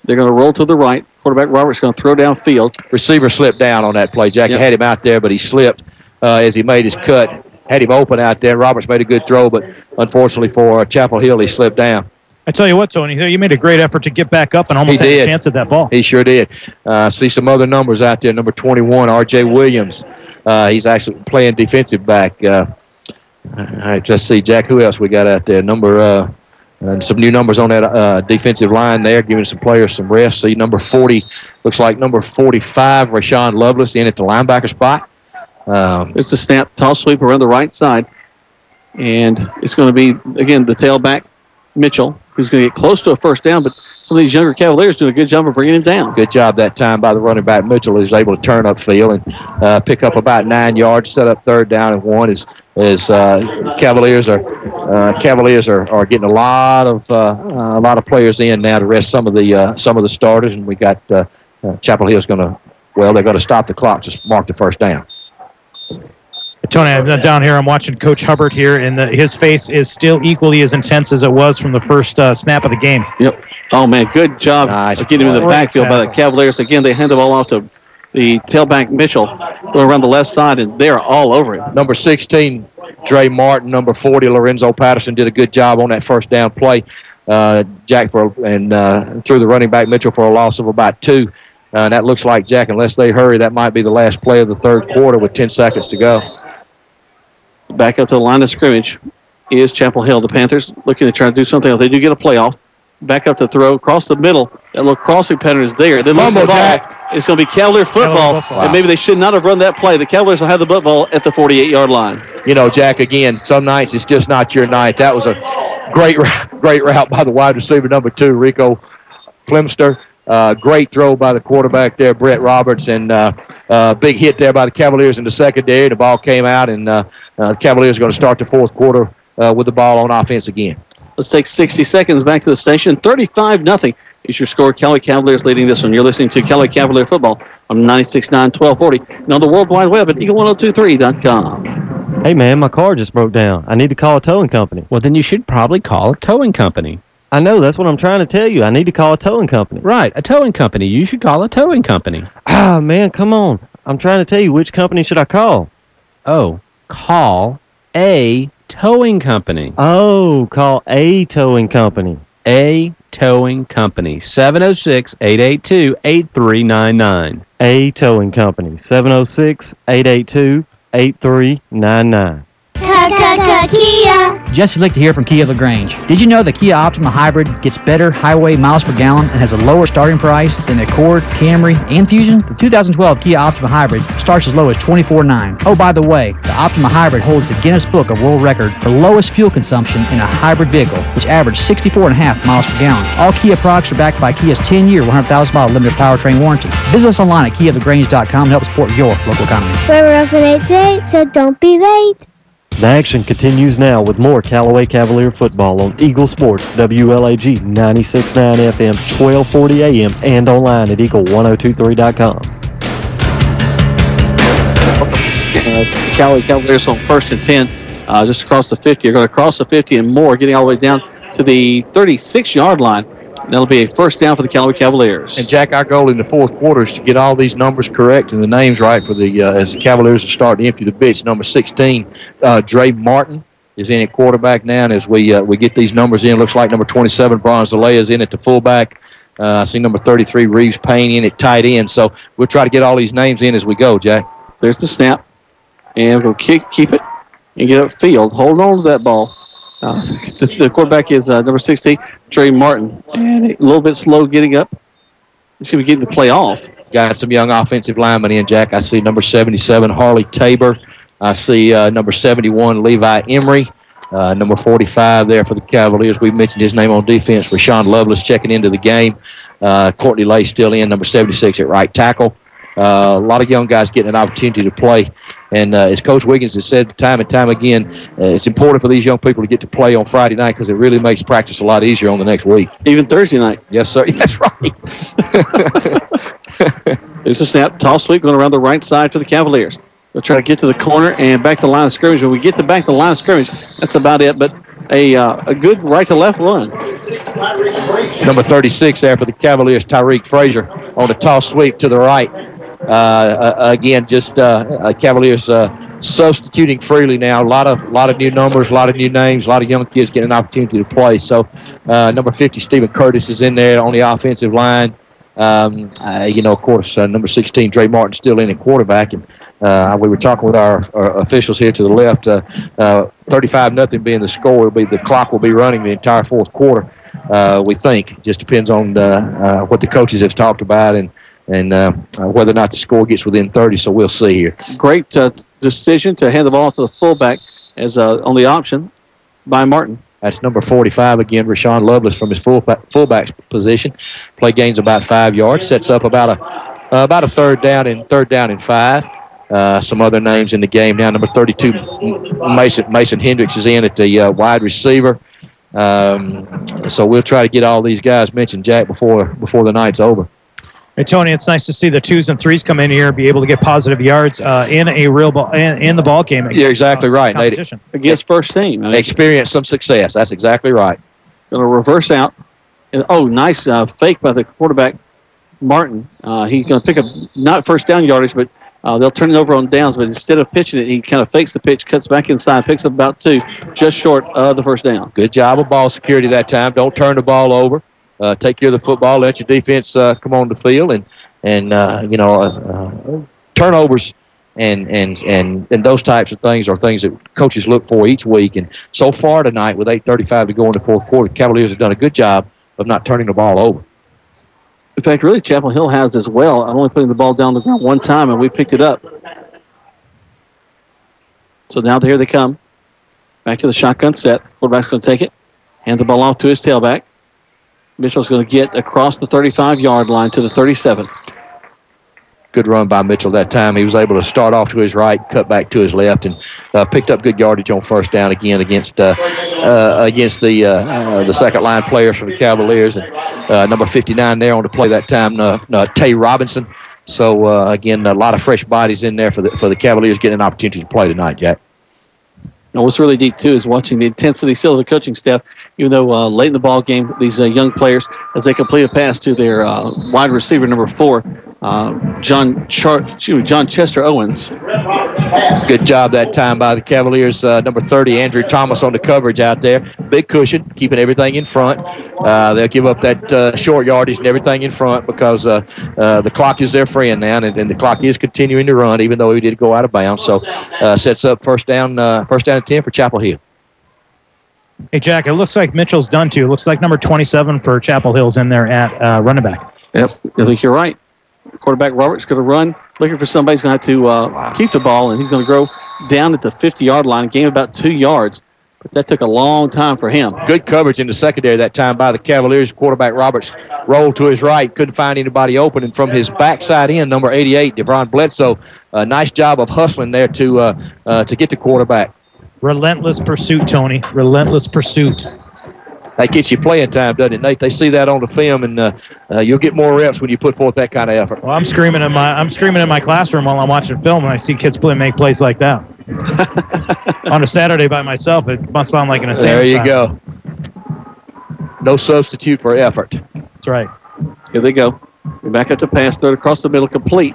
A: They're going to roll to the right. Quarterback Roberts going to throw downfield.
B: Receiver slipped down on that play. Jack had him out there, but he slipped as he made his cut. Had him open out there. Roberts made a good throw, but unfortunately for Chapel Hill, he slipped down.
F: I tell you what, Tony, you made a great effort to get back up and almost had a chance at that ball.
B: He sure did. See some other numbers out there. Number 21, R.J. Williams. He's actually playing defensive back. All right, let's see, Jack, who else we got out there? Some new numbers on that defensive line there, giving some players some rest. See, number 40, looks like number 45, Rashawn Lovelace in at the linebacker spot.
A: It's a snap, toss sweep around the right side. And it's going to be, again, the tailback, Mitchell, who's going to get close to a first down, but some of these younger Cavaliers doing a good job of bringing him down.
B: Good job that time by the running back, Mitchell, who's able to turn upfield and pick up about 9 yards, set up 3rd down and 1 as Cavaliers are getting a lot of players in now to rest some of the starters, and we got Chapel Hill's they're going to stop the clock to mark the first down.
F: Tony, I'm down here. I'm watching Coach Hubbard here, and his face is still equally as intense as it was from the first snap of the game.
A: Yep. Oh, man, good job of getting him in the backfield by the Cavaliers. Again, they hand the ball off to the tailback, Mitchell, going around the left side, and they are all over him.
B: Number 16, Dre Martin. Number 40, Lorenzo Patterson, did a good job on that first down play. Jack threw the running back, Mitchell, for a loss of about 2. And that looks like, Jack, unless they hurry, that might be the last play of the third quarter with 10 seconds to go.
A: Back up to the line of scrimmage is Chapel Hill. The Panthers looking to try to do something else. They do get a playoff. Back up to throw. Across the middle. That little crossing pattern is there. Then lose the ball. It's going to be Cavalier football. And maybe they should not have run that play. The Cavaliers will have the football at the 48-yard line.
B: You know, Jack, again, some nights it's just not your night. That was a great route by the wide receiver, number 2, Rico Flemster. Great throw by the quarterback there, Brett Roberts, and big hit there by the Cavaliers in the secondary. The ball came out, and the Cavaliers are going to start the fourth quarter with the ball on offense again.
A: Let's take 60 seconds back to the station. 35-0 is your score. Callaway Cavaliers leading this one. You're listening to Callaway Cavalier Football on 96.9, 1240, and on the World Wide Web at eagle1023.com.
C: Hey, man, my car just broke down. I need to call a towing company.
D: Well, then you should probably call a towing company.
C: I know, that's what I'm trying to tell you. I need to call a towing company.
D: Right, a towing company. You should call a towing company.
C: Ah, man, come on. I'm trying to tell you, which company should I call?
D: Oh, call a towing company.
C: Oh, call a towing company.
N: A Towing Company, 706-882-8399.
C: A Towing Company, 706-882-8399.
G: Kia.
H: Jesse Lick to hear from Kia LaGrange. Did you know the Kia Optima Hybrid gets better highway miles per gallon and has a lower starting price than the Accord, Camry, and Fusion? The 2012 Kia Optima Hybrid starts as low as $24,900. Oh, by the way, the Optima Hybrid holds the Guinness Book of World Record for lowest fuel consumption in a hybrid vehicle, which averaged 64.5 miles per gallon. All Kia products are backed by Kia's 10-year, 100,000-mile limited powertrain warranty. Visit us online at KiaLaGrange.com to help support your local economy.
G: We're open 8 to 8, so don't be late.
C: The action continues now with more Callaway Cavalier football on Eagle Sports, WLAG 96.9 FM, 1240 AM, and online at eagle1023.com.
A: Callaway Cavaliers on 1st and 10, just across the 50. You're going to cross the 50 and more, getting all the way down to the 36-yard line. That'll be a first down for the Callaway Cavaliers.
B: And, Jack, our goal in the fourth quarter is to get all these numbers correct and the names right for the as the Cavaliers are starting to empty the bench. Number 16, Dre Martin, is in at quarterback now. And as we get these numbers in, looks like number 27, Bronze Zalea, is in at the fullback. I see number 33, Reeves Payne, in at tight end. So we'll try to get all these names in as we go, Jack.
A: There's the snap. And we'll keep it and get upfield. Hold on to that ball. The quarterback is number 16, Trey Martin. And a little bit slow getting up. He should be getting the play off.
B: Got some young offensive linemen in, Jack. I see number 77, Harley Tabor. I see number 71, Levi Emery. Number 45 there for the Cavaliers. We mentioned his name on defense. Rashawn Lovelace checking into the game. Courtney Lay still in, number 76 at right tackle. A lot of young guys getting an opportunity to play. And as Coach Wiggins has said time and time again, it's important for these young people to get to play on Friday night because it really makes practice a lot easier on the next week.
A: Even Thursday night.
B: Yes, sir. That's right.
A: There's a snap. Toss sweep going around the right side for the Cavaliers. They'll try to get to the corner and back to the line of scrimmage. When we get to back to the line of scrimmage, that's about it. But a good right-to-left run.
B: Number 36 there for the Cavaliers, Tyreek Frazier, on the toss sweep to the right. Again, just Cavaliers substituting freely now. A lot of new numbers, a lot of new names, a lot of young kids getting an opportunity to play. So number 50, Stephen Curtis, is in there on the offensive line. Of course, number 16, Dre Martin, still in at quarterback. And we were talking with our officials here to the left. 35-0 being the score. The clock will be running the entire fourth quarter, we think. It just depends on what the coaches have talked about and whether or not the score gets within 30, so we'll see here.
A: Great decision to hand the ball to the fullback as on the option by Martin.
B: That's number 45 again, Rashawn Lovelace, from his fullback position. Play gains about 5 yards, sets up about a third down and 5. Some other names in the game now. Number 32, Mason Hendricks, is in at the wide receiver. So we'll try to get all these guys mentioned, Jack, before the night's over.
F: Hey, Tony, it's nice to see the 2s and 3s come in here and be able to get positive yards in a real ball in the ball game.
B: You're exactly right, Nate.
A: Against first team.
B: Experience some success. That's exactly right.
A: Going to reverse out. And, nice fake by the quarterback, Martin. He's going to pick up not first down yardage, but they'll turn it over on downs. But instead of pitching it, he kind of fakes the pitch, cuts back inside, picks up about 2, just short of the first down.
B: Good job of ball security that time. Don't turn the ball over. Take care of the football. Let your defense come on the field, and turnovers and those types of things are things that coaches look for each week. And so far tonight, with 8:35 to go in the fourth quarter, the Cavaliers have done a good job of not turning the ball over.
A: In fact, really, Chapel Hill has as well. I'm only putting the ball down the ground one time, and we picked it up. So now here they come. Back to the shotgun set. Quarterback's going to take it, hand the ball off to his tailback. Mitchell's going to get across the 35-yard line to the 37.
B: Good run by Mitchell that time. He was able to start off to his right, cut back to his left, and picked up good yardage on first down again against the second-line players from the Cavaliers. And number 59 there on the play that time, Tay Robinson. So, again, a lot of fresh bodies in there for the Cavaliers getting an opportunity to play tonight, Jack.
A: And what's really neat, too, is watching the intensity still of the coaching staff, even though late in the ball game, these young players, as they complete a pass to their wide receiver, number 4, John Chester Owens.
B: Good job that time by the Cavaliers. Number 30, Andrew Thomas on the coverage out there. Big cushion, keeping everything in front. They'll give up that short yardage and everything in front because the clock is their friend now, and the clock is continuing to run, even though he did go out of bounds. So sets up first down and 10 for Chapel Hill.
F: Hey, Jack, it looks like Mitchell's done too. It looks like number 27 for Chapel Hill's in there at running back.
A: Yep, I think you're right. Quarterback Roberts going to run, looking for somebody who's going to have to keep the ball, and he's going to go down at the 50-yard line, gain about 2 yards. But that took a long time for him.
B: Good coverage in the secondary that time by the Cavaliers. Quarterback Roberts rolled to his right, couldn't find anybody open, and from his backside in, number 88, Devron Bledsoe, nice job of hustling there to get the quarterback.
F: Relentless pursuit, Tony. Relentless pursuit.
B: That gets you playing time, doesn't it, Nate? They see that on the film, and you'll get more reps when you put forth that kind of effort.
F: Well, I'm screaming in my classroom while I'm watching film, and I see kids make plays like that. On a Saturday by myself, it must sound like an assembly.
B: There you go. No substitute for effort.
F: That's right.
A: Here they go. We're back up to pass, throw it across the middle, complete.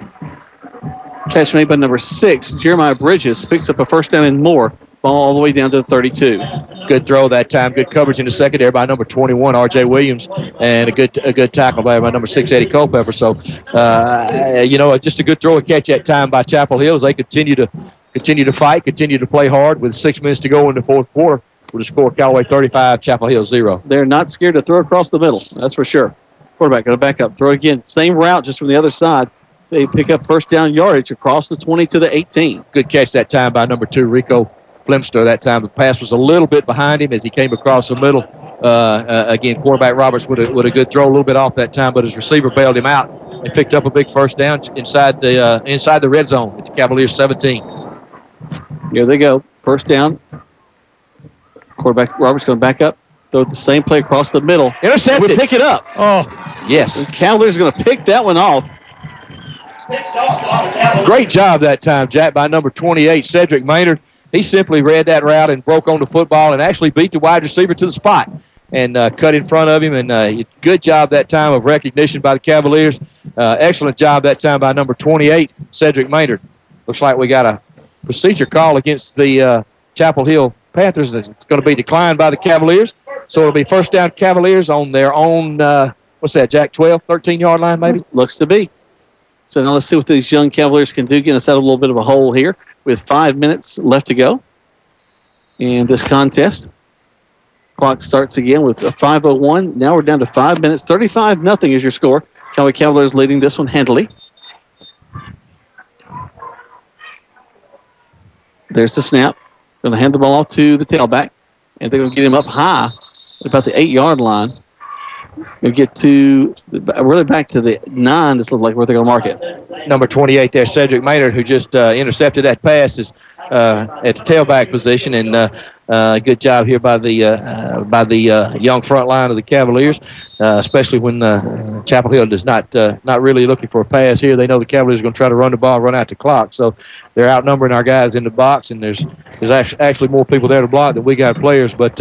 A: Catch made by number 6, Jeremiah Bridges, picks up a first down and more. Ball all the way down to the 32.
B: Good throw that time. Good coverage in the secondary by number 21, R.J. Williams, and a good tackle by number 6, Eddie Culpepper. So, just a good throw and catch that time by Chapel Hill as they continue to fight, continue to play hard with 6 minutes to go in the fourth quarter. With the score, Callaway 35, Chapel Hill 0.
A: They're not scared to throw across the middle. That's for sure. Quarterback going to back up, throw it again. Same route, just from the other side. They pick up first down yardage across the 20 to the 18.
B: Good catch that time by number 2, Rico Flemster. That time the pass was a little bit behind him as he came across the middle. Again, quarterback Roberts with a good throw, a little bit off that time, but his receiver bailed him out and picked up a big first down inside the red zone at the Cavaliers 17.
A: Here they go. First down. Quarterback Roberts going to back up, throw the same play across the middle.
B: Intercepted.
A: We pick it up.
F: Oh,
B: yes.
A: The Cavaliers are going to pick that one off.
B: Great job that time, Jack, by number 28, Cedric Maynard. He simply read that route and broke on the football and actually beat the wide receiver to the spot and cut in front of him. And good job that time of recognition by the Cavaliers. Excellent job that time by number 28, Cedric Maynard. Looks like we got a procedure call against the Chapel Hill Panthers. It's going to be declined by the Cavaliers. So it'll be first down Cavaliers on their own, what's that, Jack, 12, 13-yard line maybe?
A: Looks to be. So now let's see what these young Cavaliers can do, get us out of a little bit of a hole here with 5 minutes left to go in this contest. Clock starts again with a 5:01. Now we're down to 5 minutes. 35-0 is your score. Callaway Cavaliers leading this one handily. There's the snap. Going to hand the ball off to the tailback, and they're going to get him up high at about the 8-yard line. You'll get to really back to the 9. This looks like where they're going to mark it.
B: Number 28 there, Cedric Maynard, who just intercepted that pass, is at the tailback position, and good job here by the young front line of the Cavaliers, especially when Chapel Hill is not really looking for a pass here. They know the Cavaliers are going to try to run the ball, run out the clock, so they're outnumbering our guys in the box, and there's actually more people there to block than we got players, but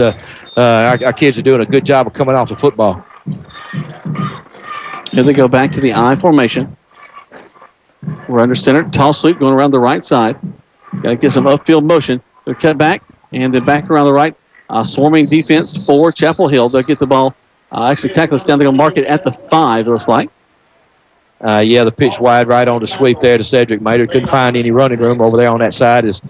B: our kids are doing a good job of coming off the football.
A: Here they go back to the I formation. We're under center. Toss sweep going around the right side. Got to get some upfield motion. They'll cut back and then back around the right. Swarming defense for Chapel Hill. They'll get the ball. Actually tackle us down. They're going to mark it at the 5, it looks like.
B: The pitch wide right on the sweep there to Cedric Maynard. Couldn't find any running room over there on that side as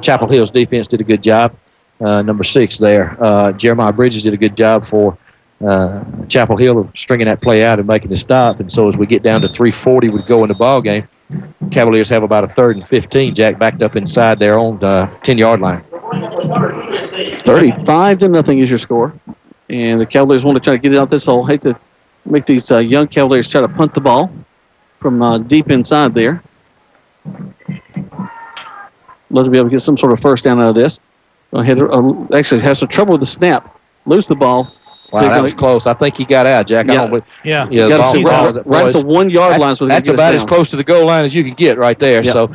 B: Chapel Hill's defense did a good job. Number 6 there. Jeremiah Bridges did a good job for Chapel Hill of stringing that play out and making the stop. And so as we get down to 3:40 would go in the ball game, Cavaliers have about a 3rd and 15. Jack backed up inside their own 10-yard line.
A: 35-0 is your score. And the Cavaliers want to try to get it out this hole. Hate to make these young Cavaliers try to punt the ball from deep inside there. Love to be able to get some sort of first down out of this. Actually has some trouble with the snap. Lose the ball.
B: Wow, that was close. I think he got out, Jack.
A: Yeah.
B: Yeah,
A: right at the 1-yard line.
B: That's about as close to the goal line as you can get right there.
A: Yeah.
B: So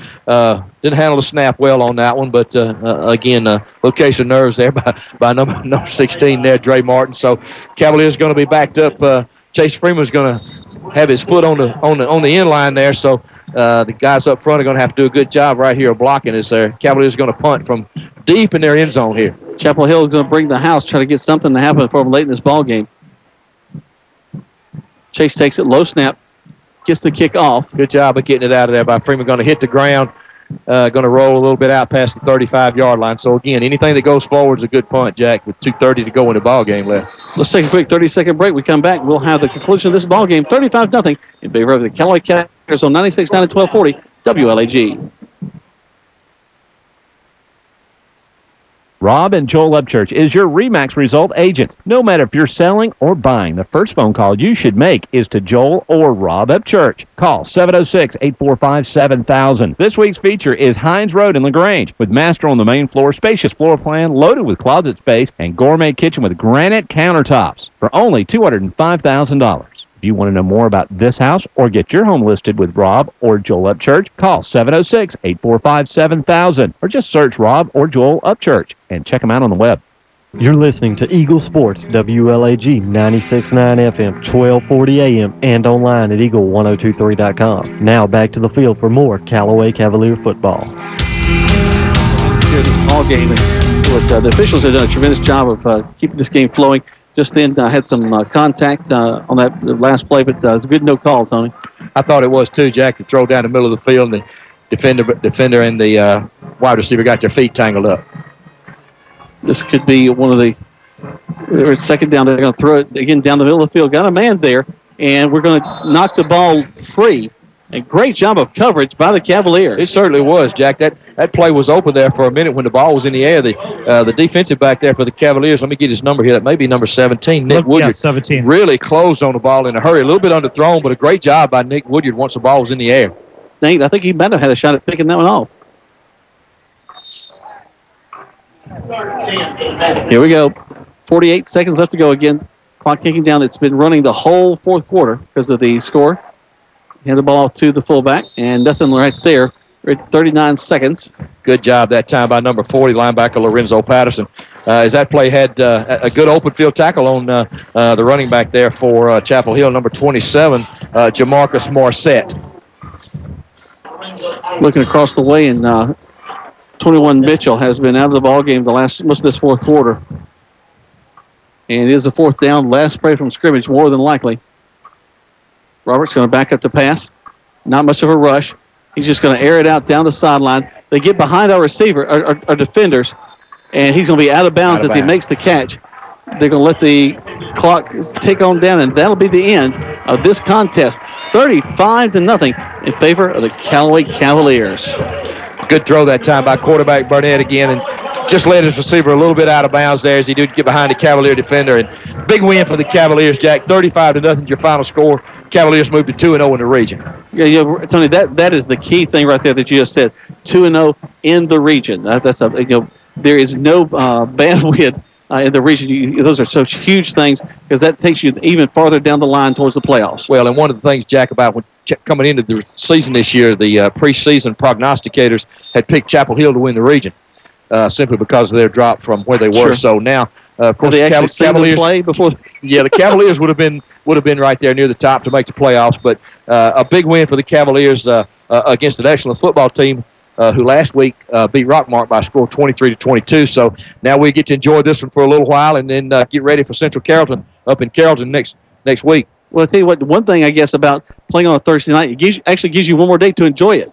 B: didn't handle the snap well on that one. But, again, location of nerves there by number 16 there, Dre Martin. So Cavaliers going to be backed up. Chase Freeman's going to have his foot on the end line there. So the guys up front are going to have to do a good job right here of blocking as their Cavaliers are going to punt from deep in their end zone here.
A: Chapel Hill is going to bring the house, try to get something to happen for them late in this ball game. Chase takes it, low snap, gets the kick off.
B: Good job of getting it out of there by Freeman. Going to hit the ground, going to roll a little bit out past the 35-yard line. So, again, anything that goes forward is a good punt, Jack, with 2:30 to go in the ball game left.
A: Let's take a quick 30-second break. We come back. We'll have the conclusion of this ball game, 35-0 in favor of the Callaway Cavaliers on 96.9 and 1240 WLAG.
D: Rob and Joel Upchurch is your RE/MAX result agent. No matter if you're selling or buying, the first phone call you should make is to Joel or Rob Upchurch. Call 706-845-7000. This week's feature is Hines Road in LaGrange, with master on the main floor, spacious floor plan loaded with closet space, and gourmet kitchen with granite countertops for only $205,000. If you want to know more about this house or get your home listed with Rob or Joel Upchurch, call 706-845-7000 or just search Rob or Joel Upchurch and check them out on the web.
C: You're listening to Eagle Sports, WLAG 96.9 FM, 1240 AM, and online at eagle1023.com. Now back to the field for more Callaway Cavalier football.
A: Here this ball game, and the officials have done a tremendous job of keeping this game flowing. Just then had some contact on that last play, but it's a good no call, Tony.
B: I thought it was too, Jack, to throw down the middle of the field, and the defender and the wide receiver got their feet tangled up.
A: This could be one of the second down. They're going to throw it again down the middle of the field. Got a man there, and we're going to knock the ball free. A great job of coverage by the Cavaliers.
B: It certainly was, Jack. That play was open there for a minute when the ball was in the air. The defensive back there for the Cavaliers, let me get his number here. That may be number 17, Nick Woodyard.
F: 17.
B: Really closed on the ball in a hurry. A little bit underthrown, but a great job by Nick Woodyard once the ball was in the air.
A: Nate, I think he might have had a shot at picking that one off. Here we go. 48 seconds left to go again. Clock kicking down. It's been running the whole fourth quarter because of the score. Hand the ball to the fullback, and nothing right there. 39 seconds.
B: Good job that time by number 40 linebacker Lorenzo Patterson. As that play had a good open field tackle on the running back there for Chapel Hill, number 27, Jamarcus Morissette.
A: Looking across the way, and 21 Mitchell has been out of the ball game most of this fourth quarter. And it is a fourth down, last play from scrimmage, more than likely. Roberts going to back up to pass. Not much of a rush. He's just going to air it out down the sideline. They get behind our receiver, our defenders, and he's going to be out of bounds as he makes the catch. They're going to let the clock tick on down, and that'll be the end of this contest. 35-0 in favor of the Callaway Cavaliers.
B: Good throw that time by quarterback Burnett again, and just led his receiver a little bit out of bounds there as he did get behind the Cavalier defender. And big win for the Cavaliers, Jack. 35-0 your final score. Cavaliers moved to 2-0 in the region.
A: Yeah, Tony, that is the key thing right there that you just said. 2-0 in the region. There is no bad win in the region. Those are such huge things because that takes you even farther down the line towards the playoffs.
B: Well, and one of the things, Jack, about when coming into the season this year, the preseason prognosticators had picked Chapel Hill to win the region. Simply because of their drop from where they were.
A: Sure.
B: So now, of course,
A: the
B: Cavaliers
A: play before.
B: Yeah, the Cavaliers would have been right there near the top to make the playoffs. But a big win for the Cavaliers against an excellent football team who last week beat Rockmart by a score of 23-22. So now we get to enjoy this one for a little while and then get ready for Central Carrollton up in Carrollton next week.
A: Well, I'll tell you what. One thing I guess about playing on a Thursday night, it actually gives you one more day to enjoy it.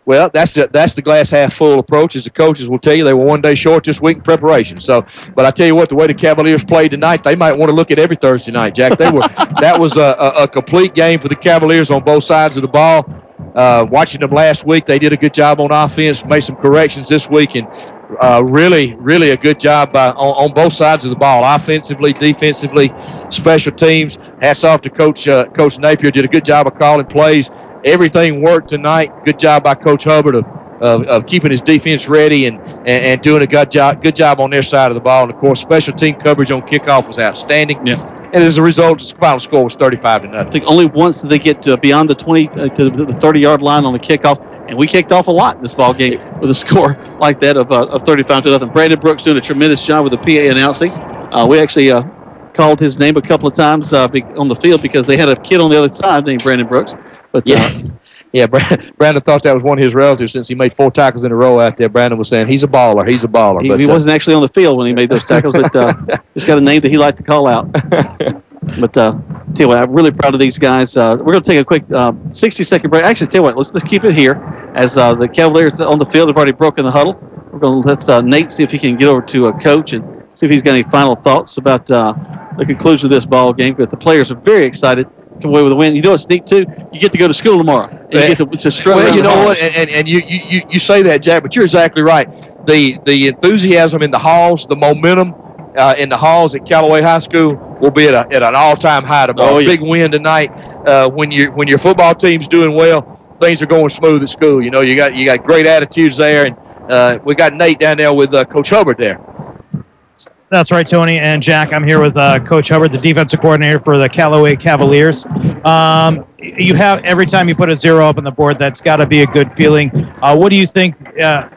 B: Well, that's the glass half full approach, as the coaches will tell you. They were one day short this week in preparation. So, but I tell you what, the way the Cavaliers played tonight, they might want to look at every Thursday night, Jack. That was a complete game for the Cavaliers on both sides of the ball. Watching them last week, they did a good job on offense, made some corrections this week, and really, really a good job on both sides of the ball, offensively, defensively, special teams. Hats off to Coach Napier. Did a good job of calling plays. Everything worked tonight. Good job by Coach Hubbard of keeping his defense ready and doing a good job on their side of the ball. And, of course, special team coverage on kickoff was outstanding.
A: Yeah.
B: And as a result, the final score was 35-0.
A: I think only once did they get beyond the 20 to the 30-yard line on the kickoff, and we kicked off a lot in this ball game with a score like that of 35-0. Brandon Brooks doing a tremendous job with the PA announcing. We actually called his name a couple of times on the field because they had a kid on the other side named Brandon Brooks. But
B: Yeah, Brandon thought that was one of his relatives since he made 4 tackles in a row out there. Brandon was saying, he's a baller, he's a baller.
A: He wasn't actually on the field when he made those tackles, but just got a name that he liked to call out. But tell you what, I'm really proud of these guys. We're going to take a quick 60-second break. Actually, tell you what, let's keep it here as the Cavaliers on the field have already broken the huddle. We're going to let Nate see if he can get over to a coach and see if he's got any final thoughts about the conclusion of this ball game. But the players are very excited to come away with a win. You know what's neat, too? You get to go to school tomorrow. And you get to strut around.
B: Well, you know what? And you say that, Jack, but you're exactly right. The enthusiasm in the halls, the momentum in the halls at Callaway High School will be at an all-time high tomorrow. Big win tonight. When your football team's doing well, things are going smooth at school. You know, you got great attitudes there, and we got Nate down there with Coach Hubbard there.
F: That's right, Tony and Jack. I'm here with Coach Hubbard, the defensive coordinator for the Callaway Cavaliers. You have every time you put a 0 up on the board, that's got to be a good feeling. What do you think?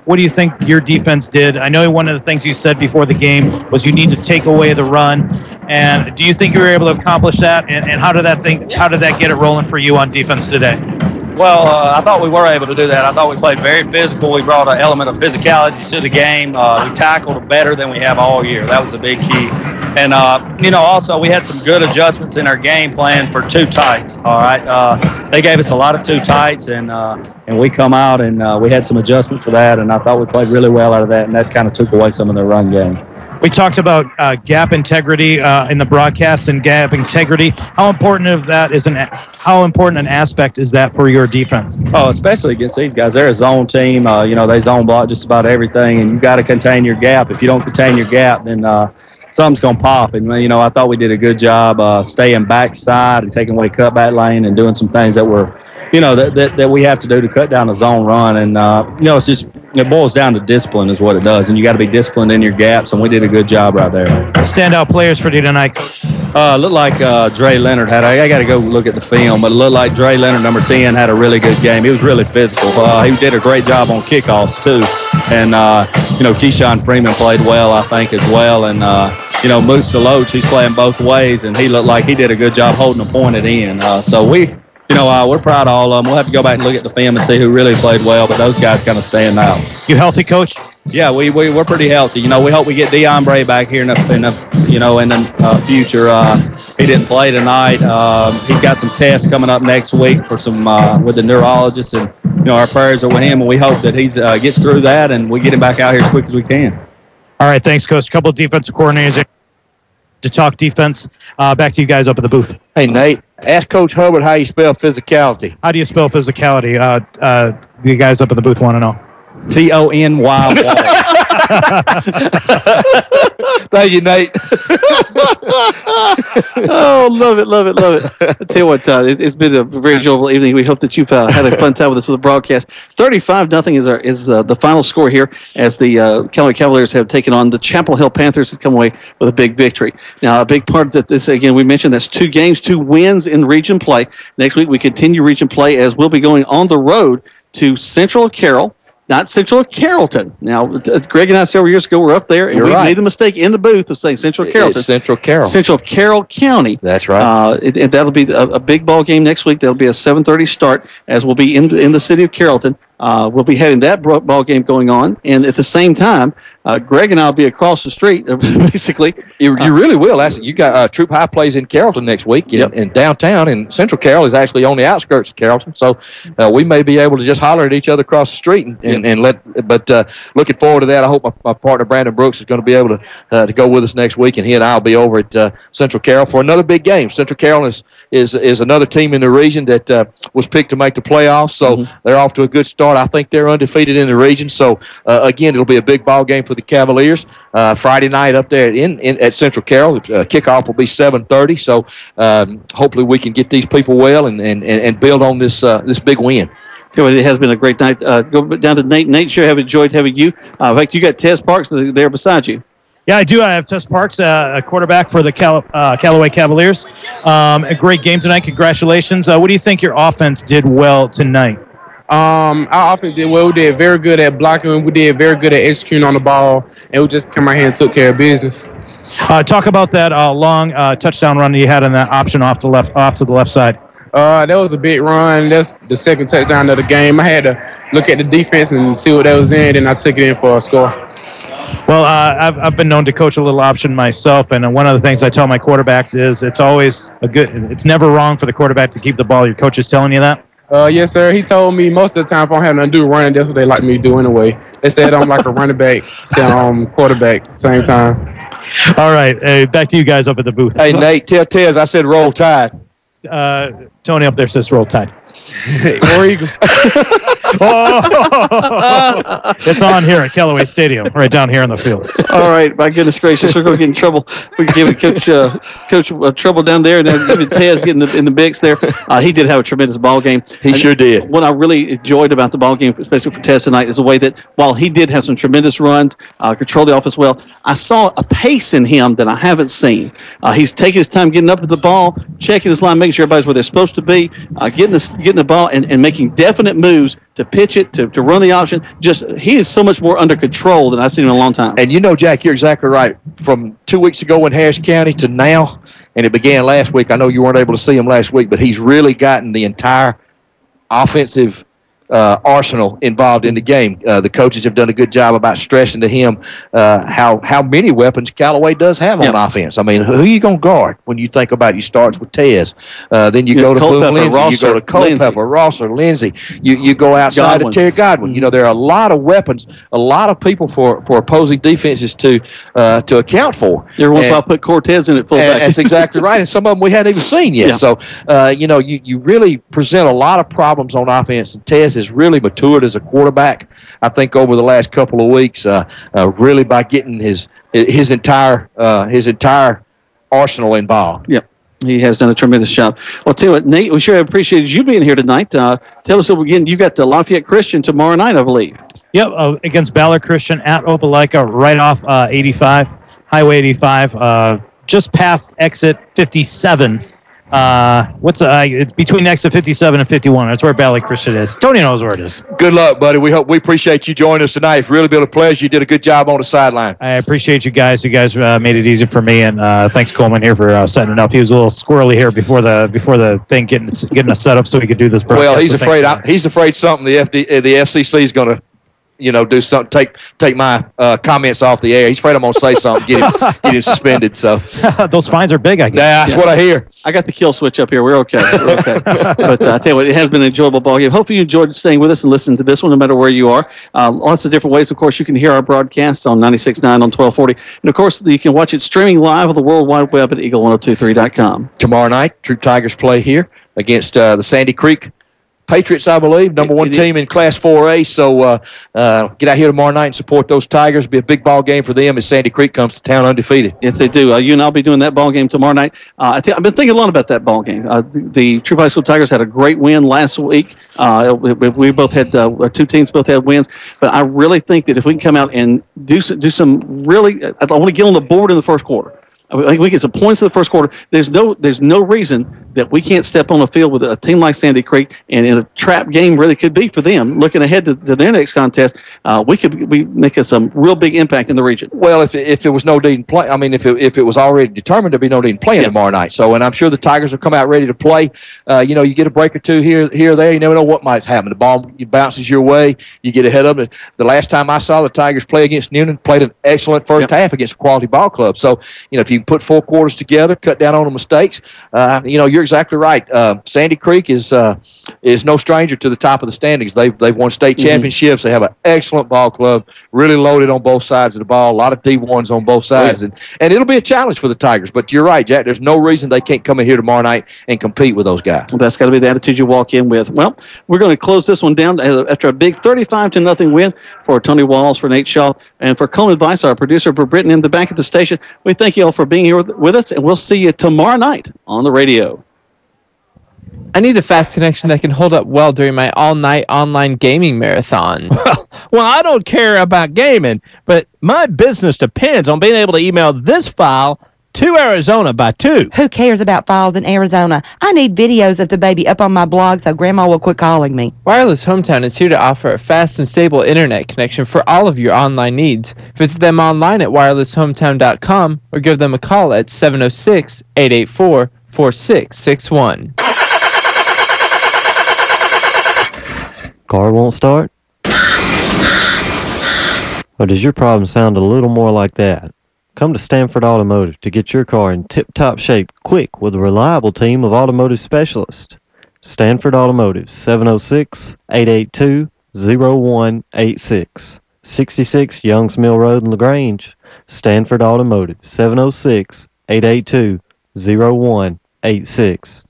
F: What do you think your defense did? I know one of the things you said before the game was you need to take away the run. And do you think you were able to accomplish that? And how did that get it rolling for you on defense today?
O: Well, I thought we were able to do that. I thought we played very physical. We brought an element of physicality to the game. We tackled better than we have all year. That was a big key. And, also we had some good adjustments in our game plan for 2 tights, all right? They gave us a lot of 2 tights, and we come out, and we had some adjustment for that, and I thought we played really well out of that, and that kind of took away some of the run game.
F: We talked about gap integrity in the broadcast and gap integrity. How important an aspect is that for your defense?
O: Oh, especially against these guys. They're a zone team. They zone block just about everything, and you got to contain your gap. If you don't contain your gap, then something's going to pop. And, I thought we did a good job staying backside and taking away cutback lane and doing some things that were, that we have to do to cut down the zone run. And, it's just, it boils down to discipline is what it does. And you got to be disciplined in your gaps, and we did a good job right there.
F: Standout players for you tonight, Coach?
O: Looked like Dre Leonard had, I got to go look at the film, but it looked like Dre Leonard, number 10, had a really good game. He was really physical. He did a great job on kickoffs, too. And, Keyshawn Freeman played well, I think, as well. And, Moose DeLoach, he's playing both ways, and he looked like he did a good job holding the point at end. So we're proud of all of them. We'll have to go back and look at the film and see who really played well, but those guys kind of stand out.
F: You healthy, Coach?
O: Yeah, we're pretty healthy. We hope we get DeAmbre back here in the future. He didn't play tonight. He's got some tests coming up next week for some with the neurologist, and our prayers are with him, and we hope that he gets through that and we get him back out here as quick as we can.
F: All right, thanks, Coach. A couple of defensive coordinators to talk defense. Back to you guys up at the booth.
B: Hey, Nate, ask Coach Hubbard how you spell physicality.
F: How do you spell physicality? The guys up at the booth want to know.
O: Tony.
B: Thank you, Nate.
A: Oh, love it. I tell you what, it's been a very enjoyable evening. We hope that you've had a fun time with us with the broadcast. 35-0 is the final score here as the Callaway Cavaliers have taken on the Chapel Hill Panthers and come away with a big victory. Now, a big part of this, again, we mentioned that's 2 games, 2 wins in region play. Next week, we continue region play as we'll be going on the road to Central Carroll. Not Central Carrollton. Now, Greg and I several years ago were up there, and we made the mistake in the booth of saying Central Carrollton.
B: It's Central Carroll.
A: Central Carroll County.
B: That's right.
A: And that'll be a big ball game next week. That'll be a 7:30 start, as we'll be in the city of Carrollton. We'll be having that ball game going on, and at the same time, Greg and I will be across the street, basically.
B: You really will. You got Troop High plays in Carrollton next week in downtown, and Central Carroll is actually on the outskirts of Carrollton. So we may be able to just holler at each other across the street and let. But looking forward to that. I hope my partner Brandon Brooks is going to be able to go with us next week, and he and I will be over at Central Carroll for another big game. Central Carroll is another team in the region that was picked to make the playoffs, so they're off to a good start. I think they're undefeated in the region. So, again, it'll be a big ball game for the Cavaliers. Friday night up there at Central Carroll. Kickoff will be 7:30. So, hopefully we can get these people well and build on this big win.
A: It has been a great night. Go down to Nate. Nate, sure have enjoyed having you. In fact, you got Tez Parks there beside you.
F: Yeah, I do. I have Tess Parks, a quarterback for the Callaway Cavaliers. A great game tonight. Congratulations. What do you think your offense did well tonight?
P: Our offense did well. We did very good at blocking. We did very good at executing on the ball, and we just came out here and took care of business.
F: Talk about that long touchdown run you had on that option off to the left side.
P: That was a big run. That's the second touchdown of the game. I had to look at the defense and see what that was in, and I took it in for a score.
F: Well, I've been known to coach a little option myself, and one of the things I tell my quarterbacks is it's never wrong for the quarterback to keep the ball. Your coach is telling you that?
P: Yes, sir. He told me most of the time if I don't have nothing to do running, that's what they like me to do anyway. They said I'm like a running back, quarterback, same time.
F: All right. Hey, back to you guys up at the booth.
B: Hey, Nate, tell Tez I said roll tide.
F: Tony up there says roll tide.
P: War Eagle.
F: Oh, it's on here at Callaway Stadium, right down here in the field.
A: All right, my goodness gracious, we're going to get in trouble. We can give Coach trouble down there, and then even Tez getting in the mix there. He did have a tremendous ball game.
B: He sure did.
A: What I really enjoyed about the ball game, especially for Tez tonight, is the way that while he did have some tremendous runs, controlled the offense well, I saw a pace in him that I haven't seen. He's taking his time getting up to the ball, checking his line, making sure everybody's where they're supposed to be, getting the ball and making definite moves to pitch it, to run the option. He is so much more under control than I've seen in a long time.
B: And you know, Jack, you're exactly right. From 2 weeks ago in Harris County to now, and it began last week. I know you weren't able to see him last week, but he's really gotten the entire offensive arsenal involved in the game. The coaches have done a good job about stressing to him how many weapons Callaway does have on offense. I mean, who are you going to guard when you think about it? You start with Tez. Then you go to Boone Lindsey. You go to Culpepper, Rosser, Lindsey. You go outside to Terry Godwin. You know, there are a lot of weapons, a lot of people for opposing defenses to account for.
A: Every once in a while put Cortez in at fullback.
B: That's exactly right. And some of them we hadn't even seen yet. So, you really present a lot of problems on offense. And Tez has really matured as a quarterback, I think, over the last couple of weeks, really by getting his entire arsenal involved.
A: Yep. He has done a tremendous job. Well, tell you what, Nate, we sure appreciated you being here tonight. Tell us again, you got the Lafayette Christian tomorrow night, I believe.
F: Yep, against Ballard Christian at Opelika, right off 85, Highway 85, just past exit 57. It's between exit 57 and 51. That's where Ballard Christian is. Tony knows where it is.
B: Good luck, buddy. We appreciate you joining us tonight. It's really been a pleasure. You did a good job on the sideline.
F: I appreciate you guys. You guys made it easy for me, and thanks Coleman here for setting it up. He was a little squirrely here before the thing getting us set up so we could do this broadcast.
B: Well, he's afraid something the FCC is going to do something, take my comments off the air. He's afraid I'm going to say something, get him suspended. So
F: those fines are big, I guess.
B: That's what I hear.
A: I got the kill switch up here. We're okay. But I tell you what, it has been an enjoyable ball game. Hopefully you enjoyed staying with us and listening to this one, no matter where you are. Lots of different ways. Of course, you can hear our broadcast on 96.9 on 1240. And, of course, you can watch it streaming live on the World Wide Web at eagle1023.com.
B: Tomorrow night, Troop Tigers play here against the Sandy Creek Patriots, I believe, number one team in Class 4A. So get out here tomorrow night and support those Tigers. It'll be a big ball game for them as Sandy Creek comes to town undefeated.
A: Yes, they do. You and I'll be doing that ball game tomorrow night. I've been thinking a lot about that ball game. The Troop High School Tigers had a great win last week. We both had our two teams both had wins, but I really think that if we can come out and do some really, I want to get on the board in the first quarter. I think we get some points in the first quarter. There's no reason that we can't step on the field with a team like Sandy Creek, and in a trap game really could be for them. Looking ahead to their next contest, we could be making some real big impact in the region.
B: Well, if it was no need in play, I mean, if it was already determined to be no need in playing tomorrow night. So, and I'm sure the Tigers will come out ready to play. You get a break or two here or there. You never know what might happen. The ball bounces your way. You get ahead of it. The last time I saw the Tigers play against Newnan, played an excellent first half against a quality ball club. So, if you can put 4 quarters together, cut down on the mistakes, you're exactly right. Sandy Creek is no stranger to the top of the standings. They've won state championships. They have an excellent ball club, really loaded on both sides of the ball, a lot of D1s on both sides, and it'll be a challenge for the Tigers. But you're right, Jack. There's no reason they can't come in here tomorrow night and compete with those guys.
A: Well, that's got to be the attitude you walk in with. Well, we're going to close this one down after a big 35-0 win for Tony Walls, for Nate Shaw, and for Coleman Weiss, our producer, for Britton in the back of the station. We thank you all for being here with us, and we'll see you tomorrow night on the radio.
Q: I need a fast connection that can hold up well during my all-night online gaming marathon.
D: Well, I don't care about gaming, but my business depends on being able to email this file to Arizona by 2.
R: Who cares about files in Arizona? I need videos of the baby up on my blog so Grandma will quit calling me.
Q: Wireless Hometown is here to offer a fast and stable internet connection for all of your online needs. Visit them online at wirelesshometown.com or give them a call at 706-884-4661.
C: Car won't start? Or does your problem sound a little more like that? Come to Stanford Automotive to get your car in tip-top shape quick with a reliable team of automotive specialists. Stanford Automotive, 706-882-0186. 66 Youngs Mill Road in LaGrange. Stanford Automotive, 706-882-0186.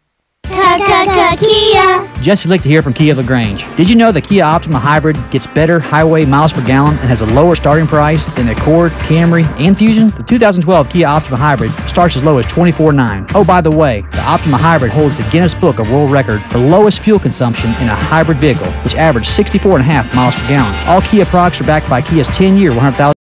G: Kia.
H: Jesse Lichter here from Kia LaGrange. Did you know the Kia Optima Hybrid gets better highway miles per gallon and has a lower starting price than the Accord, Camry, and Fusion? The 2012 Kia Optima Hybrid starts as low as $24,900. Oh, by the way, the Optima Hybrid holds the Guinness Book of World Record for lowest fuel consumption in a hybrid vehicle, which averaged 64.5 miles per gallon. All Kia products are backed by Kia's 10-year, 100,000